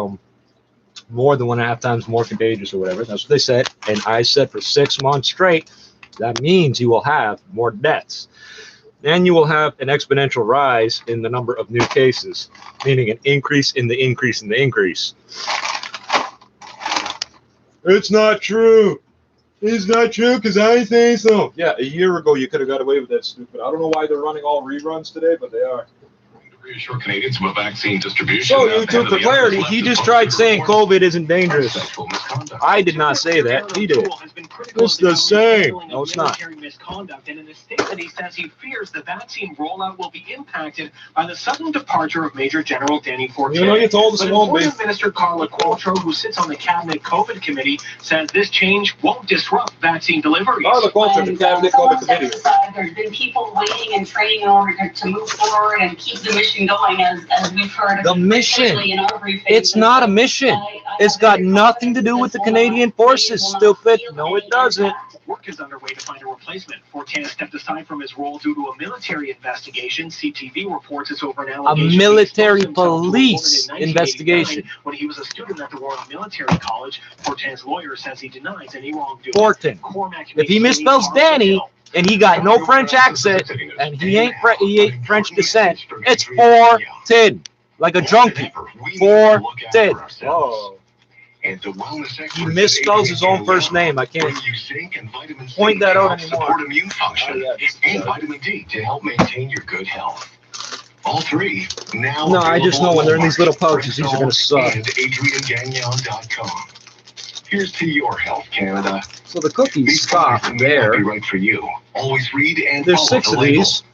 more than 1.5 times more contagious or whatever. That's what they said. And I said for 6 months straight, that means you will have more deaths. Then you will have an exponential rise in the number of new cases, meaning an increase in the increase in the increase. It's not true. It's not true because I say so. Yeah, a year ago you could have got away with that stupid. I don't know why they're running all reruns today, but they are. Reassure Canadians about vaccine distribution. So, YouTube, for clarity, he just tried saying COVID isn't dangerous. I did not say that. He did. It's the same. No, it's not. Misconduct, and in a statement, he says he fears the vaccine rollout will be impacted by the sudden departure of Major General Danny Fortin. You know, you told us but Enforcement Minister Carla Qualtrough, who sits on the Cabinet COVID Committee, says this change won't disrupt vaccine deliveries. Carla Qualtrough, the Cabinet COVID Committee. There's been people waiting and training in order to move forward and keep the mission going, as we've heard. The mission. In our briefing. It's not a mission. It's got nothing to do with the Canadian forces, stupid. No, it doesn't. Work is underway to find a replacement. Fortin stepped aside from his role due to a military investigation. CTV reports it's over an allegation. A military police investigation. When he was a student at the Royal Military College, Fortin's lawyer says he denies any wrongdoing. Fortin. If he misspells Danny, and he got no French accent, and he ain't French descent, it's Fortin. Like a junkie. Fortin. Whoa. He misspells his own first name. I can't point that out anymore. Support immune function and vitamin D to help maintain your good health. All three now. No, I just know when they're in these little pouches, these are going to suck. And AdrianGagnon.com. Here's to your health, Canada. So the cookies stop there. Be right for you. Always read and there's 6 of these.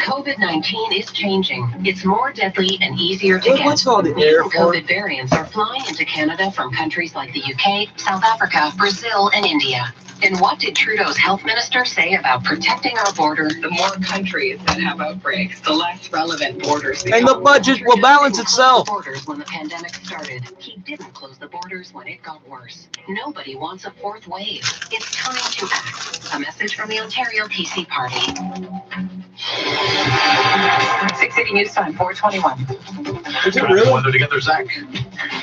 COVID-19 is changing. It's more deadly and easier to get. What's called the New airport? COVID variants are flying into Canada from countries like the UK, South Africa, Brazil, and India. And what did Trudeau's health minister say about protecting our border? The more countries that have outbreaks, the less relevant borders And the budget will balance itself. Borders when the pandemic started. He didn't close the borders when it got worse. Nobody wants a fourth wave. It's time to act. A message from the Ontario PC Party. 680 News Time, 421. Is it really? Weather together, Zach.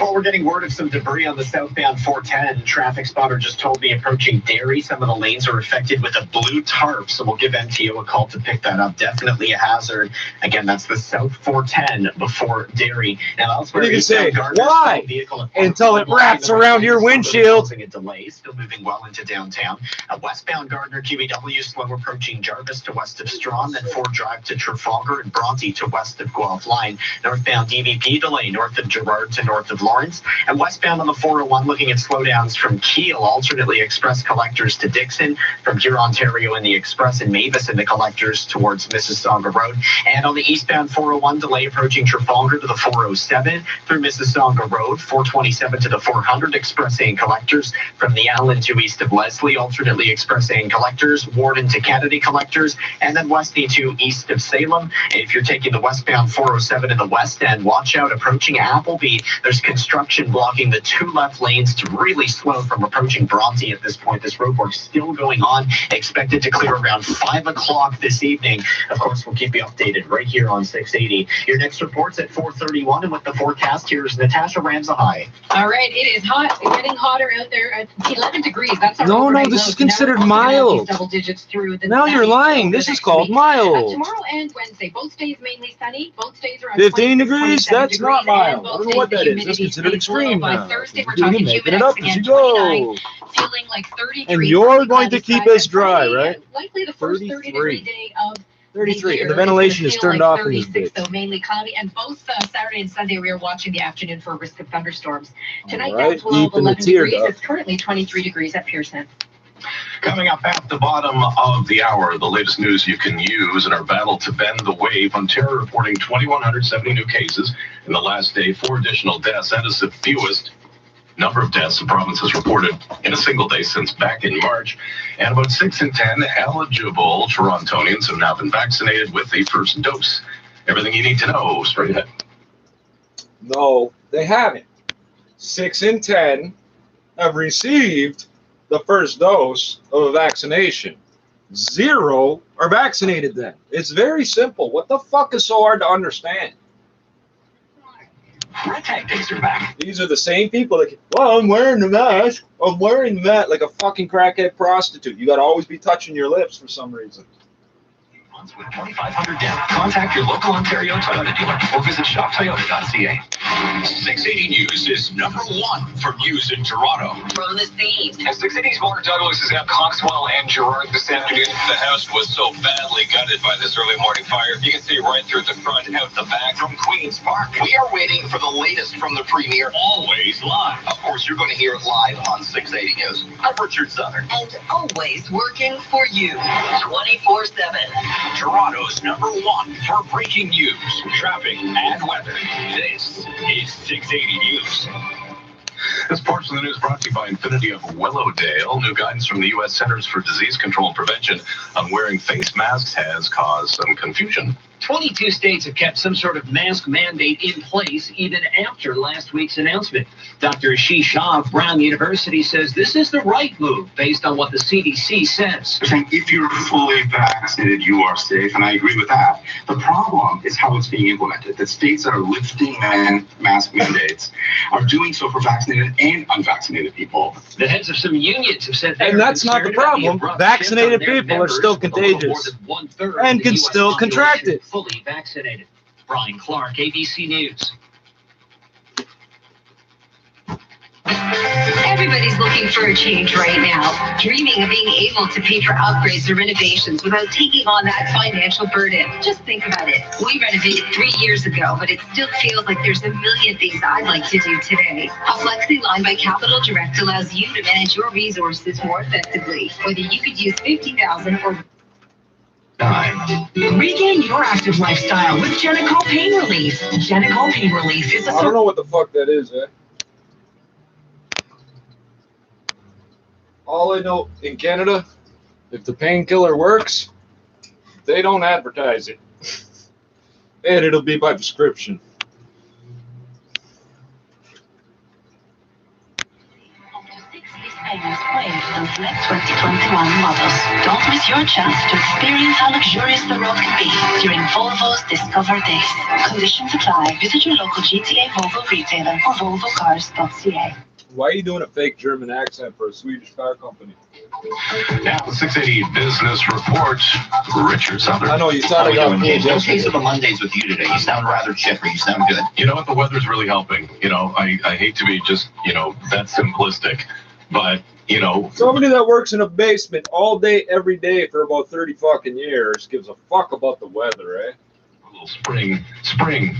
Well, we're getting word of some debris on the southbound 410. Traffic spotter just told me approaching Dairy. Some of the lanes are affected with a blue tarp, so we'll give MTO a call to pick that up. Definitely a hazard. Again, that's the South 410 before Dairy. Now, elsewhere, What do you say? Gardner's Why? vehicle Until it wraps around your windshield. A delay, still moving well into downtown. Westbound Gardner QEW slow approaching Jarvis to west of Strawn, then Ford Drive to Trafalgar and Bronte to west of Guelph Line. Northbound DVP delay north of Gerrard to north of Lawrence. And westbound on the 401 looking at slowdowns from Kiel, alternately express collectors to Dixon, from here Ontario in the express, and Mavis in the collectors towards Mississauga Road. And on the eastbound 401 delay approaching Trafalgar to the 407 through Mississauga Road, 427 to the 400 express and collectors, from the Allen to east of Leslie, alternately express and collectors, Warden to Kennedy collectors, and then Westy to east of Salem. If you're taking the westbound 407 in the west end, watch out approaching Appleby. There's construction blocking the two left lanes to really slow from approaching Bronte at this point. This road work still going on, expected to clear around 5 o'clock this evening. Of course, we'll keep you updated right here on 680. Your next report's at 4:31, and with the forecast, here's Natasha Ramsahai. All right, it is hot. It's getting hotter out there at 11 degrees. That's our No, overnight this low. is So now considered we're also gonna have these mild. Double digits through the Now you're night lying. over This the is next called week. mild. Tomorrow and Wednesday, both days mainly sunny. Both days around 15 26, degrees? 27 That's not degrees, mild. and I both don't know what days that the is. That's humidity considered stays low. extreme By now. Thursday, we're You're talking making it humidex up as again, you 29, go. feeling like 33. And you're partly going to cloudy keep skies. us dry, Friday, right? Likely the first 30-degree day of 33. And the It's gonna ventilation is feel turned like off in this 36, bitch. though mainly cloudy, and both Saturday and Sunday we are watching the afternoon for a risk of thunderstorms. Tonight All right, down to a low of deep in the 11 tear degrees. duct. It's currently 23 degrees at Pearson. Coming up at the bottom of the hour, the latest news you can use in our battle to bend the wave. Ontario reporting 2,170 new cases in the last day, 4 additional deaths. That is the fewest number of deaths the province has reported in a single day since back in March. And about 6 in 10 eligible Torontonians have now been vaccinated with the first dose. Everything you need to know straight ahead. No, they haven't. 6 in 10 have received the first dose of a vaccination. 0 are vaccinated then. It's very simple. What the fuck is so hard to understand? Red Tag days are back. These are the same people that, well, I'm wearing the mask. I'm wearing that like a fucking crackhead prostitute. You got to always be touching your lips for some reason. With 2,500 down. Contact your local Ontario Toyota dealer or visit shoptoyota.ca. 680 News is #1 for news in Toronto. From the scene. As 680's Mark Douglas is at Coxwell and Gerrard this afternoon. The house was so badly gutted by this early morning fire. You can see right through the front, out the back from Queen's Park. We are waiting for the latest from the Premier. Always live. Of course, you're going to hear it live on 680 News. I'm Richard Southern. And always working for you 24/7. Toronto's #1 for breaking news, traffic, and weather. This is 680 News. This portion of the news brought to you by Infinity of Willowdale. New guidance from the U.S. Centers for Disease Control and Prevention on wearing face masks has caused some confusion. 22 states have kept some sort of mask mandate in place even after last week's announcement. Dr. Ashish Shah of Brown University says this is the right move based on what the CDC says. I think if you're fully vaccinated, you are safe, and I agree with that. The problem is how it's being implemented. The states that are lifting mask mandates are doing so for vaccinated and unvaccinated people. The heads of some unions have said, and that's not the problem. Vaccinated people are still contagious and can still contract it. Fully vaccinated. Brian Clark, ABC News. Everybody's looking for a change right now, dreaming of being able to pay for upgrades or renovations without taking on that financial burden. Just think about it. We renovated 3 years ago, but it still feels like there's a million things I'd like to do today. A Flexi line by Capital Direct allows you to manage your resources more effectively, whether you could use $50,000 or Regain your active lifestyle with Genical Pain Relief. Genical Pain Relief is a... I don't know what the fuck that is, eh? All I know in Canada, if the painkiller works, they don't advertise it. And it'll be by prescription. Famous waves on select 2021 models. Don't miss your chance to experience how luxurious the road can be during Volvo's Discover Days. Conditions apply. Visit your local GTA Volvo retailer or volvocars.ca. Why are you doing a fake German accent for a Swedish car company? Now, the 680 Business Report, Richard Southern. I know, you thought I got no case of the Mondays with you today. You sound rather chipper. You sound good. You know what? The weather's really helping. You know, I hate to be just, that simplistic. But, somebody that works in a basement all day, every day for about 30 fucking years gives a fuck about the weather, eh? A little spring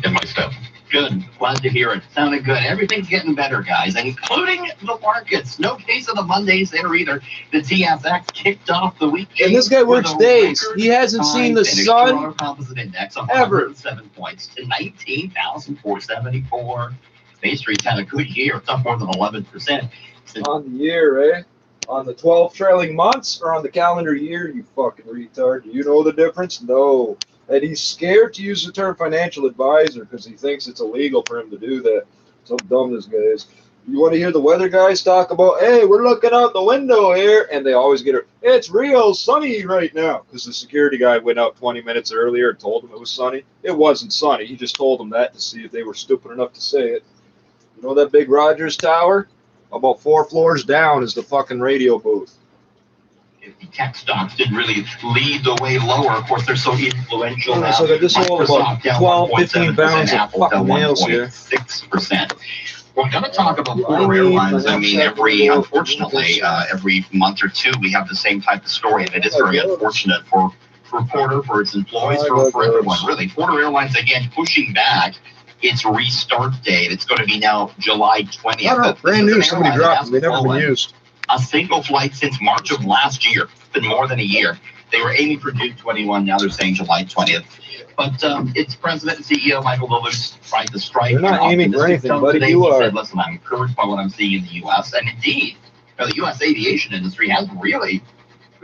in my step. Good. Glad to hear it. Sounded good. Everything's getting better, guys, including the markets. No case of the Mondays there either. The TSX kicked off the week. And this guy works days. He hasn't seen the sun Toronto Composite Index on ever. 7 points to 19,474. Bay Street's had a good year. It's up more than 11%. On the year, eh? On the 12 trailing months or on the calendar year, you fucking retard. Do you know the difference? No. And he's scared to use the term financial advisor because he thinks it's illegal for him to do that. So dumb this guy is. You want to hear the weather guys talk about, hey, we're looking out the window here, and they always get it. It's real sunny right now because the security guy went out 20 minutes earlier and told them it was sunny. It wasn't sunny. He just told them that to see if they were stupid enough to say it. You know that big Rogers Tower? About 4 floors down is the fucking radio booth. If the tech stocks didn't really lead the way lower, of course, they're so influential now. So they're just all about 12, 15 pounds of fucking nails here. 6%. We're going to talk about Porter Airlines. I mean, unfortunately, every month or two, we have the same type of story, and it is very unfortunate for Porter, for its employees, for everyone, really. Porter Airlines, again, pushing back its restart date. It's going to be now July 20th. No, brand new. Somebody dropped them. They've never been used. A single flight since March of last year. It's been more than a year. They were aiming for June 21. Now they're saying July 20th. But its president and CEO, Michael Lewis, tried to strike. They're not aiming for anything, buddy. You are. He said, listen, I'm encouraged by what I'm seeing in the U.S. And indeed, the U.S. aviation industry has really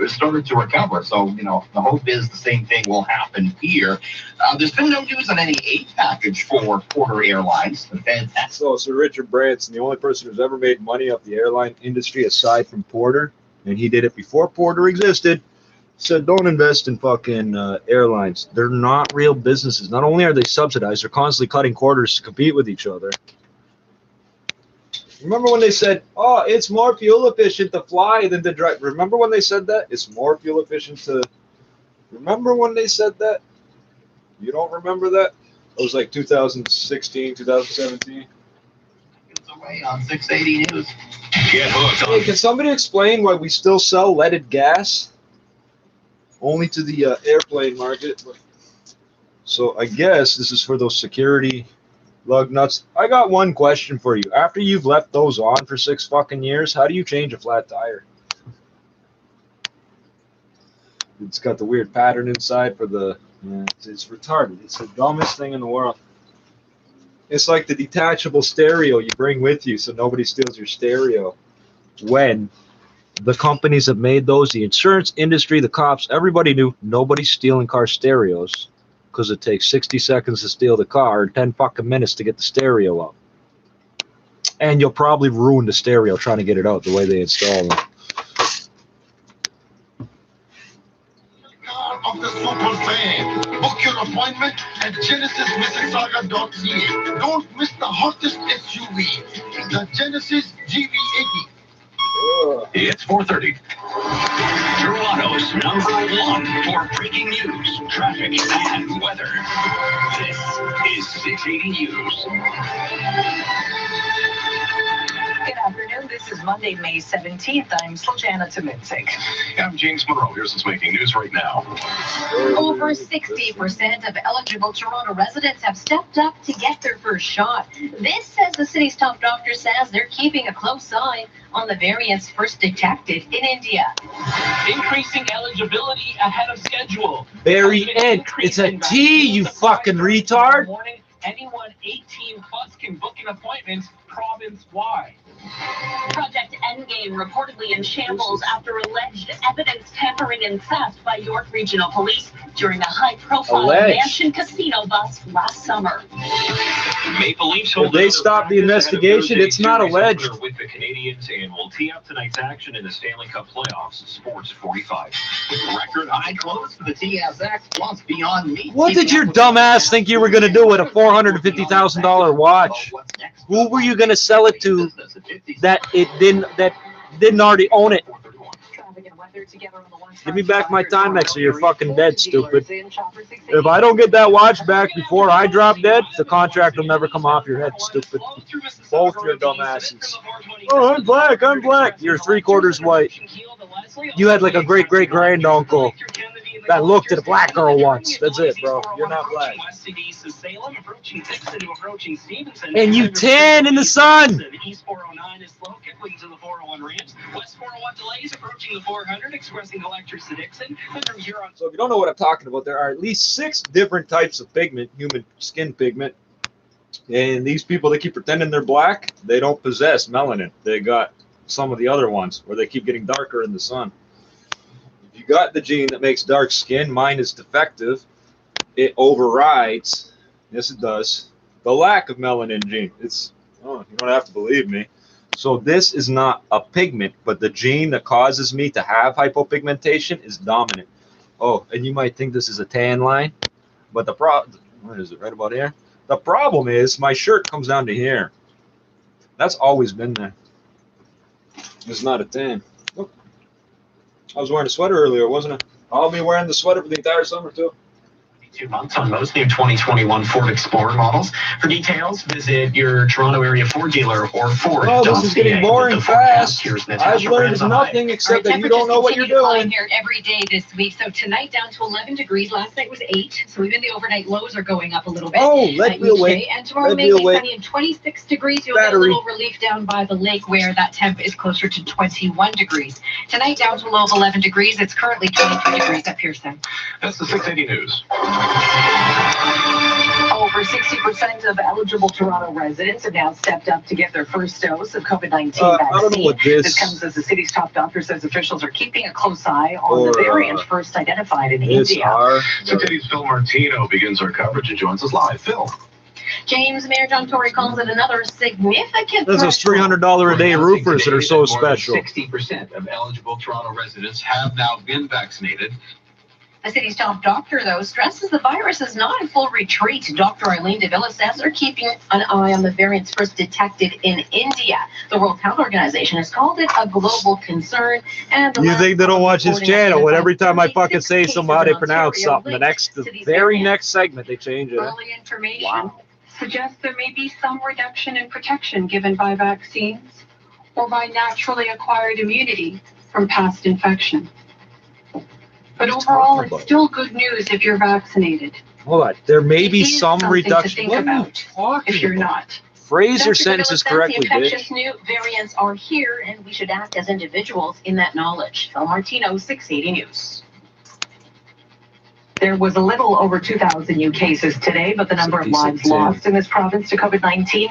started to recover. So, the hope is the same thing will happen here. There's been no news on any aid package for Porter Airlines. So Sir Richard Branson, the only person who's ever made money off the airline industry aside from Porter, and he did it before Porter existed, said don't invest in fucking airlines. They're not real businesses. Not only are they subsidized, they're constantly cutting quarters to compete with each other. Remember when they said, oh, it's more fuel efficient to fly than to drive? Remember when they said that? It's more fuel efficient to... Remember when they said that? You don't remember that? It was like 2016, 2017. It's away on 680 News. Hey, can somebody explain why we still sell leaded gas? Only to the airplane market. So I guess this is for those security... lug nuts. I got one question for you. After you've left those on for 6 fucking years, how do you change a flat tire? It's got the weird pattern inside for the... Yeah, it's retarded. It's the dumbest thing in the world. It's like the detachable stereo you bring with you so nobody steals your stereo. When the companies that made those, the insurance industry, the cops, everybody knew nobody's stealing car stereos. Because it takes 60 seconds to steal the car and 10 fucking minutes to get the stereo up. And you'll probably ruin the stereo trying to get it out the way they install them. Of the super fan. Book your appointment at genesismississauga.ca. Don't miss the hottest SUV, the Genesis GV80. It's 4:30. Toronto's #1 for breaking news, traffic, and weather. This is 680 News. Good afternoon. This is Monday, May 17th. I'm Sljana Tominsik. I'm James Monroe. Here's what's making news right now. Over 60% of eligible Toronto residents have stepped up to get their first shot. This, says the city's top doctor, says they're keeping a close eye on the variants first detected in India. Increasing eligibility ahead of schedule. Very end. It's a T, you fucking retard. Morning, anyone 18 plus can book an appointment province-wide. Project Endgame reportedly in shambles after alleged evidence tampering and theft by York Regional Police during a high-profile mansion casino bust last summer. Maple Leafs If they stop the investigation, it's not alleged. With the Canadians and will tee up tonight's action in the Stanley Cup playoffs. Sports 45. Record high close for the TSX plus Beyond Meat. What did your dumb ass think you were going to do with a $450,000 watch? Who were you going to sell it to that didn't already own it? Give me back my Timex or you're fucking dead, stupid. If I don't get that watch back before I drop dead, the contract will never come off your head, stupid. Both your dumb asses. Oh, I'm black, I'm black. You're 3/4 white. You had like a great-great-granduncle that looked at a black girl once. That's it, bro. You're not black. And you tan in the sun. East 409 is slow, Kipling to the 401 ramps. West 401 delays approaching the 400, expressing collectors to Dixon. So if you don't know what I'm talking about, there are at least 6 different types of pigment, human skin pigment. And these people that keep pretending they're black, they don't possess melanin. They got some of the other ones where they keep getting darker in the sun. If you got the gene that makes dark skin, mine is defective. It overrides, yes it does, the lack of melanin gene. It's, oh, you don't have to believe me. So this is not a pigment, but the gene that causes me to have hypopigmentation is dominant. Oh, and you might think this is a tan line, but the problem, what is it, right about here? The problem is my shirt comes down to here. That's always been there. It's not a tan. Look. I was wearing a sweater earlier, wasn't it? I'll be wearing the sweater for the entire summer, too. 2 months on most new 2021 Ford Explorer models. For details, visit your Toronto area Ford dealer or Ford. Oh, this is getting boring fast. I've learned nothing except that you don't know what you're doing. Here every day this week. So tonight down to 11 degrees. Last night was 8. So even the overnight lows are going up a little bit. Oh, let me away. And tomorrow mainly sunny and 26 degrees. You'll get a little relief down by the lake where that temp is closer to 21 degrees. Tonight down to a low of 11 degrees. It's currently 23 degrees at Pearson. That's the 680 news. Over 60% of eligible Toronto residents have now stepped up to get their first dose of COVID-19 vaccine. I don't know what this comes as the city's top doctor says officials are keeping a close eye on the variant first identified in India. Today's Phil Martino begins our coverage and joins us live. Phil. James, Mayor John Tory calls it another significant. Those are $300 a day roofers that are so special. 60% of eligible Toronto residents have now been vaccinated. The city's top doctor, though, stresses the virus is not in full retreat. Dr. Eileen de Villa says they're keeping an eye on the variants first detected in India. The World Health Organization has called it a global concern. And you think they don't watch his channel? When every time I fucking say something, how they pronounce something, the very next segment they change it. Early information suggests there may be some reduction in protection given by vaccines or by naturally acquired immunity from past infection. But overall, it's still good news if you're vaccinated. Hold on. There may be some reduction. What are you talking if you're not. Phrase your sentences correctly, the infectious new variants are here, and we should act as individuals in that knowledge. Phil Martino, 680 News. There was a little over 2,000 new cases today, but the number of lives lost in this province to COVID-19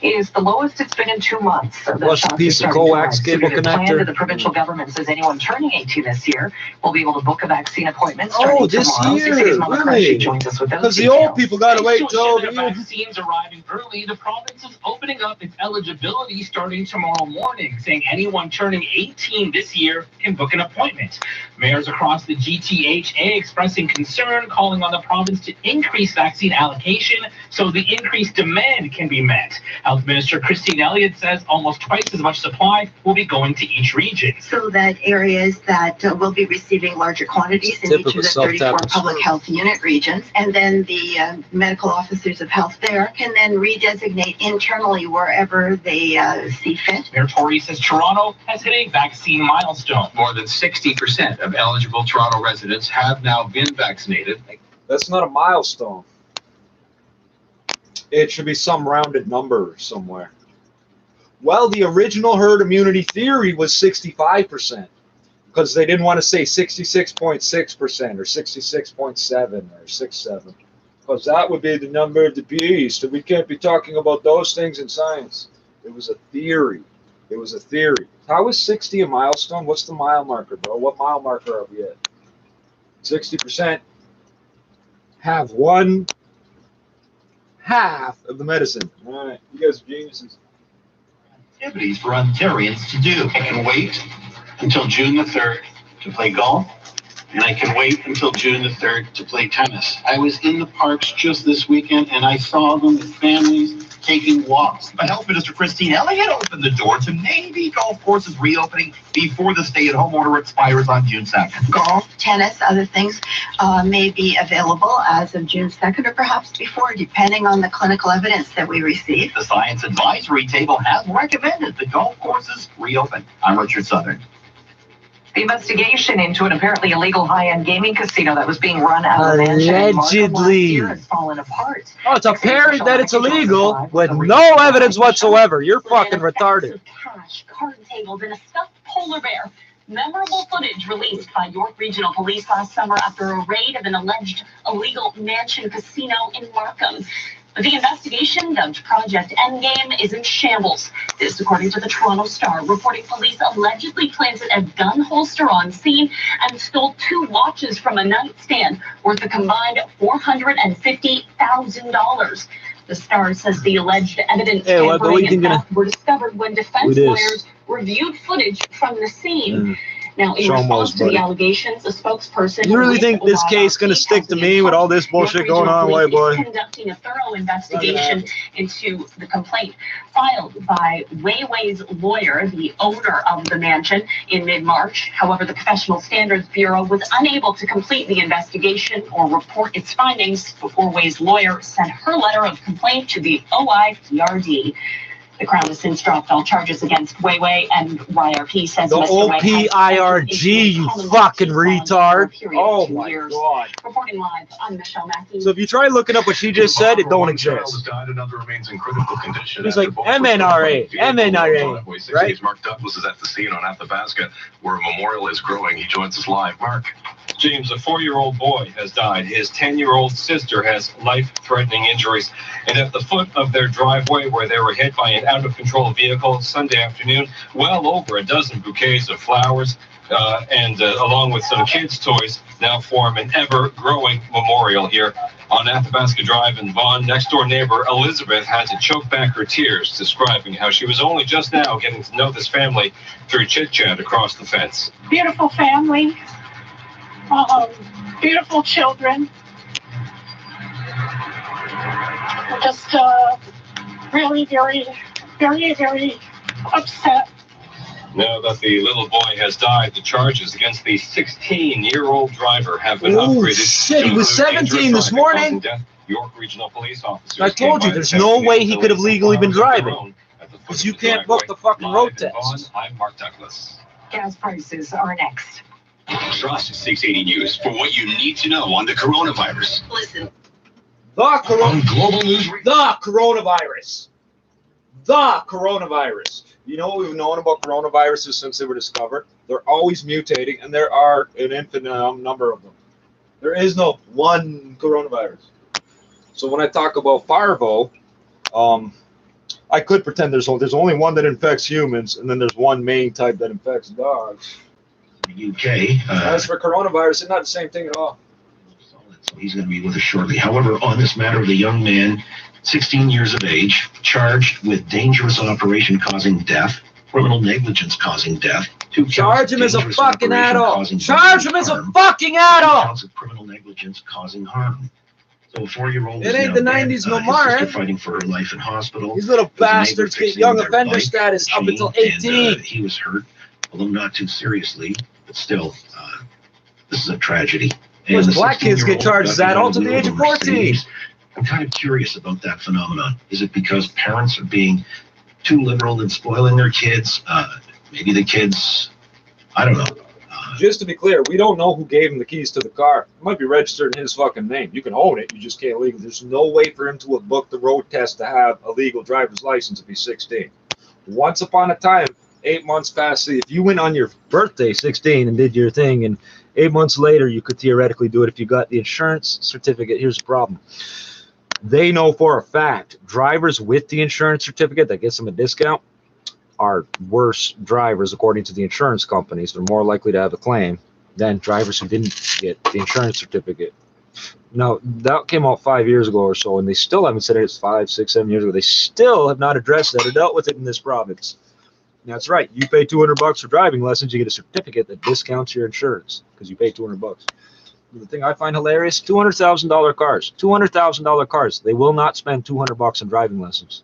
is the lowest it's been in 2 months. So plus a piece of coax cable connector. The provincial government says anyone turning 18 this year will be able to book a vaccine appointment. Oh, this year, really? Because the old people got to wait till the vaccines arriving early. The province is opening up its eligibility starting tomorrow morning, saying anyone turning 18 this year can book an appointment. Mayors across the GTHA expressing concern concern, calling on the province to increase vaccine allocation so the increased demand can be met. Health Minister Christine Elliott says almost twice as much supply will be going to each region. So that areas that will be receiving larger quantities in each of the 34 public health unit regions, and then the medical officers of health there can then redesignate internally wherever they see fit. Mayor Tory says Toronto has hit a vaccine milestone. More than 60% of eligible Toronto residents have now been vaccinated. That's not a milestone. It should be some rounded number somewhere. Well, the original herd immunity theory was 65%, because they didn't want to say 66.6% or 66.7 or 67, because that would be the number of the beast, and we can't be talking about those things in science. It was a theory. It was a theory. How is 60 a milestone? What's the mile marker, bro? What mile marker are we at? 60% have 1/2 of the medicine. All right, you guys are geniuses. Activities for Ontarians to do. I can wait until June the 3rd to play golf, and I can wait until June the 3rd to play tennis. I was in the parks just this weekend, and I saw them with families taking walks. But Health Minister Christine Elliott opened the door to maybe golf courses reopening before the stay-at-home order expires on June 2nd. Golf, tennis, other things may be available as of June 2nd or perhaps before, depending on the clinical evidence that we receive. The Science Advisory Table has recommended that golf courses reopen. I'm Richard Southern. The investigation into an apparently illegal high-end gaming casino that was being run out of the mansion in Markham last year has fallen apart. Oh, it's apparent that it's illegal with no evidence whatsoever. You're fucking retarded. Cash, card tables, and a stuffed polar bear. Memorable footage released by York Regional Police last summer after a raid of an alleged illegal mansion casino in Markham. But the investigation, dubbed Project Endgame, is in shambles. This, according to the Toronto Star, reporting police allegedly planted a gun holster on scene and stole 2 watches from a nightstand worth a combined $450,000. The Star says the alleged evidence tampering and theft were discovered when defense lawyers reviewed footage from the scene. Now, in response to the allegations, a spokesperson... You really think this case is going to stick to me with all this bullshit going on, white boy? Conducting a thorough investigation into the complaint filed by Weiwei's lawyer, the owner of the mansion, in mid-March. However, the Professional Standards Bureau was unable to complete the investigation or report its findings before Wei's lawyer sent her letter of complaint to the OIPRD. The Crown has since dropped all charges against Weiwei, and YRP says the Mr. OPIRG, you fucking retard. Oh my God. Reporting live, I'm Michelle Mackey. So if you try looking up what she just said, it don't exist. Another remains in critical condition. He's like MNRA, right? Mark Douglas is at the scene on Athabasca, where a memorial is growing. He joins us live. Mark. James, a 4-year-old boy has died. His 10-year-old sister has life-threatening injuries. And at the foot of their driveway, where they were hit by an out-of-control vehicle Sunday afternoon, well over a dozen bouquets of flowers and along with some kids' toys now form an ever-growing memorial here on Athabasca Drive in Vaughan. Next-door neighbor Elizabeth had to choke back her tears, describing how she was only just now getting to know this family through chit-chat across the fence. Beautiful family. Beautiful children. Just really very upset. Now that the little boy has died, the charges against the 16-year-old driver have been upgraded. Shit, he was 17 this morning. York Regional Police officers. I told you, there's no way he could have legally been driving. Because you can't book the fucking road test. I'm Mark Douglas. Gas prices are next. Trust 680 News for what you need to know on the coronavirus. Listen. The coronavirus. You know what we've known about coronaviruses since they were discovered? They're always mutating, and there are an infinite number of them. There is no one coronavirus. So when I talk about parvo, I could pretend there's only one that infects humans, and then there's one main type that infects dogs. The UK. As for coronavirus, it's not the same thing at all. So he's going to be with us shortly. However, on this matter of the young man, 16 years of age, charged with dangerous operation causing death, criminal negligence causing death, Charge him as a fucking adult. Charge him as a fucking adult. Counts of criminal negligence causing harm. So a 4-year-old It ain't the 90s no more. His sister fighting for her life in hospital. These little bastards get young offender status up until 18. And, he was hurt, although not too seriously, but still, this is a tragedy. Those black kids get charged as adults at the age of 14. I'm kind of curious about that phenomenon. Is it because parents are being too liberal in spoiling their kids? Maybe the kids, I don't know. Just to be clear, we don't know who gave him the keys to the car. It might be registered in his fucking name. You can own it, you just can't legally. There's no way for him to have booked the road test to have a legal driver's license if he's 16. Once upon a time, 8 months past, if you went on your birthday, 16, and did your thing, and 8 months later, you could theoretically do it if you got the insurance certificate. Here's the problem. They know for a fact drivers with the insurance certificate that gets them a discount are worse drivers according to the insurance companies. They're more likely to have a claim than drivers who didn't get the insurance certificate. Now, that came out 5 years ago or so, and they still haven't said it. It's 5, 6, 7 years ago. They still have not addressed that or dealt with it in this province. That's right. You pay $200 for driving lessons, you get a certificate that discounts your insurance because you pay $200. The thing I find hilarious: $200,000 cars. $200,000 cars. They will not spend $200 on driving lessons.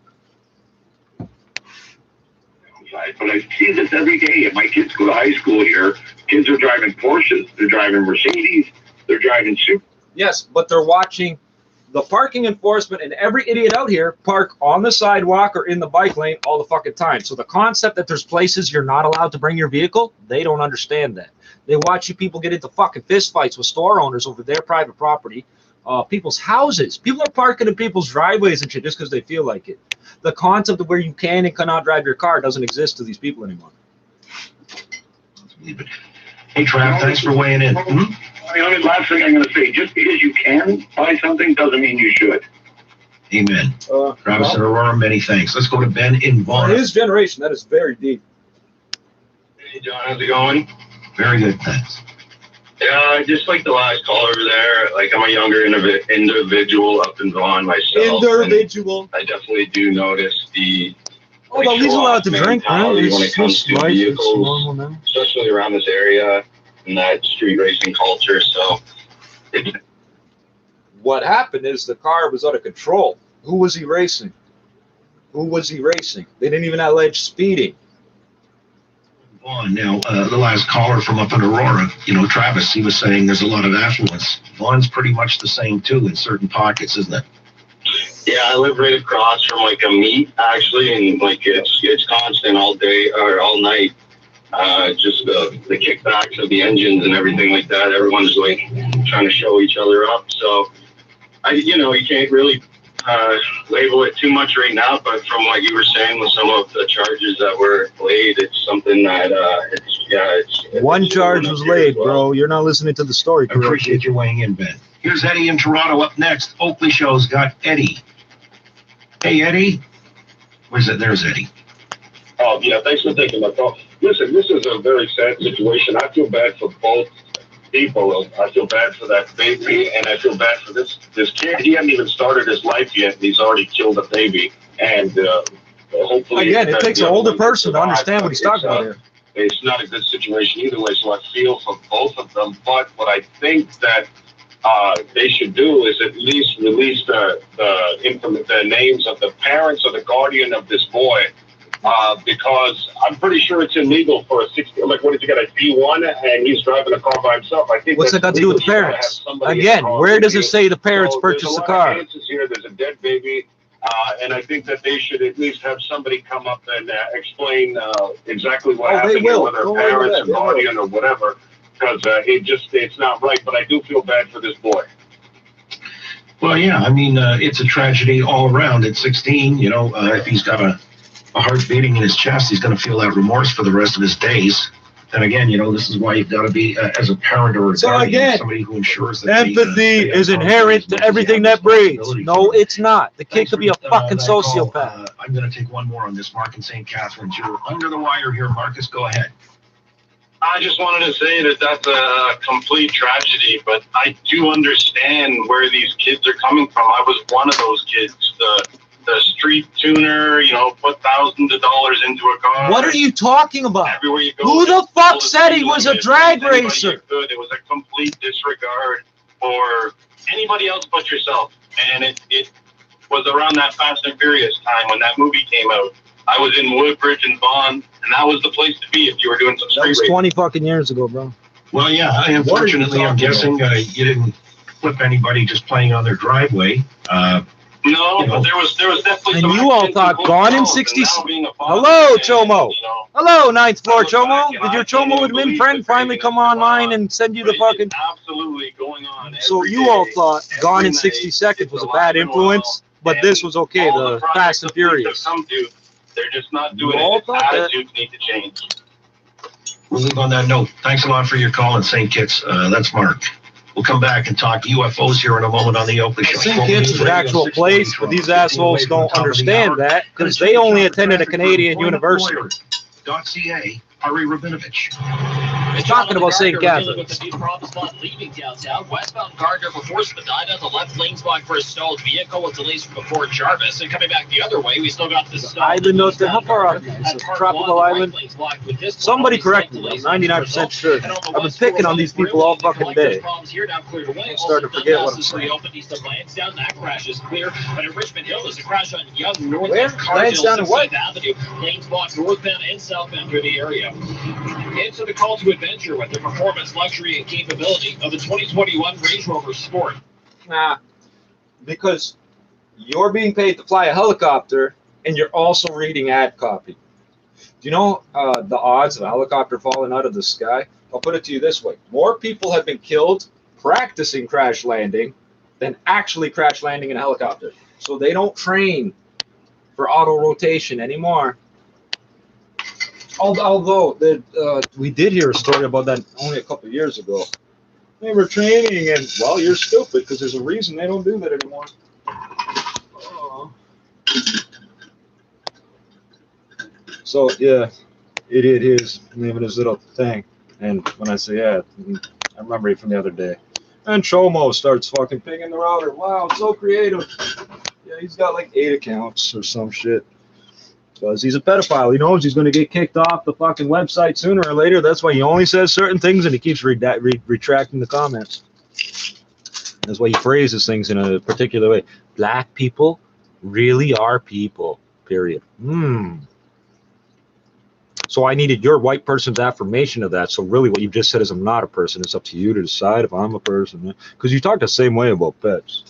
But I see this every day, and my kids go to high school here. Kids are driving Porsches, they're driving Mercedes, they're driving Super. Yes, but they're watching the parking enforcement and every idiot out here park on the sidewalk or in the bike lane all the fucking time. So the concept that there's places you're not allowed to bring your vehicle, they don't understand that. They watch you people get into fucking fist fights with store owners over their private property, people's houses. People are parking in people's driveways and shit just because they feel like it. The concept of where you can and cannot drive your car doesn't exist to these people anymore. Hey, Trav, thanks for weighing in. The only last thing I'm going to say, just because you can buy something doesn't mean you should. Amen. Travis and Aurora, many thanks. Let's go to Ben in Vaughan. His generation, that is very deep. Hey, John, how's it going? Very good, thanks. Yeah, just like the last caller there, like I'm a younger individual up in Vaughan myself. Individual. I definitely do notice the Oh, well, he's allowed to drink, right? when it comes to vehicles, especially around this area and that street racing culture. So, what happened is the car was out of control. Who was he racing? Who was he racing? They didn't even allege speeding. Vaughan, now, the last caller from up in Aurora, Travis, he was saying there's a lot of affluence. Vaughan's pretty much the same, too, in certain pockets, isn't it? Yeah, I live right across from like a meet actually, and like it's constant all day or all night. Just the kickbacks of the engines and everything like that. Everyone's like trying to show each other up. So you can't really label it too much right now. But from what you were saying with some of the charges that were laid, it's something that it's one charge was laid, bro. You're not listening to the story correctly. I appreciate you weighing in, Ben. Here's Eddie in Toronto up next. Oakley Show's got Eddie. Hey, Eddie. Where's it? There's Eddie. Oh, yeah, thanks for taking my call. Listen, this is a very sad situation. I feel bad for both people. I feel bad for that baby, and I feel bad for this kid. He hasn't even started his life yet, and he's already killed a baby. And hopefully... Again, it takes an older person to understand what he's talking about here. It's not a good situation either way, so I feel for both of them. But what I think that they should do is at least release the names of the parents or the guardian of this boy, because I'm pretty sure it's illegal for a 16. Like, what if you got a D1 and he's driving a car by himself? I think. What's that got to do with the parents? Again, where does it say the parents purchased the car? Here, there's a dead baby, and I think that they should at least have somebody come up and explain exactly what happened here, whether parents or guardian or whatever. Because it's not right, but I do feel bad for this boy. Well, yeah, I mean, it's a tragedy all around. At 16, if he's got a heart beating in his chest, he's going to feel that remorse for the rest of his days. And again, this is why you've got to be, as a parent or a guardian, somebody who ensures that empathy is inherent to everything that breathes. No, it's not. The kid could be a fucking sociopath. I'm going to take one more on this. Mark in St. Catharines. You're under the wire here, Marcus. Go ahead. I just wanted to say that that's a complete tragedy, but I do understand where these kids are coming from. I was one of those kids. the street tuner, you know, put thousands of dollars into a car. What are you talking about? Everywhere you go, Who the all fuck said he was a limits, drag anybody racer? you could. It was a complete disregard for anybody else but yourself. And it was around that Fast and Furious time when that movie came out. I was in Woodbridge and Vaughan, and that was the place to be if you were doing some That street was racing. 20 fucking years ago, bro. Well, yeah, unfortunately, I'm guessing you didn't flip anybody just playing on their driveway. No, You know. but there was definitely And some you all accidents thought involved Gone in and 60... now being a father Hello, and, Chomo. you know, Hello, ninth floor, I look back Chomo. and Did your I can't Chomo even admin believe friend the finally craziness come going online on. and send you But the fucking... it's absolutely going on. So every you all day, thought Gone in every 60 night. Seconds It's was a alive bad and influence, well, but this was okay, all the projects Fast and that police have Furious. come to, they're just not doing all it. thought that. Attitudes need to change. We'll leave on that note. Thanks a lot for your call in St. Kitts. That's Mark. We'll come back and talk UFOs here in a moment on the Oakley Show. St. Kitts is an actual place, but these assholes don't understand that because they only attended a Canadian university. .ca, Ari Rabinovich. Talking about St. Catharines. With the new problem spot leaving downtown, westbound Gardner before Spadina, the left lane spot for a stalled vehicle with delays from before Jarvis, and coming back the other way, we still got the stall. Island out there, how far up? It's a tropical island. Somebody correct me, I'm 99% sure. I've been picking on these people all fucking day. I'm starting to forget what I'm saying. That crash is clear, but in Richmond Hill, there's a crash on Young North Where? Lansdowne and what? Avenue. Lanes blocked northbound and southbound through the area. Into the call to adventure with the performance, luxury, and capability of the 2021 Range Rover Sport. Nah, because you're being paid to fly a helicopter and you're also reading ad copy. Do you know the odds of a helicopter falling out of the sky? I'll put it to you this way. More people have been killed practicing crash landing than actually crash landing in a helicopter. So they don't train for auto rotation anymore. Although we did hear a story about that only a couple of years ago. They were training, and well, you're stupid because there's a reason they don't do that anymore. Oh. So yeah, idiot his naming his little thing, and when I say yeah, I remember it from the other day. And Chomo starts fucking pinging the router. Wow, so creative. Yeah, he's got like 8 accounts or some shit. Because he's a pedophile. He knows he's going to get kicked off the fucking website sooner or later. That's why he only says certain things and he keeps retracting the comments. That's why he phrases things in a particular way. Black people really are people, period. So I needed your white person's affirmation of that. So really what you just said is I'm not a person. It's up to you to decide if I'm a person. Because you talk the same way about pets.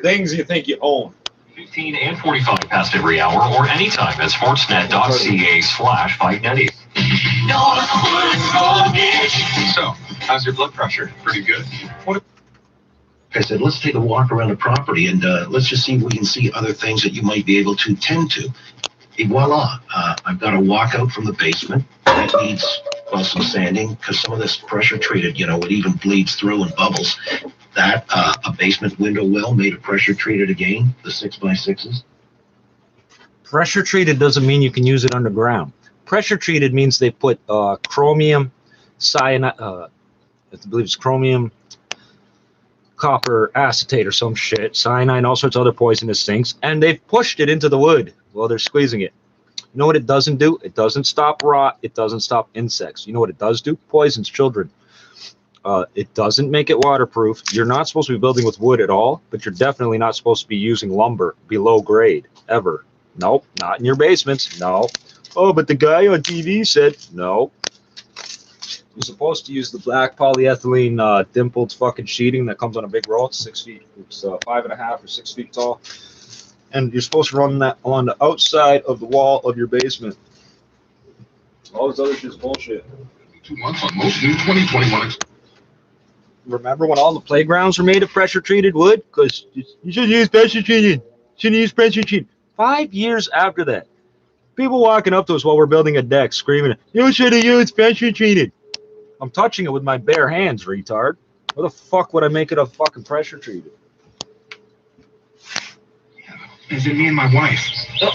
Things you think you own. 15 and 45 past every hour or anytime at sportsnet.ca/590. So, how's your blood pressure? Pretty good? I said, let's take a walk around the property and let's just see if we can see other things that you might be able to tend to. Et voila, I've got a walkout from the basement. That needs, well, some sanding because some of this pressure treated, you know, it even bleeds through and bubbles. That, a basement window well made of pressure treated again, the 6x6s. Pressure treated doesn't mean you can use it underground. Pressure treated means they put chromium cyanide, I believe it's chromium copper acetate or some shit, cyanide, and all sorts of other poisonous things, and they've pushed it into the wood while they're squeezing it. You know what it doesn't do? It doesn't stop rot. It doesn't stop insects. You know what it does do? Poisons children. It doesn't make it waterproof. You're not supposed to be building with wood at all, but you're definitely not supposed to be using lumber below grade, ever. Nope, not in your basements. No. Oh, but the guy on TV said, no. You're supposed to use the black polyethylene dimpled fucking sheeting that comes on a big roll. It's 6 feet. It's 5.5 or 6 feet tall. And you're supposed to run that on the outside of the wall of your basement. All this other shit's bullshit. 2 months on most new 2021. Remember when all the playgrounds were made of pressure-treated wood? Because you should use pressure-treated. Shouldn't use pressure-treated. 5 years after that, people walking up to us while we're building a deck screaming, you should have used pressure-treated. I'm touching it with my bare hands, retard. What the fuck would I make it of fucking pressure-treated? Is it me and my wife?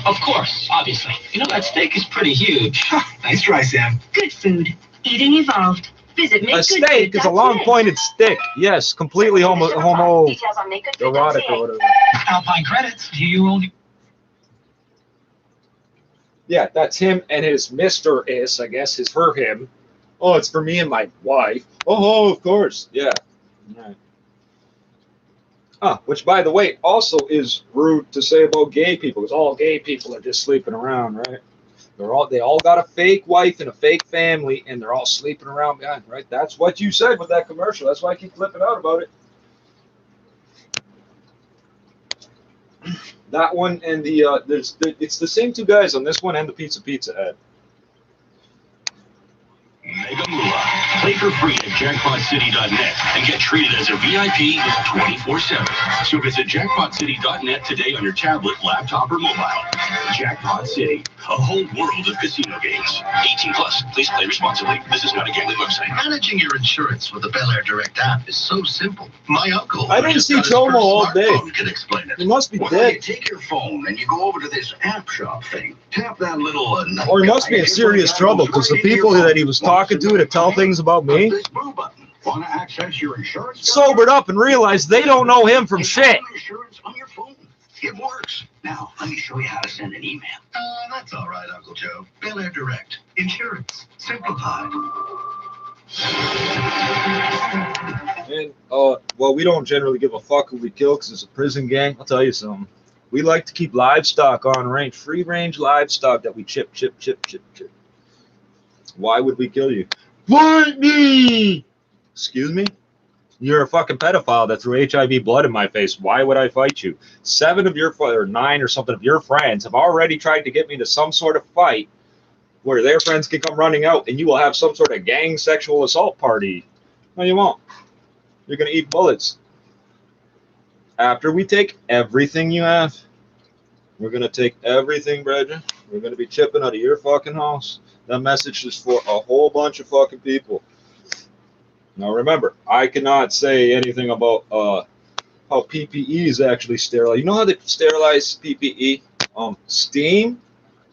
Of course, obviously. You know, that steak is pretty huge. Nice try, Sam. Good food. Eating evolved. Visit A steak is a long-pointed stick. Yes, completely homo erotic or whatever. Alpine credits. Do you own? Yeah, that's him and his Mr. Is, I guess, is her him. Oh, it's for me and my wife. Oh, of course. Yeah. Right. Which, by the way, also is rude to say about gay people, because all gay people are just sleeping around, right? They all got a fake wife and a fake family, and they're all sleeping around behind, right? That's what you said with that commercial. That's why I keep flipping out about it. That one and it's the same two guys on this one and the Pizza ad. Mega Moolah. Play for free at jackpotcity.net and get treated as a VIP 24/7. So visit jackpotcity.net today on your tablet, laptop, or mobile. Jackpot City, a whole world of casino games. 18 plus. Please play responsibly. This is not a gambling website. Managing your insurance with the Bel Air Direct app is so simple. My uncle, I didn't see Chomo all day. can explain it. He must be Well, dead. you take your phone and you go over to this app shop thing. Tap that little Or he must be in serious trouble, because the people that he was talking to tell things about me Want to access your insurance? sobered up and realized they don't know him from shit. Insurance on your phone. It works. Now, let me show you how to send an email. That's all right, Uncle Joe. Bel Air Direct. Insurance. Simplified. And, well, we don't generally give a fuck who we kill because it's a prison gang. I'll tell you something. We like to keep livestock on range, free-range livestock that we chip. Why would we kill you? Fight me! Excuse me? You're a fucking pedophile that threw HIV blood in my face. Why would I fight you? 7 of your, or 9 or something of your friends have already tried to get me to some sort of fight where their friends can come running out and you will have some sort of gang sexual assault party. No, you won't. You're going to eat bullets. After we take everything you have, we're going to take everything, brethren. We're going to be chipping out of your fucking house. That message is for a whole bunch of fucking people. Now remember, I cannot say anything about how PPE is actually sterile. You know how they sterilize PPE? Steam,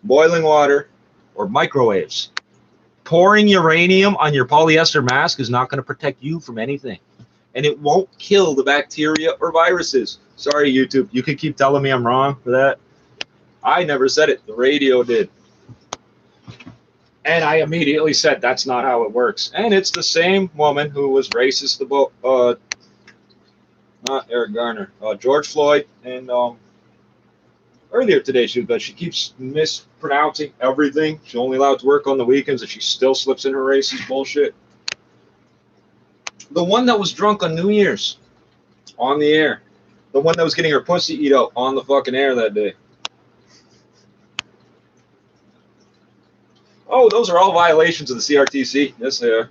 boiling water, or microwaves. Pouring uranium on your polyester mask is not going to protect you from anything. And it won't kill the bacteria or viruses. Sorry, YouTube. You can keep telling me I'm wrong for that. I never said it. The radio did. And I immediately said that's not how it works. And it's the same woman who was racist about, not Eric Garner, George Floyd. And earlier today, she keeps mispronouncing everything. She's only allowed to work on the weekends, and she still slips in her racist bullshit. The one that was drunk on New Year's, on the air. The one that was getting her pussy eat out on the fucking air that day. Oh, those are all violations of the CRTC. Yes, they are.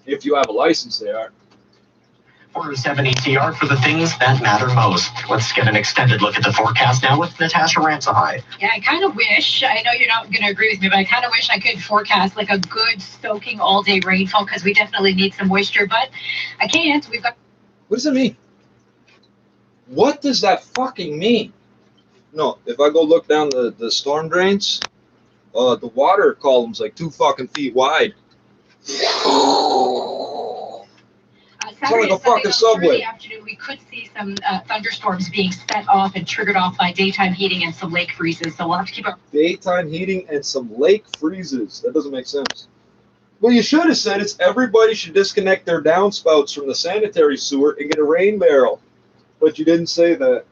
If you have a license, they are. 407 ETR for the things that matter most. Let's get an extended look at the forecast now with Natasha Ransahide. Yeah, I kind of wish, I know you're not going to agree with me, but I kind of wish I could forecast like a good soaking all-day rainfall because we definitely need some moisture, but I can't. We've got... What does it mean? What does that fucking mean? No, if I go look down the storm drains, the water column's like 2 fucking feet wide. It's like a fucking subway. Early afternoon, we could see some thunderstorms being set off and triggered off by daytime heating and some lake freezes. So we'll have to keep our daytime heating and some lake freezes. That doesn't make sense. Well, you should have said it's everybody should disconnect their downspouts from the sanitary sewer and get a rain barrel. But you didn't say that.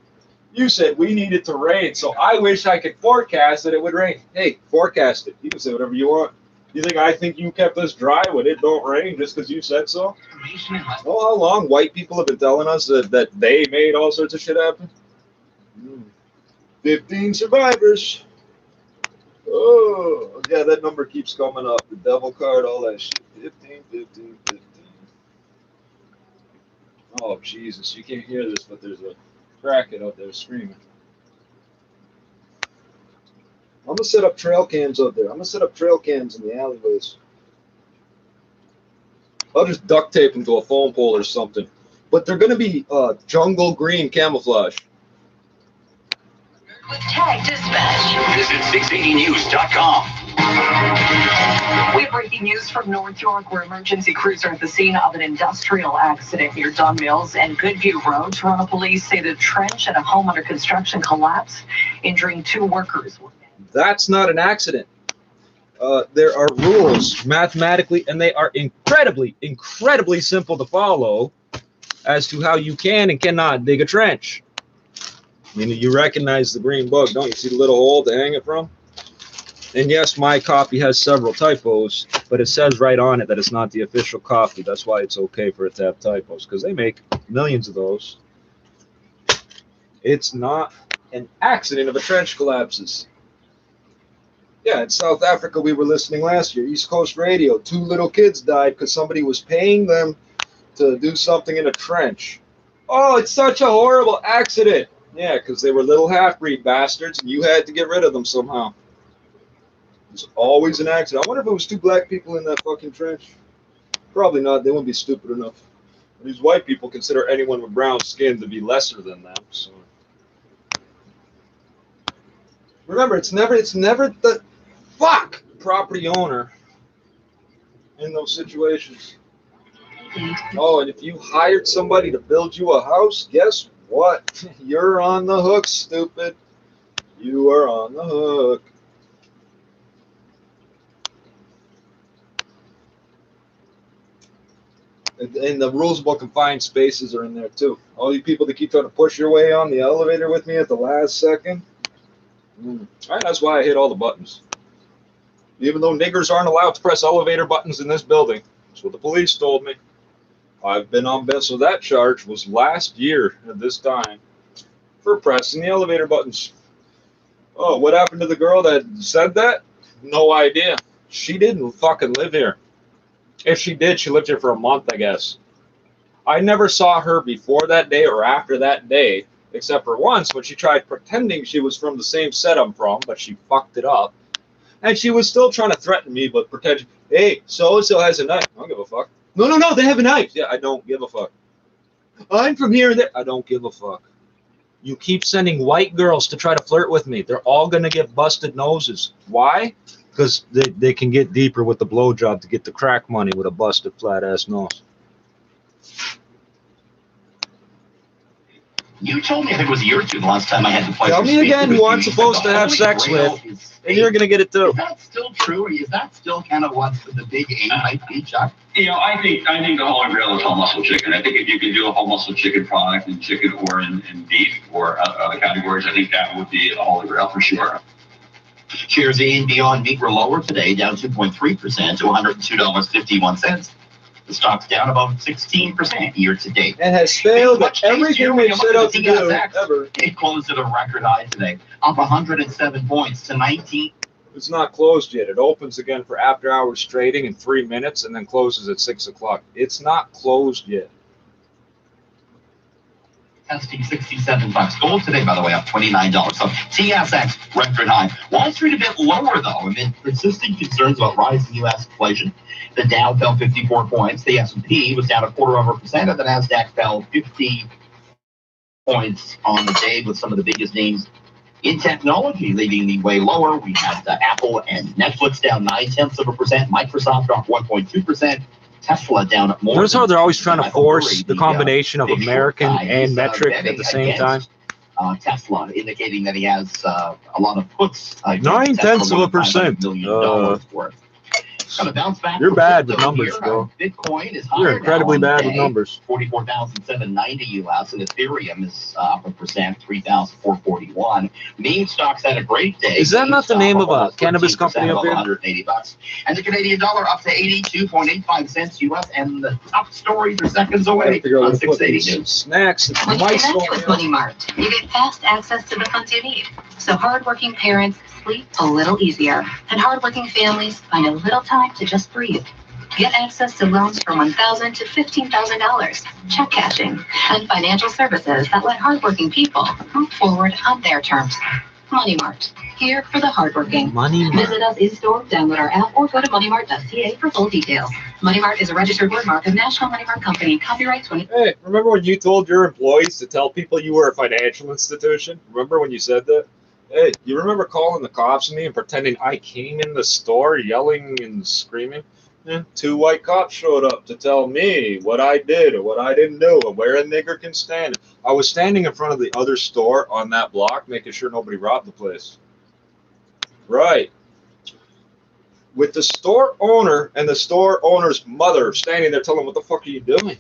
You said we needed to rain, so I wish I could forecast that it would rain. Hey, forecast it. You can say whatever you want. You think you kept us dry when it don't rain just because you said so? Oh, how long white people have been telling us that they made all sorts of shit happen? 15 survivors. Oh, yeah, that number keeps coming up. The devil card, all that shit. 15, 15, 15. Oh, Jesus, you can't hear this, but there's a bracket out there screaming. I'm going to set up trail cams out there. I'm going to set up trail cams in the alleyways. I'll just duct tape them to a phone pole or something. But they're going to be jungle green camouflage. With Tag Dispatch. Visit 680news.com. We have breaking news from North York, where emergency crews are at the scene of an industrial accident near Dunn Mills and Goodview Road. Toronto police say the trench at a home under construction collapsed, injuring 2 workers. That's not an accident. There are rules mathematically, and they are incredibly simple to follow as to how you can and cannot dig a trench. I mean, you recognize the green book, don't you? See the little hole to hang it from? And yes, my copy has several typos, but it says right on it that it's not the official copy. That's why it's okay for it to have typos, because they make millions of those. It's not an accident if a trench collapses. Yeah, in South Africa, we were listening last year, East Coast Radio. 2 little kids died because somebody was paying them to do something in a trench. Oh, it's such a horrible accident. Yeah, because they were little half-breed bastards, and you had to get rid of them somehow. It's always an accident. I wonder if it was 2 black people in that fucking trench. Probably not. They wouldn't be stupid enough. These white people consider anyone with brown skin to be lesser than them. So remember, it's never the property owner in those situations. Oh, and if you hired somebody to build you a house, guess what? You're on the hook, stupid. You are on the hook. And the rules about confined spaces are in there too. All you people that keep trying to push your way on the elevator with me at the last second. All right, that's why I hit all the buttons. Even though niggers aren't allowed to press elevator buttons in this building. That's what the police told me. I've been on bail. So that charge was last year at this time for pressing the elevator buttons. Oh, what happened to the girl that said that? No idea. She didn't fucking live here. If she did, she lived here for a month, I guess. I never saw her before that day or after that day, except for once when she tried pretending she was from the same set I'm from, but she fucked it up. And she was still trying to threaten me, but pretend, hey, so-and-so has a knife. I don't give a fuck. No, they have a knife. Yeah, I don't give a fuck. I'm from here and there. I don't give a fuck. You keep sending white girls to try to flirt with me. They're all going to get busted noses. Why? Because they can get deeper with the blowjob to get the crack money with a busted flat-ass nose. You told me, I think it was a year or 2 the last time I had to play. Tell me again who I'm supposed to have sex with, and you're going to get it too. Is that still true? Or is that still kind of what's the big aim might be, Chuck? You know, I think the holy grail is whole muscle chicken. I think if you can do a whole muscle chicken product in chicken or in beef or other categories, I think that would be a holy grail for sure. Shares in Beyond Meat were lower today, down 2.3% to $102.51. The stock's down about 16% year to date. And has failed at everything they've set out to do ever. It closed at a record high today, up 107 points to 19. It's not closed yet. It opens again for after hours trading in 3 minutes and then closes at 6 o'clock. It's not closed yet. Testing $67. Gold today, by the way, up $29. So TSX record high. Wall Street a bit lower though, amid persisting concerns about rising U.S. inflation. The Dow fell 54 points. The S&P was down 0.25%, and the Nasdaq fell 50 points on the day, with some of the biggest names in technology leading the way lower. We had Apple and Netflix down 0.9%. Microsoft dropped 1.2%. Tesla down at more. Notice how they're always trying to force the combination of American and metric at the same time. Tesla indicating that he has a lot of puts. 0.9%. Worth. Gonna bounce back. You're bad with numbers, bro. Bitcoin is You're incredibly bad with numbers. 44,790 US, and Ethereum is up 1%, 3,441. Meme stocks had a great day. Is that not the name of a cannabis company up here? $180. And the Canadian dollar up to 82.85 cents US, and the top stories are seconds away on 680 News. Snacks. When you connect with Money Mart, you get fast access to the funds you need. So hardworking parents sleep a little easier, and hardworking families find a little time to just breathe. Get access to loans from $1,000 to $15,000, check cashing, and financial services that let hardworking people move forward on their terms. Money Mart, here for the hardworking. Money Mart. Visit us in-store, download our app, or go to moneymart.ca for full details. Money Mart is a registered wordmark of National Money Mart Company. Copyright 20. Hey, remember when you told your employees to tell people you were a financial institution? Remember when you said that? Hey, you remember calling the cops on me and pretending I came in the store yelling and screaming? Yeah, 2 white cops showed up to tell me what I did or what I didn't do or where a nigger can stand. I was standing in front of the other store on that block making sure nobody robbed the place. Right. With the store owner and the store owner's mother standing there telling them, what the fuck are you doing?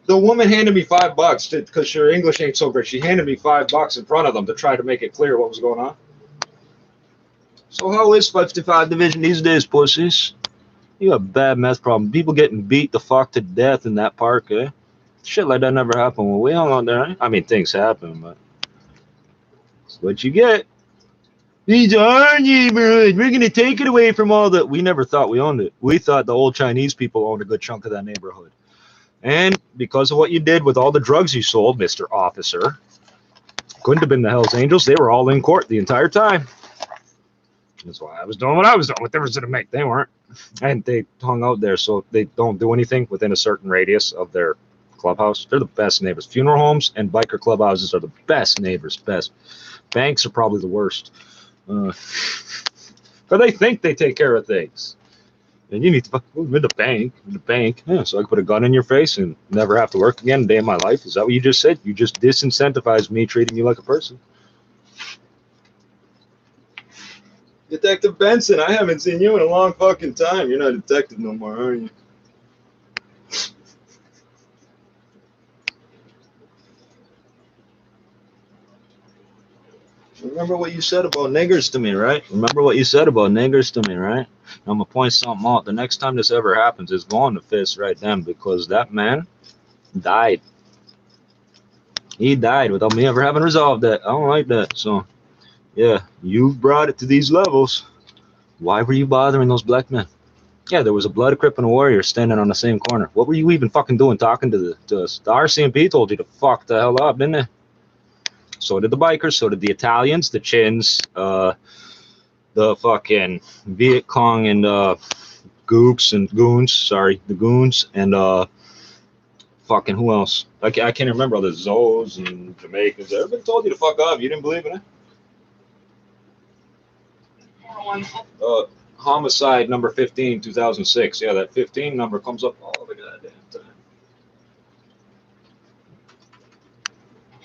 The woman handed me $5 because her English ain't so great. She handed me $5 in front of them to try to make it clear what was going on. So how is 55 Division these days, pussies? You got a bad meth problem. People getting beat the fuck to death in that park, eh? Shit like that never happened when we hung out there, eh? I mean, things happen, but it's what you get. These are our neighborhoods. We're going to take it away from all the... We never thought we owned it. We thought the old Chinese people owned a good chunk of that neighborhood. And because of what you did with all the drugs you sold, Mr. Officer, couldn't have been the Hells Angels. They were all in court the entire time. That's why I was doing what I was doing. What difference did it make? They weren't. And they hung out there, so they don't do anything within a certain radius of their clubhouse. They're the best neighbors. Funeral homes and biker clubhouses are the best neighbors. Best. Banks are probably the worst. But they think they take care of things. And you need to fuck with the bank. Yeah, so I can put a gun in your face and never have to work again a day in my life. Is that what you just said? You just disincentivized me treating you like a person. Detective Benson, I haven't seen you in a long fucking time. You're not a detective no more, are you? Remember what you said about niggers to me, right? Remember what you said about niggers to me, right? I'm going to point something out. The next time this ever happens, it's going to fist right then because that man died. He died without me ever having resolved that. I don't like that. So, yeah, you brought it to these levels. Why were you bothering those black men? Yeah, there was a blood crip and a warrior standing on the same corner. What were you even fucking doing talking to us? The RCMP told you to fuck the hell up, didn't they? So did the bikers, so did the Italians, the Chins, the fucking Viet Cong and Gooks and Goons, sorry, the Goons, and fucking who else? I can't remember all the Zoes and Jamaicans. Everybody told you to fuck up. You didn't believe in it? Homicide number 15, 2006. Yeah, that 15 number comes up all the goddamn time.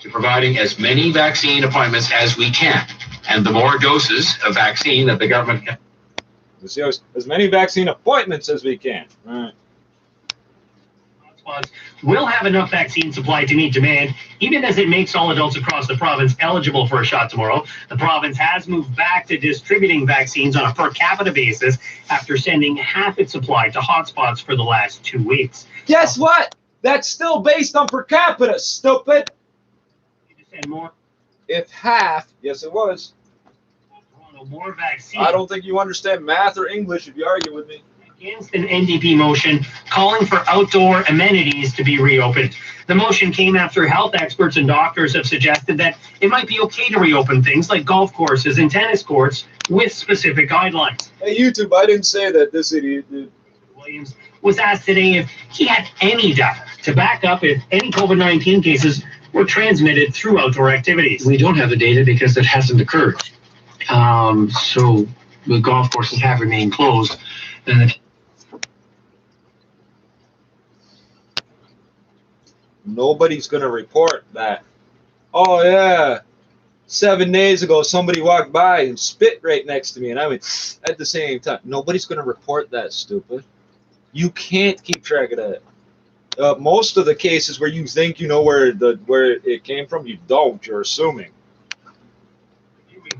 To providing as many vaccine appointments as we can, and the more doses of vaccine that the government can. As many vaccine appointments as we can. All right. Will have enough vaccine supply to meet demand, even as it makes all adults across the province eligible for a shot tomorrow. The province has moved back to distributing vaccines on a per capita basis after sending half its supply to hotspots for the last 2 weeks. Guess what? That's still based on per capita, stupid. And more. If half, yes it was. More vaccine. I don't think you understand math or English if you argue with me. Against an NDP motion calling for outdoor amenities to be reopened. The motion came after health experts and doctors have suggested that it might be okay to reopen things like golf courses and tennis courts with specific guidelines. Hey, YouTube, I didn't say that. This idiot did. Williams was asked today if he had any data to back up if any COVID-19 cases were transmitted through outdoor activities. We don't have the data because it hasn't occurred. So the golf courses have remained closed. And nobody's going to report that. Oh, yeah. 7 days ago, somebody walked by and spit right next to me, and I went at the same time. Nobody's going to report that, stupid. You can't keep track of that. Most of the cases where you think you know where it came from, you don't. You're assuming.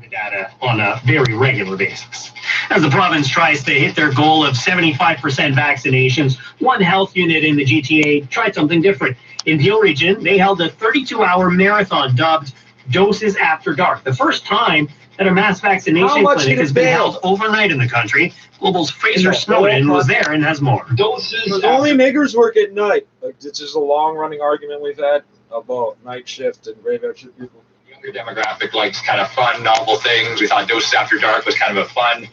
The data on a very regular basis. As the province tries to hit their goal of 75% vaccinations, one health unit in the GTA tried something different. In Peel Region, they held a 32-hour marathon dubbed Doses After Dark, the first time that a mass vaccination clinic has been held overnight in the country. Global's Fraser Snowden was there and has more. Doses. Only niggers work at night. Like, this is a long-running argument we've had about night shift and graveyard shift people. Younger demographic likes kind of fun, novel things. We thought Doses After Dark was kind of a fun,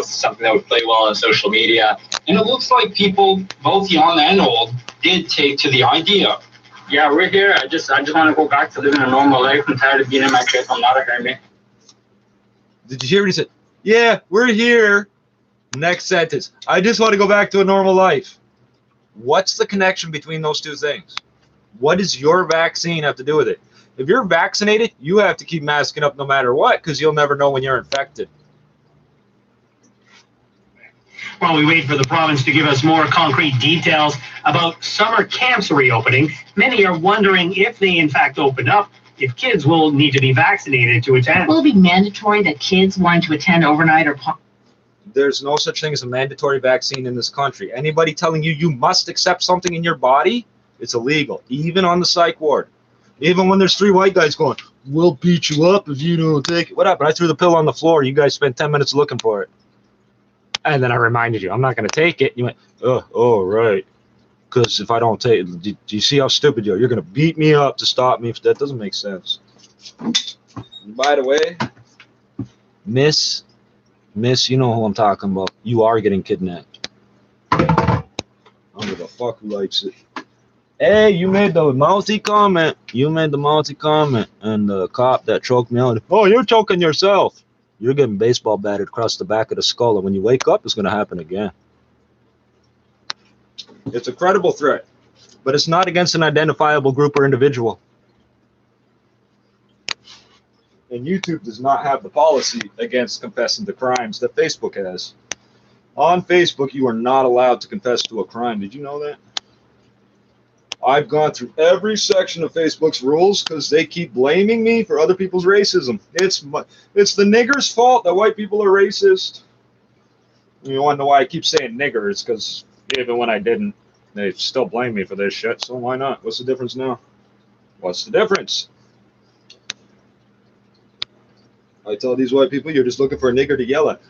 something that would play well on social media. And it looks like people, both young and old, did take to the idea. Yeah, we're here. I just want to go back to living a normal life. I'm tired of being in my crib. I'm not a hermit. Did you hear what he said? Yeah, we're here. Next sentence. I just want to go back to a normal life. What's the connection between those two things? What does your vaccine have to do with it? If you're vaccinated, you have to keep masking up no matter what, because you'll never know when you're infected. While we wait for the province to give us more concrete details about summer camps reopening, many are wondering if they in fact open up, if kids will need to be vaccinated to attend. Will it be mandatory that kids wanting to attend overnight or There's no such thing as a mandatory vaccine in this country. Anybody telling you you must accept something in your body, it's illegal, even on the psych ward. Even when there's 3 white guys going, we'll beat you up if you don't take it. What happened? I threw the pill on the floor. You guys spent 10 minutes looking for it. And then I reminded you, I'm not going to take it. You went, oh, right. Because if I don't take it, do you see how stupid you are? You're going to beat me up to stop me. That doesn't make sense. And by the way, Miss, you know who I'm talking about. You are getting kidnapped. I don't give a fuck who likes it. Hey, you made the mouthy comment. And the cop that choked me out. Oh, you're choking yourself. You're getting baseball batted across the back of the skull, and when you wake up, it's going to happen again. It's a credible threat, but it's not against an identifiable group or individual. And YouTube does not have the policy against confessing to crimes that Facebook has. On Facebook, you are not allowed to confess to a crime. Did you know that? I've gone through every section of Facebook's rules because they keep blaming me for other people's racism. It's the niggers' fault that white people are racist. You want to know why I keep saying nigger? It's because even when I didn't, they still blame me for this shit, so why not? What's the difference now? What's the difference? I tell these white people, you're just looking for a nigger to yell at.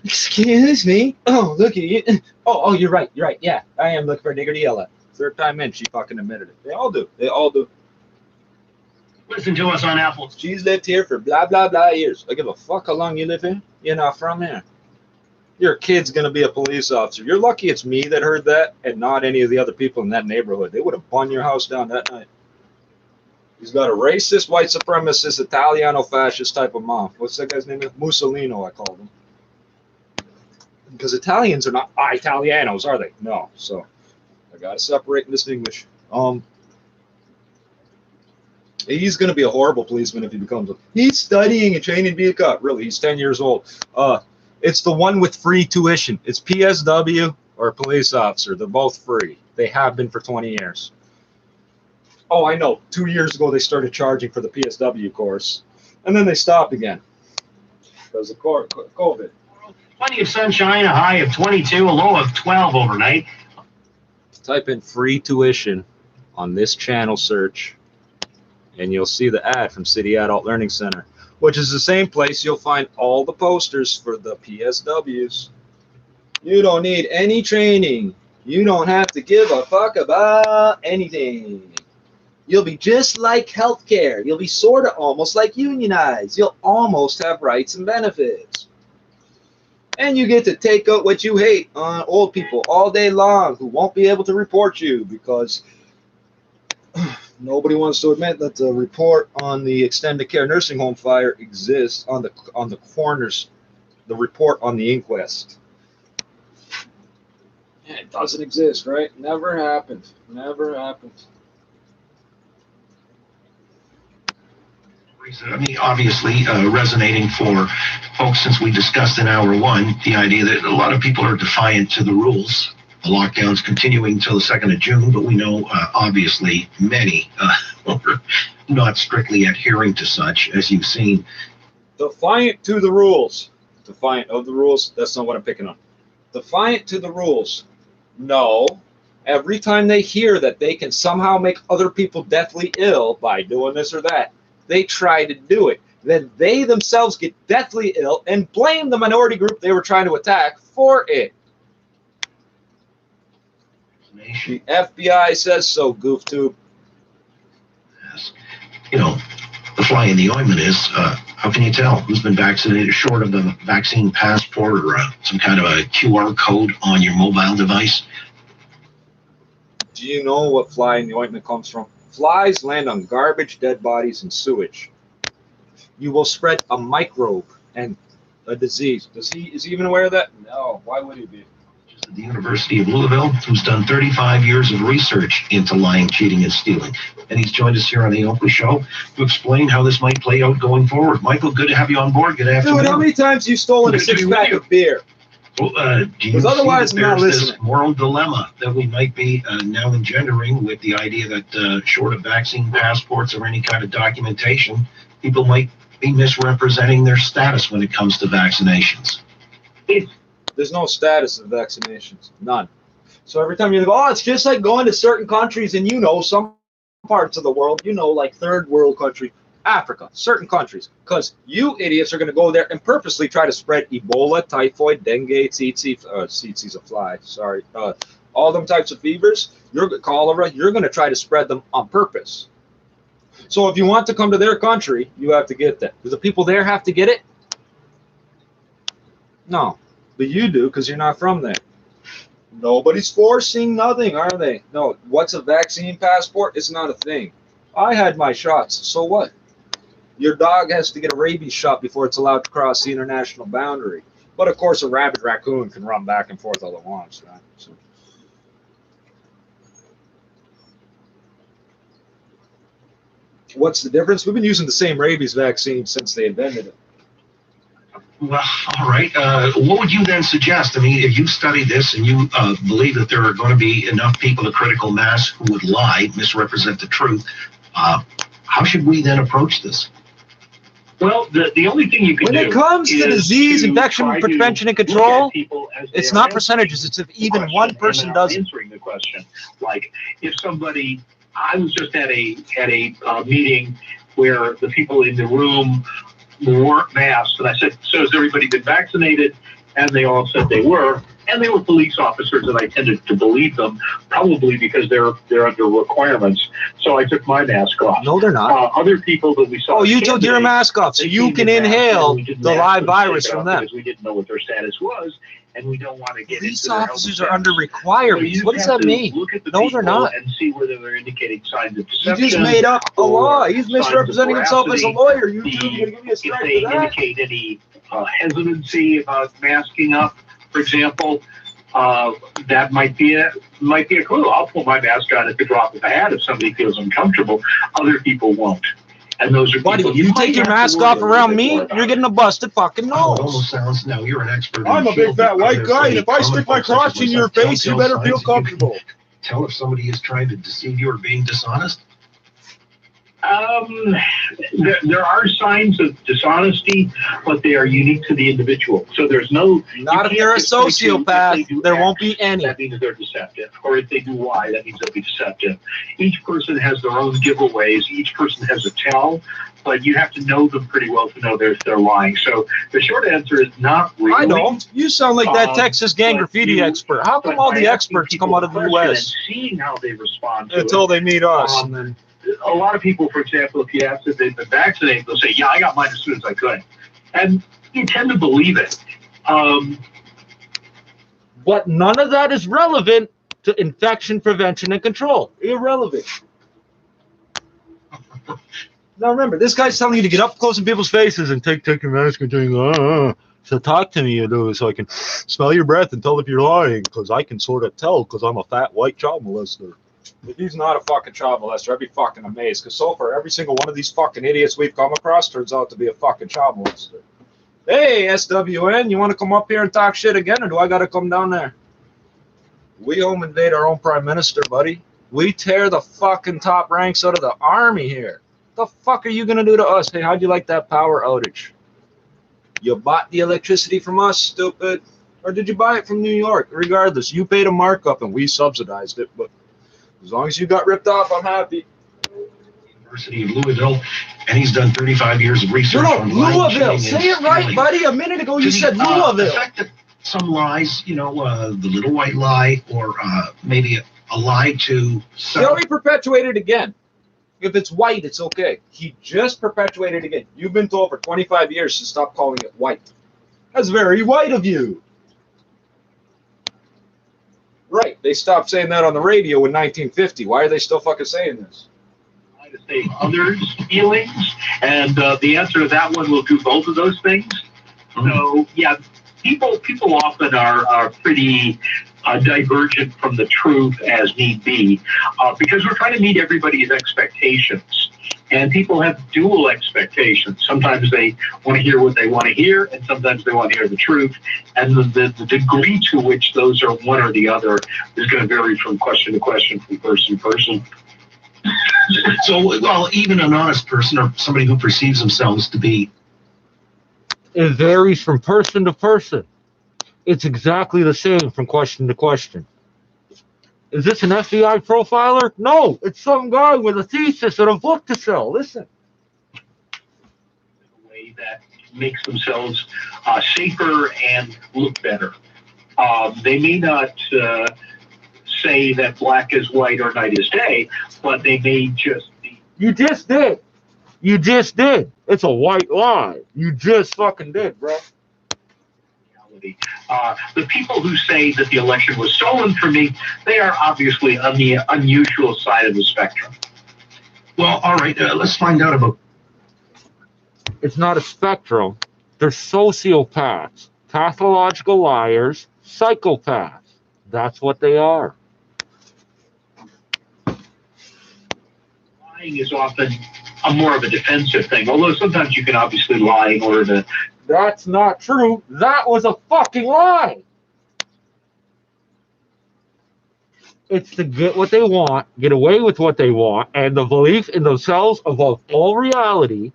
Excuse me? Oh, look at you. Oh, you're right. Yeah, I am looking for a nigger to yell at. 3rd time in, she fucking admitted it. They all do. Listen to us on Apple. She's lived here for blah, blah, blah years. I give a fuck how long you live here. You're not from here. Your kid's going to be a police officer. You're lucky it's me that heard that and not any of the other people in that neighborhood. They would have burned your house down that night. He's got a racist, white supremacist, Italiano-fascist type of mom. What's that guy's name? Mussolino, I called him. Because Italians are not Italianos, are they? No. So I got to separate and distinguish. He's going to be a horrible policeman if he becomes a... He's studying and training to be a cop. Really, he's 10 years old. It's the one with free tuition. It's PSW or police officer. They're both free. They have been for 20 years. Oh, I know. 2 years ago, they started charging for the PSW course. And then they stopped again because of COVID. Plenty of sunshine, a high of 22, a low of 12 overnight. Type in free tuition on this channel search, and you'll see the ad from City Adult Learning Center, which is the same place you'll find all the posters for the PSWs. You don't need any training. You don't have to give a fuck about anything. You'll be just like healthcare. You'll be sort of almost like unionized. You'll almost have rights and benefits. And you get to take out what you hate on old people all day long who won't be able to report you because nobody wants to admit that the report on the extended care nursing home fire exists on the coroner's, the report on the inquest. Yeah, it doesn't exist, right? Never happened. Never happened. I mean, obviously resonating for folks since we discussed in hour one the idea that a lot of people are defiant to the rules. The lockdown's continuing until the 2nd of June, but we know obviously many are not strictly adhering to such, as you've seen. Defiant to the rules. Defiant of the rules, that's not what I'm picking on. Defiant to the rules. No. Every time they hear that they can somehow make other people deathly ill by doing this or that, they try to do it. Then they themselves get deathly ill and blame the minority group they were trying to attack for it. The FBI says so, gooftube. Yes. You know, the fly in the ointment is, how can you tell who's been vaccinated short of the vaccine passport or some kind of a QR code on your mobile device? Do you know what fly in the ointment comes from? Flies land on garbage, dead bodies, and sewage. You will spread a microbe and a disease. Is he even aware of that? No. Why would he be? At the University of Louisville, who's done 35 years of research into lying, cheating, and stealing. And he's joined us here on the Oakley Show to explain how this might play out going forward. Michael, good to have you on board. Good afternoon. Dude, how many times have you stolen a six-pack of beer? Well, do you see otherwise that I'm not there's this listening. moral dilemma that we might be now engendering with the idea that short of vaccine passports or any kind of documentation, people might be misrepresenting their status when it comes to vaccinations? There's no status of vaccinations. None. So every time you go, oh, it's just like going to certain countries and some parts of the world, like third world country, Africa, certain countries, because you idiots are going to go there and purposely try to spread Ebola, typhoid, dengue, tsetse, a fly, sorry, all them types of fevers, cholera, you're going to try to spread them on purpose. So if you want to come to their country, you have to get that. Do the people there have to get it? No. But you do, because you're not from there. Nobody's forcing nothing, are they? No. What's a vaccine passport? It's not a thing. I had my shots, so what? Your dog has to get a rabies shot before it's allowed to cross the international boundary. But of course, a rabid raccoon can run back and forth all it wants, right? So. What's the difference? We've been using the same rabies vaccine since they invented it. Well, all right. What would you then suggest? I mean, if you study this and you believe that there are going to be enough people, a critical mass, who would lie, misrepresent the truth, how should we then approach this? Well, the only thing you can do when it comes to disease, infection, prevention, and control, it's not percentages. It's if even one person does it. Answering the question, like if somebody, I was just at a meeting where the people in the room weren't masked, and I said, "So has everybody been vaccinated?" And they all said they were, and they were police officers, and I tended to believe them, probably because they're under requirements. So I took my mask off. No, they're not. Other people that we saw. Oh, you took your mask off, so you can inhale the live virus from them. Because we didn't know what their status was, and we don't want to get Police into officers are under requirements. What does that mean? No, they're not. And see whether they're indicating signs of You deception. just made up a law. He's signs of misrepresenting himself as a veracity. lawyer. You two are going to give me a strike If they for that? indicate any hesitancy about masking up, for example, that might be a clue. I'll pull my mask on at the drop of a hat if somebody feels uncomfortable. Other people won't. And those are Buddy, people you might take your have to mask worry off a little around bit me, more about. you're getting a busted fucking It nose. almost sounds, now you're an expert. I'm a big fat white guy, and if I Common stick my folks such as crotch in your myself, face, you telltale better feel signs that you can comfortable. Tell if somebody is trying to deceive you or being dishonest. There are signs of dishonesty, but they are unique to the individual. So there's no. Not if you're a sociopath, there won't be any. That means they're deceptive. Or if they do Y, that means they'll be deceptive. Each person has their own giveaways. Each person has a tell, but you have to know them pretty well to know they're lying. So the short answer is not really. I don't. You sound like that Texas gang graffiti expert. How come all the experts come out of the U.S. Seeing how they respond to until it, they meet us? And then a lot of people, for example, if you ask if they've been vaccinated, they'll say, "Yeah, I got mine as soon as I could," and you tend to believe it. But none of that is relevant to infection prevention and control. Irrelevant. Now remember, this guy's telling you to get up close in people's faces and take your mask and saying, so talk to me, so I can smell your breath and tell if you're lying, because I can sort of tell, because I'm a fat white child molester. If he's not a fucking child molester, I'd be fucking amazed. Because so far, every single one of these fucking idiots we've come across turns out to be a fucking child molester. Hey, SWN, you want to come up here and talk shit again, or do I got to come down there? We home invade our own prime minister, buddy. We tear the fucking top ranks out of the army here. What the fuck are you going to do to us? Hey, how'd you like that power outage? You bought the electricity from us, stupid. Or did you buy it from New York? Regardless, you paid a markup and we subsidized it, but as long as you got ripped off, I'm happy. University of Louisville, and he's done 35 years of research on lying, Louisville. cheating, Say and it right, stealing. buddy. A minute ago you The, said The Louisville. fact that some lies, the little white lie, or maybe a lie to He some. already perpetuated again. If it's white, it's okay. He just perpetuated again. You've been told for 25 years to stop calling it white. That's very white of you. Right. They stopped saying that on the radio in 1950. Why are they still fucking saying this? to save others' feelings? And the answer to that one will do both of those things. So, yeah, people often are pretty divergent from the truth as need be, because we're trying to meet everybody's expectations. And people have dual expectations. Sometimes they want to hear what they want to hear, and sometimes they want to hear the truth. And the degree to which those are one or the other is going to vary from question to question, from person to person. So, well, even an honest person or somebody who perceives themselves to be... It varies from person to person. It's exactly the same from question to question. Is this an FBI profiler? No, it's some guy with a thesis and a book to sell. Listen. In a way that makes themselves safer and look better. They may not say that black is white or night is day, but they may just be. You just did. You just did. It's a white lie. You just fucking did, bro. The people who say that the election was stolen from me, they are obviously on the unusual side of the spectrum. Well, all right, let's find out about... It's not a spectrum. They're sociopaths, pathological liars, psychopaths. That's what they are. Lying is often more of a defensive thing, although sometimes you can obviously lie in order to... That's not true. That was a fucking lie. It's to get what they want, get away with what they want, and the belief in themselves above all reality.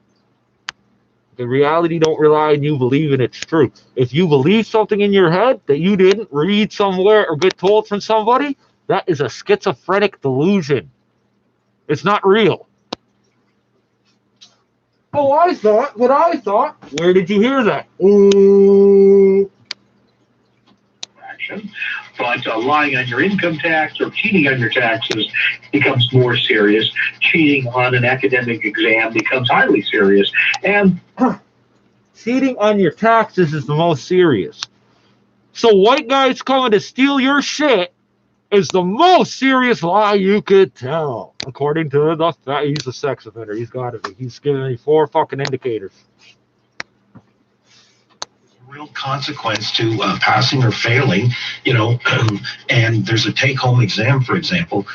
The reality don't rely on you believing it's true. If you believe something in your head that you didn't read somewhere or get told from somebody, that is a schizophrenic delusion. It's not real. Oh, I thought what I thought. Where did you hear that? Ooh. But lying on your income tax or cheating on your taxes becomes more serious. Cheating on an academic exam becomes highly serious. And cheating on your taxes is the most serious. So white guys coming to steal your shit is the most serious lie you could tell. According to the fact he's a sex offender. He's got to be. He's giving me 4 fucking indicators. Real consequence to passing or failing, you know, and there's a take-home exam, for example.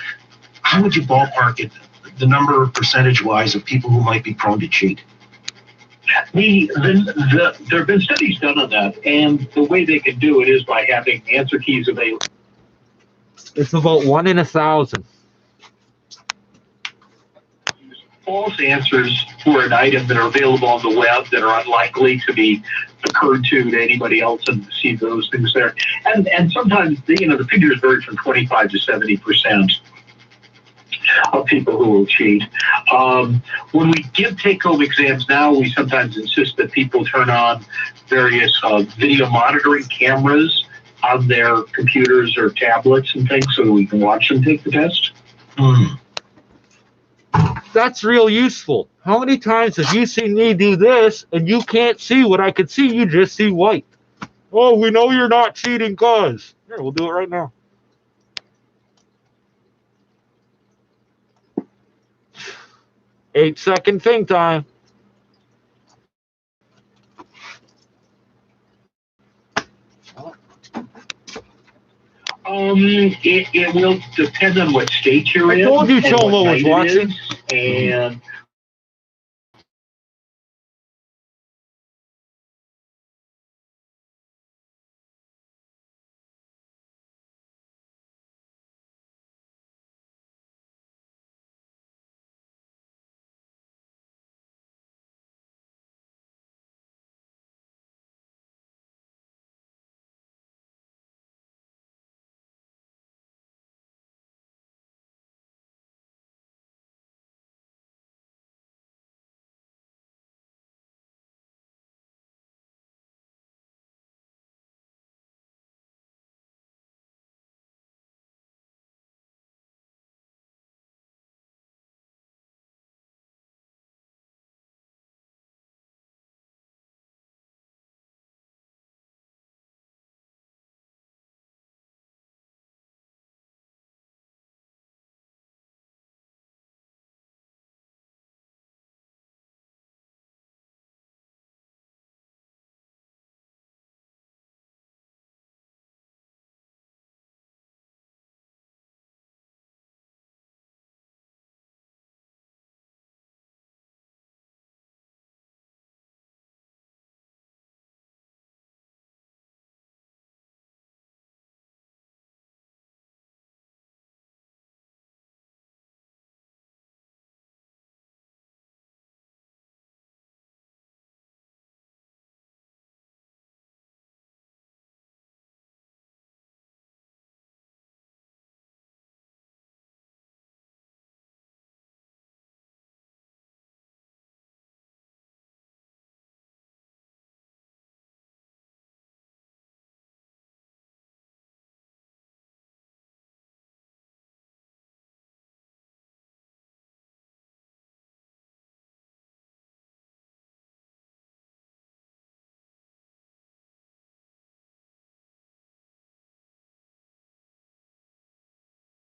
How would you ballpark it, the number percentage-wise of people who might be prone to cheat? There have been studies done on that, and the way they can do it is by having answer keys available. It's about 1 in 1,000. False answers for an item that are available on the web that are unlikely to be occurred to anybody else and see those things there. And sometimes, the figures vary from 25 to 70% of people who will cheat. When we give take-home exams now, we sometimes insist that people turn on various video monitoring cameras on their computers or tablets and things so that we can watch them take the test. That's real useful. How many times have you seen me do this and you can't see what I could see? You just see white. Oh, we know you're not cheating, cuz. Here, we'll do it right now. Eight-second thing time. It will depend on what state you're in. I told you and Chomo what was night it watching. is. And